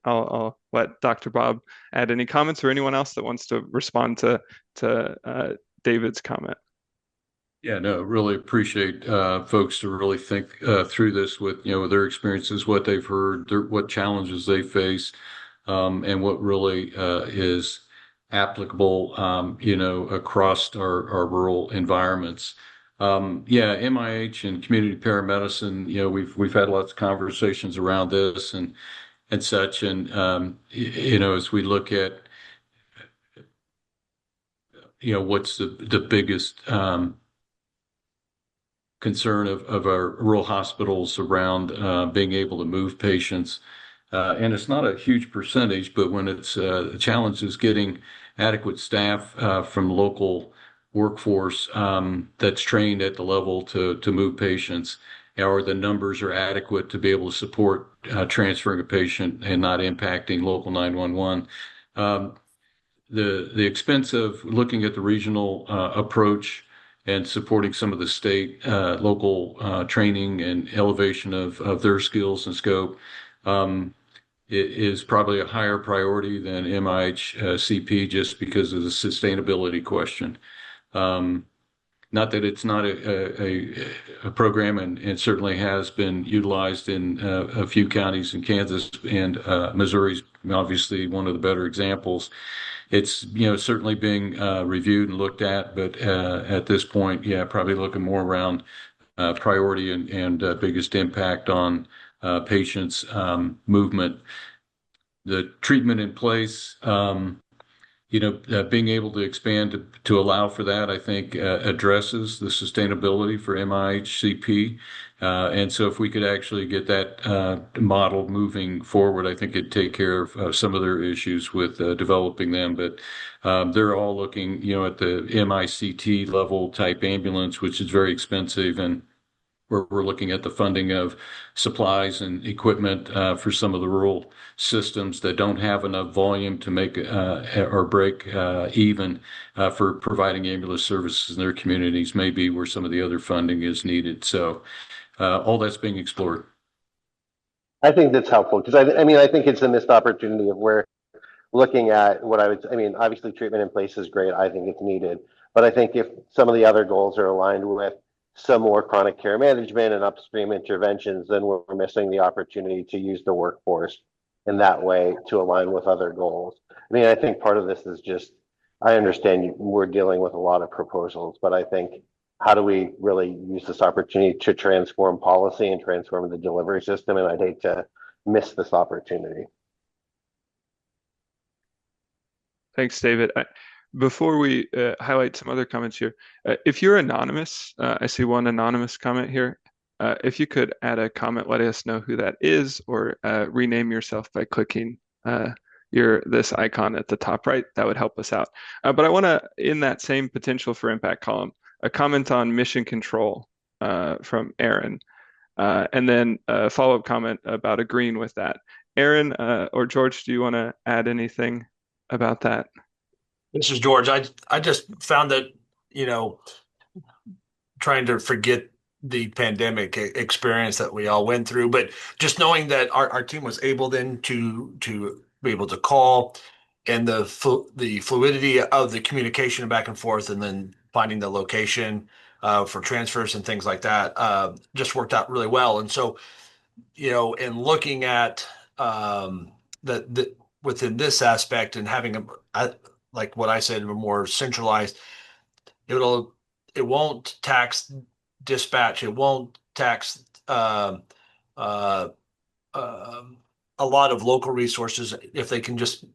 I'll let Dr. Bob add any comments or anyone else that wants to respond to David's comment. Yeah, no, really appreciate folks to really think through this with their experiences, what they've heard, what challenges they face, and what really is applicable, across our rural environments. Yeah, MIH and community paramedicine, we've had lots of conversations around this and such, and as we look at what's the biggest concern of our rural hospitals around being able to move patients. And it's not a huge percentage, but when it's the challenge is getting adequate staff from local workforce that's trained at the level to move patients, or the numbers are adequate to be able to support transferring a patient and not impacting local 911. The expense of looking at the regional approach and supporting some of the state, local training and elevation of their skills and scope. It is probably a higher priority than MIHCP just because of the sustainability question. Not that it's not a program, and it certainly has been utilized in a few counties in Kansas, and Missouri's obviously one of the better examples. It's certainly being reviewed and looked at, but at this point, yeah, probably looking more around priority and biggest impact on patients' movement. The treatment in place, being able to expand to allow for that, I think addresses the sustainability for MIHCP. And so if we could actually get that model moving forward, I think it'd take care of some of their issues with developing them. But they're all looking, at the MICT level type ambulance, which is very expensive, and we're looking at the funding of supplies and equipment for some of the rural systems that don't have enough volume to make or break even for providing ambulance services in their communities, maybe where some of the other funding is needed. So all that's being explored. I think that's helpful because I think it's a missed opportunity of where looking at what obviously treatment in place is great. I think it's needed, but I think if some of the other goals are aligned with some more chronic care management and upstream interventions, then we're missing the opportunity to use the workforce in that way to align with other goals. I think part of this is just, I understand we're dealing with a lot of proposals, but I think how do we really use this opportunity to transform policy and transform the delivery system? And I'd hate to miss this opportunity. Thanks, David. Before we highlight some other comments here, if you're anonymous, I see one anonymous comment here. If you could add a comment, let us know who that is, or rename yourself by clicking this icon at the top right. That would help us out. But I want to, in that same potential for impact column, a comment on mission control from Aaron, and then a follow-up comment about agreeing with that. Aaron or George, do you want to add anything about that? This is George. I just found that, trying to forget the pandemic experience that we all went through, but just knowing that our team was able then to be able to call, and the fluidity of the communication back and forth, and then finding the location for transfers and things like that just worked out really well. And so, in looking at within this aspect and having like what I said, a more centralized, it won't tax dispatch. It won't tax a lot of local resources if they can just,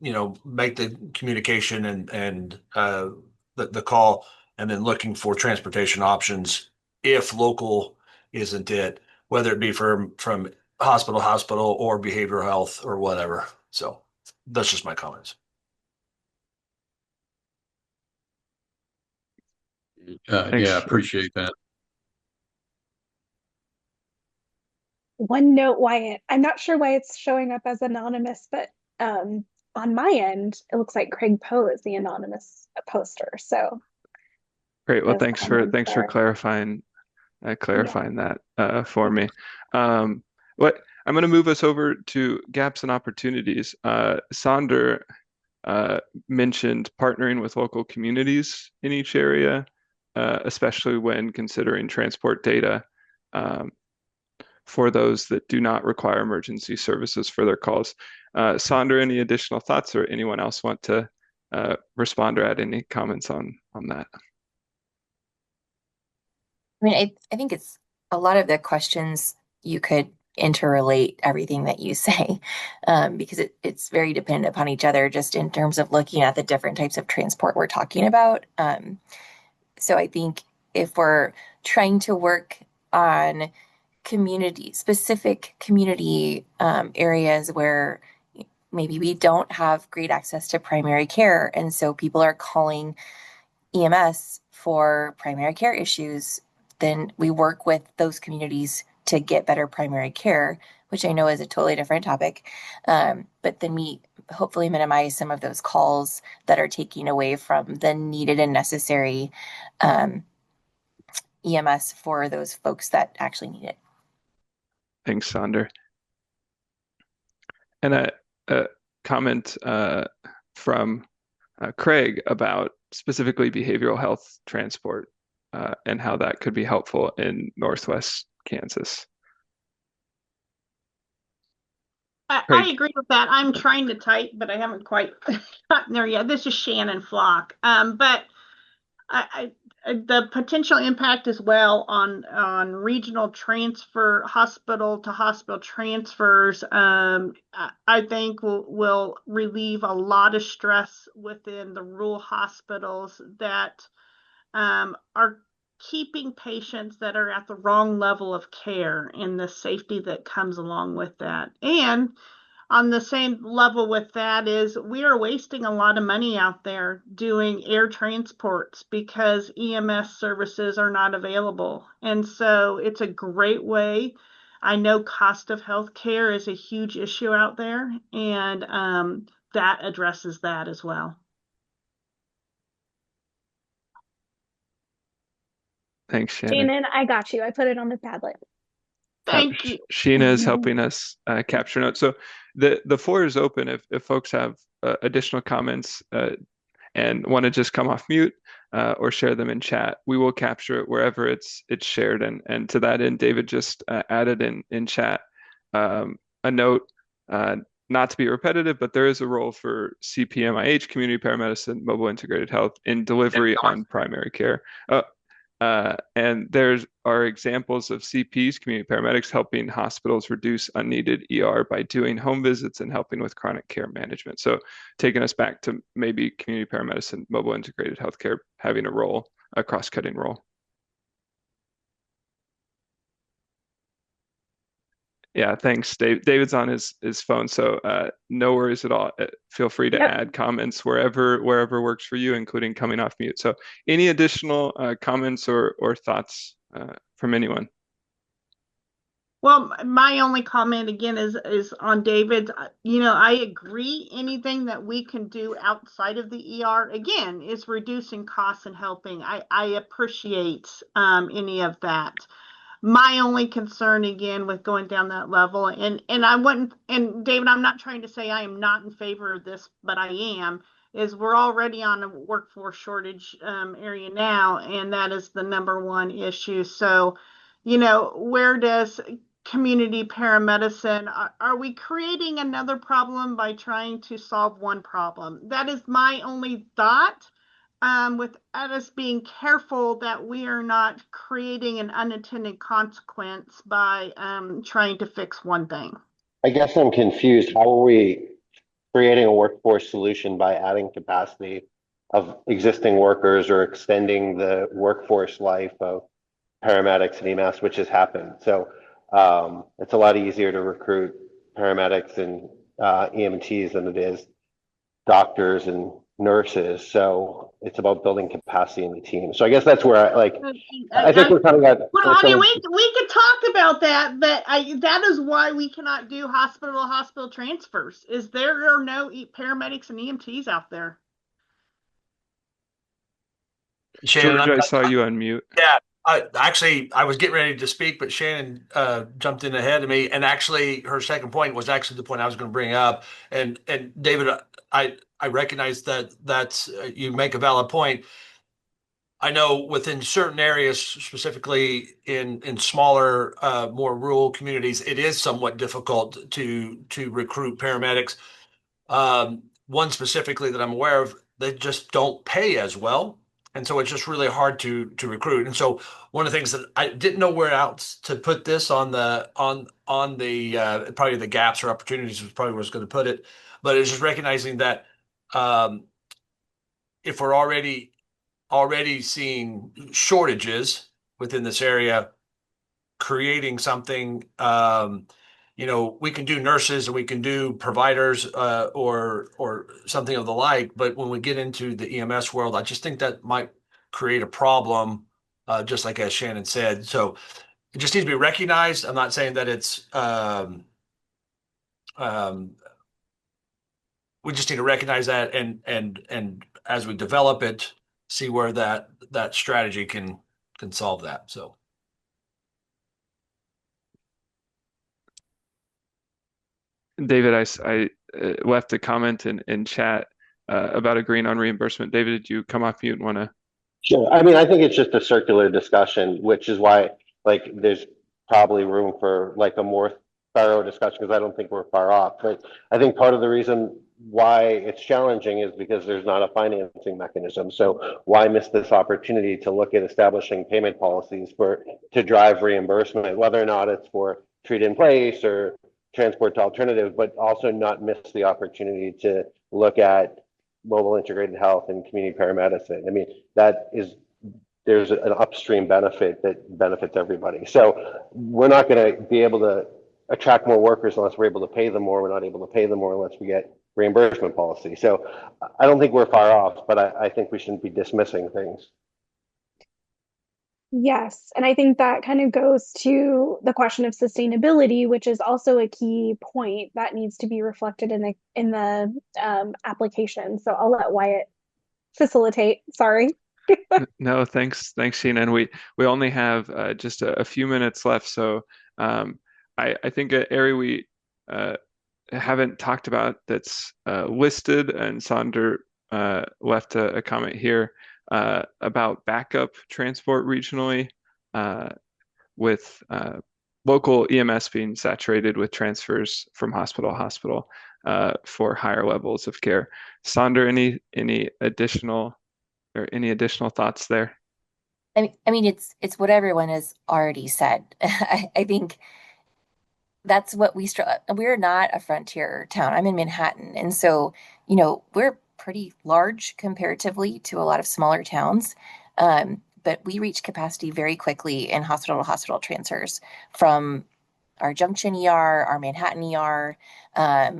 make the communication and the call, and then looking for transportation options if local isn't it, whether it be from hospital or behavioral health or whatever. So that's just my comments. Yeah, appreciate that. One note, Wyatt, I'm not sure why it's showing up as anonymous, but on my end, it looks like Craig Poe is the anonymous poster. So great. Well, thanks for clarifying that for me. I'm going to move us over to gaps and opportunities. Sonder mentioned partnering with local communities in each area, especially when considering transport data for those that do not require emergency services for their calls. Sonder, any additional thoughts, or anyone else want to respond or add any comments on that? I think it's a lot of the questions you could interrelate everything that you say, because it's very dependent upon each other, just in terms of looking at the different types of transport we're talking about. So I think if we're trying to work on specific community areas where maybe we don't have great access to primary care, and so people are calling EMS for primary care issues, then we work with those communities to get better primary care, which I know is a totally different topic. But then we hopefully minimize some of those calls that are taking away from the needed and necessary EMS for those folks that actually need it. Thanks, Sander. And a comment from Craig about specifically behavioral health transport and how that could be helpful in Northwest Kansas. I agree with that. I'm trying to type, but I haven't quite gotten there yet. This is Shannon Flock. But the potential impact as well on regional transfer, hospital to hospital transfers, I think will relieve a lot of stress within the rural hospitals that are keeping patients that are at the wrong level of care and the safety that comes along with that. And on the same level with that is we are wasting a lot of money out there doing air transports because EMS services are not available. And so it's a great way. I know cost of health care is a huge issue out there, and that addresses that as well. Thanks, Shannon. Shannon, I got you. I put it on the Padlet. Thank you. Sheena is helping us capture notes. So the floor is open if folks have additional comments and want to just come off mute or share them in chat. We will capture it wherever it's shared. And to that end, David just added in chat a note, not to be repetitive, but there is a role for CPMIH, community paramedicine, mobile integrated health in delivery on primary care. And there are examples of CPs, community paramedics, helping hospitals reduce unneeded ER by doing home visits and helping with chronic care management. So taking us back to maybe community paramedicine, mobile integrated healthcare having a role, a cross-cutting role. Yeah, thanks, Dave. David's on his phone, so no worries at all. Feel free to add comments wherever works for you, including coming off mute. So any additional comments or thoughts from anyone? Well, my only comment again is on David's. I agree. Anything that we can do outside of the ER again is reducing costs and helping. I appreciate any of that. My only concern again with going down that level, and I wouldn't, and David, I'm not trying to say I am not in favor of this, but I am, is we're already on a workforce shortage area now, and that is the number one issue. So, where does community paramedicine, are we creating another problem by trying to solve one problem? That is my only thought. With us being careful that we are not creating an unintended consequence by trying to fix one thing. I guess I'm confused. How are we creating a workforce solution by adding capacity of existing workers or extending the workforce life of paramedics and EMS, which has happened? So it's a lot easier to recruit paramedics and EMTs than it is doctors and nurses. So it's about building capacity in the team. So I guess that's where I think we're coming at. Well, we could talk about that, but that is why we cannot do hospital transfers. Is there are no paramedics and EMTs out there? Shannon, George, I saw you unmute. Yeah, I was getting ready to speak, but Shannon jumped in ahead of me, and actually her second point was actually the point I was going to bring up. And David, I recognize that's you make a valid point. I know within certain areas, specifically in smaller, more rural communities, it is somewhat difficult to recruit paramedics. One specifically that I'm aware of, they just don't pay as well. And so it's just really hard to recruit. And so one of the things that I didn't know where else to put this on the probably the gaps or opportunities was probably where I was going to put it. But it's just recognizing that if we're already seeing shortages within this area, creating something, we can do nurses and we can do providers or something of the like. But when we get into the EMS world, I just think that might create a problem, just like as Shannon said. So it just needs to be recognized. I'm not saying that it's we just need to recognize that and as we develop it, see where that strategy can can solve that. So. David, I left a comment in chat about agreeing on reimbursement. David, did you come off mute and want to? Sure. I mean, I think it's just a circular discussion, which is why, like, there's probably room for like a more thorough discussion because I don't think we're far off. But I think part of the reason why it's challenging is because there's not a financing mechanism. So why miss this opportunity to look at establishing payment policies to drive reimbursement, whether or not it's for treat in place or transport to alternatives, but also not miss the opportunity to look at mobile integrated health and community paramedicine. I mean, there's an upstream benefit that benefits everybody. So we're not going to be able to attract more workers unless we're able to pay them more. We're not able to pay them more unless we get reimbursement policy. So I don't think we're far off, but I think we shouldn't be dismissing things. Yes, and I think that kind of goes to the question of sustainability, which is also a key point that needs to be reflected in the application. So I'll let Wyatt facilitate. Sorry. No, thanks, Sheena. And we only have just a few minutes left, so I think an area we haven't talked about that's listed, and Sander left a comment here about backup transport regionally, with local EMS being saturated with transfers from hospital to hospital for higher levels of care. Sander, any additional thoughts there? I mean, it's what everyone has already said. I think that's what we're not a frontier town. I'm in Manhattan, and so we're pretty large comparatively to a lot of smaller towns. But we reach capacity very quickly in hospital to hospital transfers from our Junction ER, our Manhattan ER,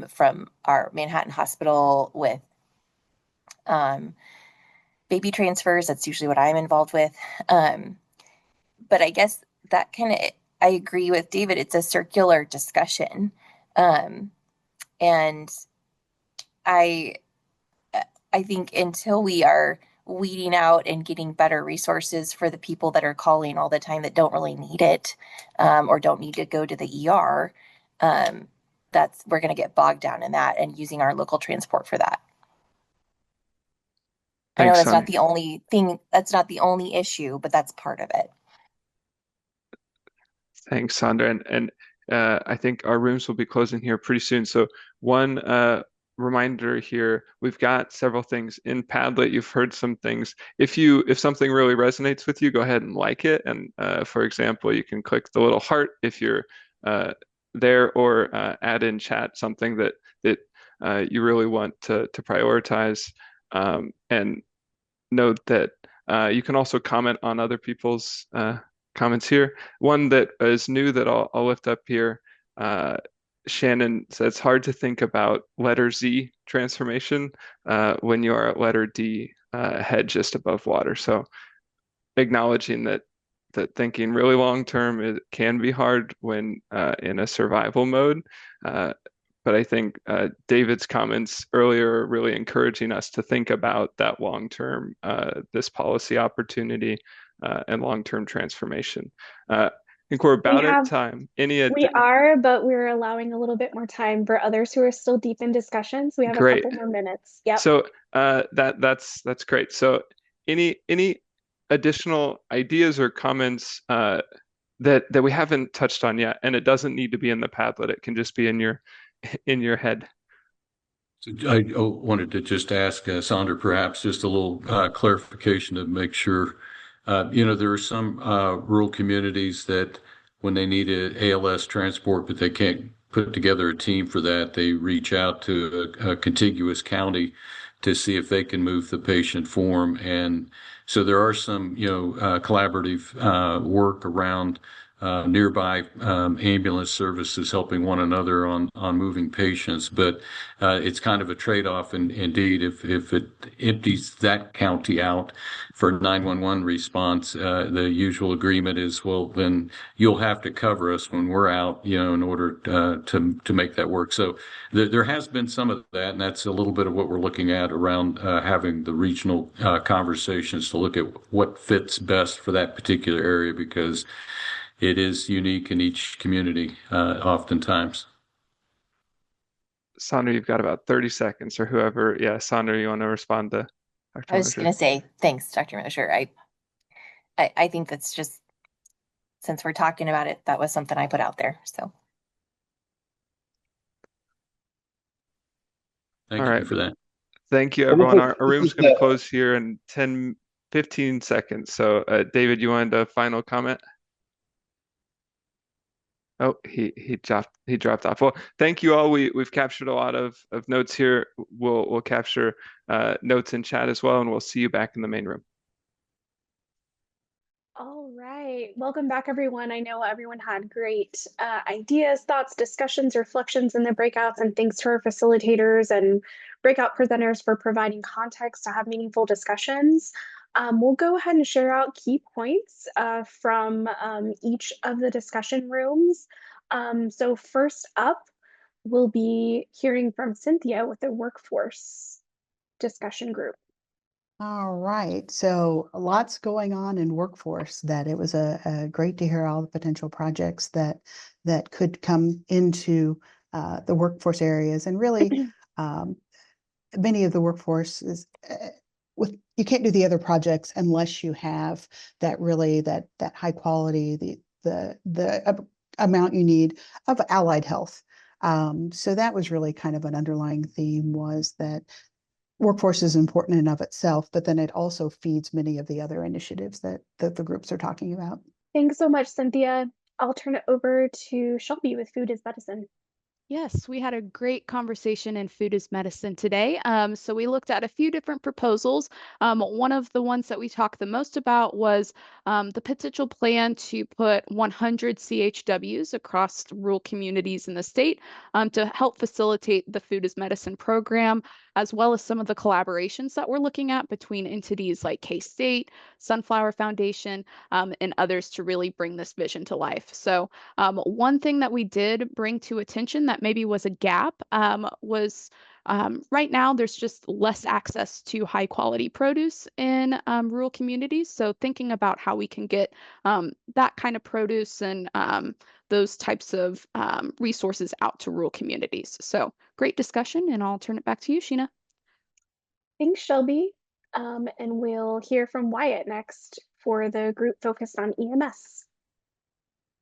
from our Manhattan hospital with baby transfers. That's usually what I'm involved with. But I guess that I agree with David. It's a circular discussion. And I think until we are weeding out and getting better resources for the people that are calling all the time that don't really need it, or don't need to go to the ER, we're going to get bogged down in that and using our local transport for that. I know that's not the only thing, that's not the only issue, but that's part of it. Thanks, Sandra. And I think our rooms will be closing here pretty soon. So one reminder here, we've got several things in Padlet. You've heard some things. If something really resonates with you, go ahead and like it. And for example, you can click the little heart if you're there, or add in chat something that you really want to prioritize. And note that you can also comment on other people's comments here. One that is new that I'll lift up here. Shannon says it's hard to think about letter Z transformation when you are at letter D, head just above water. So acknowledging that thinking really long term, it can be hard when in a survival mode. But I think David's comments earlier are really encouraging us to think about that long term, this policy opportunity and long term transformation. I think we're about at time. We are, but we're allowing a little bit more time for others who are still deep in discussion. So we have a couple more minutes. Yep. So that's great. So any additional ideas or comments that we haven't touched on yet? And it doesn't need to be in the Padlet. It can just be in your head. So I wanted to just ask Sandra perhaps just a little clarification to make sure. There are some rural communities that when they need an ALS transport, but they can't put together a team for that, they reach out to a contiguous county to see if they can move the patient form. And so there are some, collaborative work around nearby ambulance services helping one another on moving patients. But it's kind of a trade-off, and indeed, if it empties that county out for 911 response, the usual agreement is, well, then you'll have to cover us when we're out, in order to make that work. So there has been some of that, and that's a little bit of what we're looking at around having the regional conversations to look at what fits best for that particular area, because it is unique in each community, oftentimes. Sandra, you've got about 30 seconds, or whoever. Yeah, Sandra, you want to respond to Dr. I was going to say, thanks, Dr. Mosher. I think that's just, since we're talking about it, that was something I put out there. So. Thank you for that. Thank you, everyone. Our room's going to close here in 15 seconds. So, David, you wanted a final comment? Oh, he dropped off. Well, thank you all. We've captured a lot of notes here. We'll capture notes in chat as well, and we'll see you back in the main room. All right. Welcome back, everyone. I know everyone had great ideas, thoughts, discussions, reflections in the breakouts, and thanks to our facilitators and breakout presenters for providing context to have meaningful discussions. We'll go ahead and share out key points from each of the discussion rooms. So first up, we'll be hearing from Cynthia with the workforce discussion group. All right, so lots going on in workforce. That it was a great to hear all the potential projects that could come into the workforce areas, and really many of the workforce is you can't do the other projects unless you have that high quality, the amount you need of allied health. So that was really kind of an underlying theme, was that workforce is important in of itself, but then it also feeds many of the other initiatives that the groups are talking about. Thanks so much, Cynthia. I'll turn it over to Shelby with Food is Medicine. Yes, we had a great conversation in Food is Medicine today. So we looked at a few different proposals. One of the ones that we talked the most about was the potential plan to put 100 CHWs across rural communities in the state to help facilitate the Food is Medicine program, as well as some of the collaborations that we're looking at between entities like K-State, Sunflower Foundation, and others to really bring this vision to life. So one thing that we did bring to attention that maybe was a gap was right now there's just less access to high quality produce in rural communities. So thinking about how we can get that kind of produce and those types of resources out to rural communities. So great discussion, and I'll turn it back to you, Sheena. Thanks, Shelby. And we'll hear from Wyatt next for the group focused on EMS.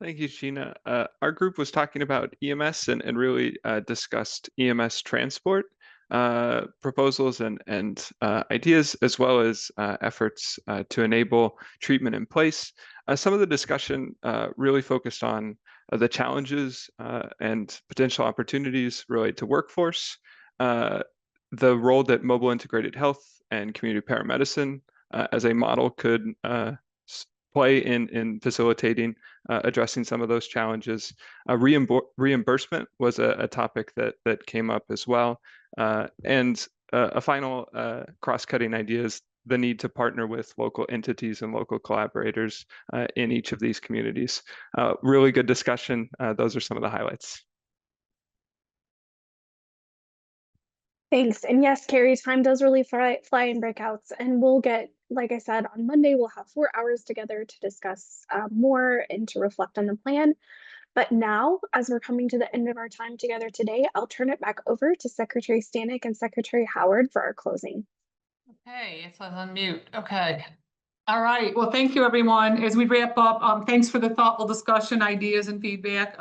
Thank you, Sheena. Our group was talking about EMS and really discussed EMS transport proposals and ideas, as well as efforts to enable treatment in place. Some of the discussion really focused on the challenges and potential opportunities related to workforce, the role that mobile integrated health and community paramedicine as a model could play in facilitating addressing some of those challenges. Reimbursement was a topic that came up as well. And a final cross-cutting idea is the need to partner with local entities and local collaborators in each of these communities. Really good discussion. Those are some of the highlights. Thanks. And yes, Carrie, time does really fly in breakouts. And we'll get, like I said, on Monday, we'll have 4 hours together to discuss more and to reflect on the plan. But now, as we're coming to the end of our time together today, I'll turn it back over to Secretary Stanek and Secretary Howard for our closing. Okay, it's on mute. Okay. All right. Well, thank you, everyone. As we wrap up, thanks for the thoughtful discussion, ideas, and feedback.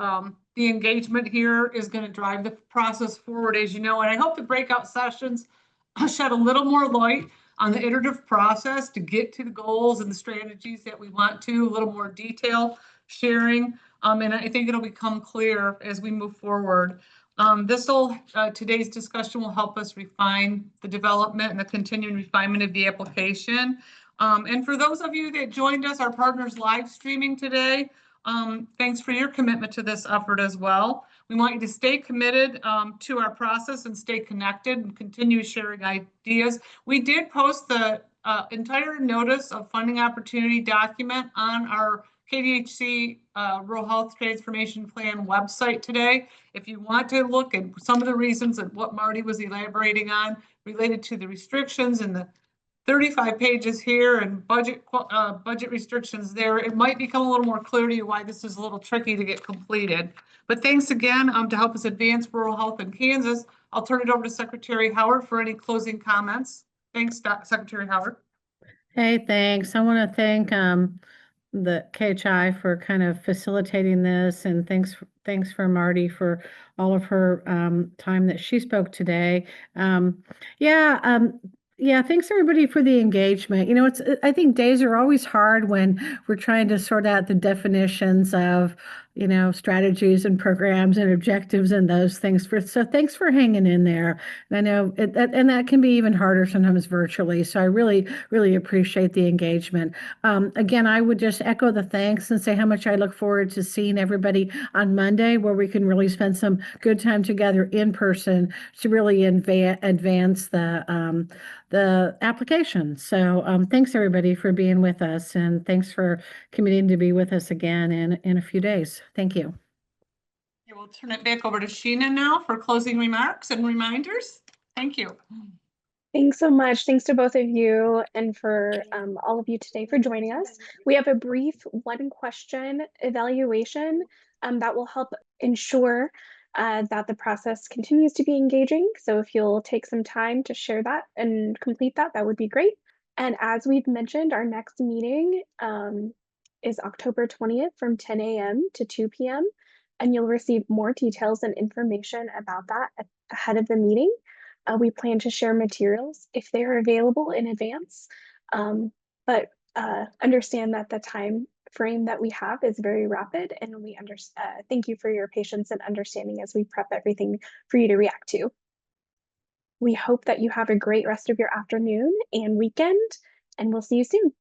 The engagement here is going to drive the process forward, as you know, and I hope the breakout sessions shed a little more light on the iterative process to get to the goals and the strategies that we want to, a little more detail sharing. And I think it'll become clear as we move forward. Today's discussion will help us refine the development and the continuing refinement of the application. And for those of you that joined us, our partners live streaming today, Thanks for your commitment to this effort as well. We want you to stay committed to our process and stay connected and continue sharing ideas. We did post the entire notice of funding opportunity document on our KDHC Rural Health Transformation Plan website today. If you want to look at some of the reasons and what Marty was elaborating on related to the restrictions and the 35 pages here and budget restrictions there, it might become a little more clear to you why this is a little tricky to get completed. But thanks again to help us advance rural health in Kansas. I'll turn it over to Secretary Howard for any closing comments. Thanks, Secretary Howard. Hey, thanks. I want to thank the KHI for kind of facilitating this, and thanks for Marty for all of her time that she spoke today. Yeah, thanks everybody for the engagement. You know, I think days are always hard when we're trying to sort out the definitions of, you know, strategies and programs and objectives and those things. So thanks for hanging in there. And I know that can be even harder sometimes virtually. So I really, really appreciate the engagement. Again, I would just echo the thanks and say how much I look forward to seeing everybody on Monday, where we can really spend some good time together in person to really advance the application. So thanks everybody for being with us, and thanks for committing to be with us again in a few days. Thank you. Okay, we'll turn it back over to Sheena now for closing remarks and reminders. Thank you. Thanks so much. Thanks to both of you and for all of you today for joining us. We have a brief one question evaluation that will help ensure that the process continues to be engaging. So if you'll take some time to share that and complete that, that would be great. And as we've mentioned, our next meeting is October 20th from 10 a.m. to 2 p.m. And you'll receive more details and information about that ahead of the meeting. We plan to share materials if they are available in advance, but understand that the time frame that we have is very rapid, and we thank you for your patience and understanding as we prep everything for you to react to. We hope that you have a great rest of your afternoon and weekend, and we'll see you soon.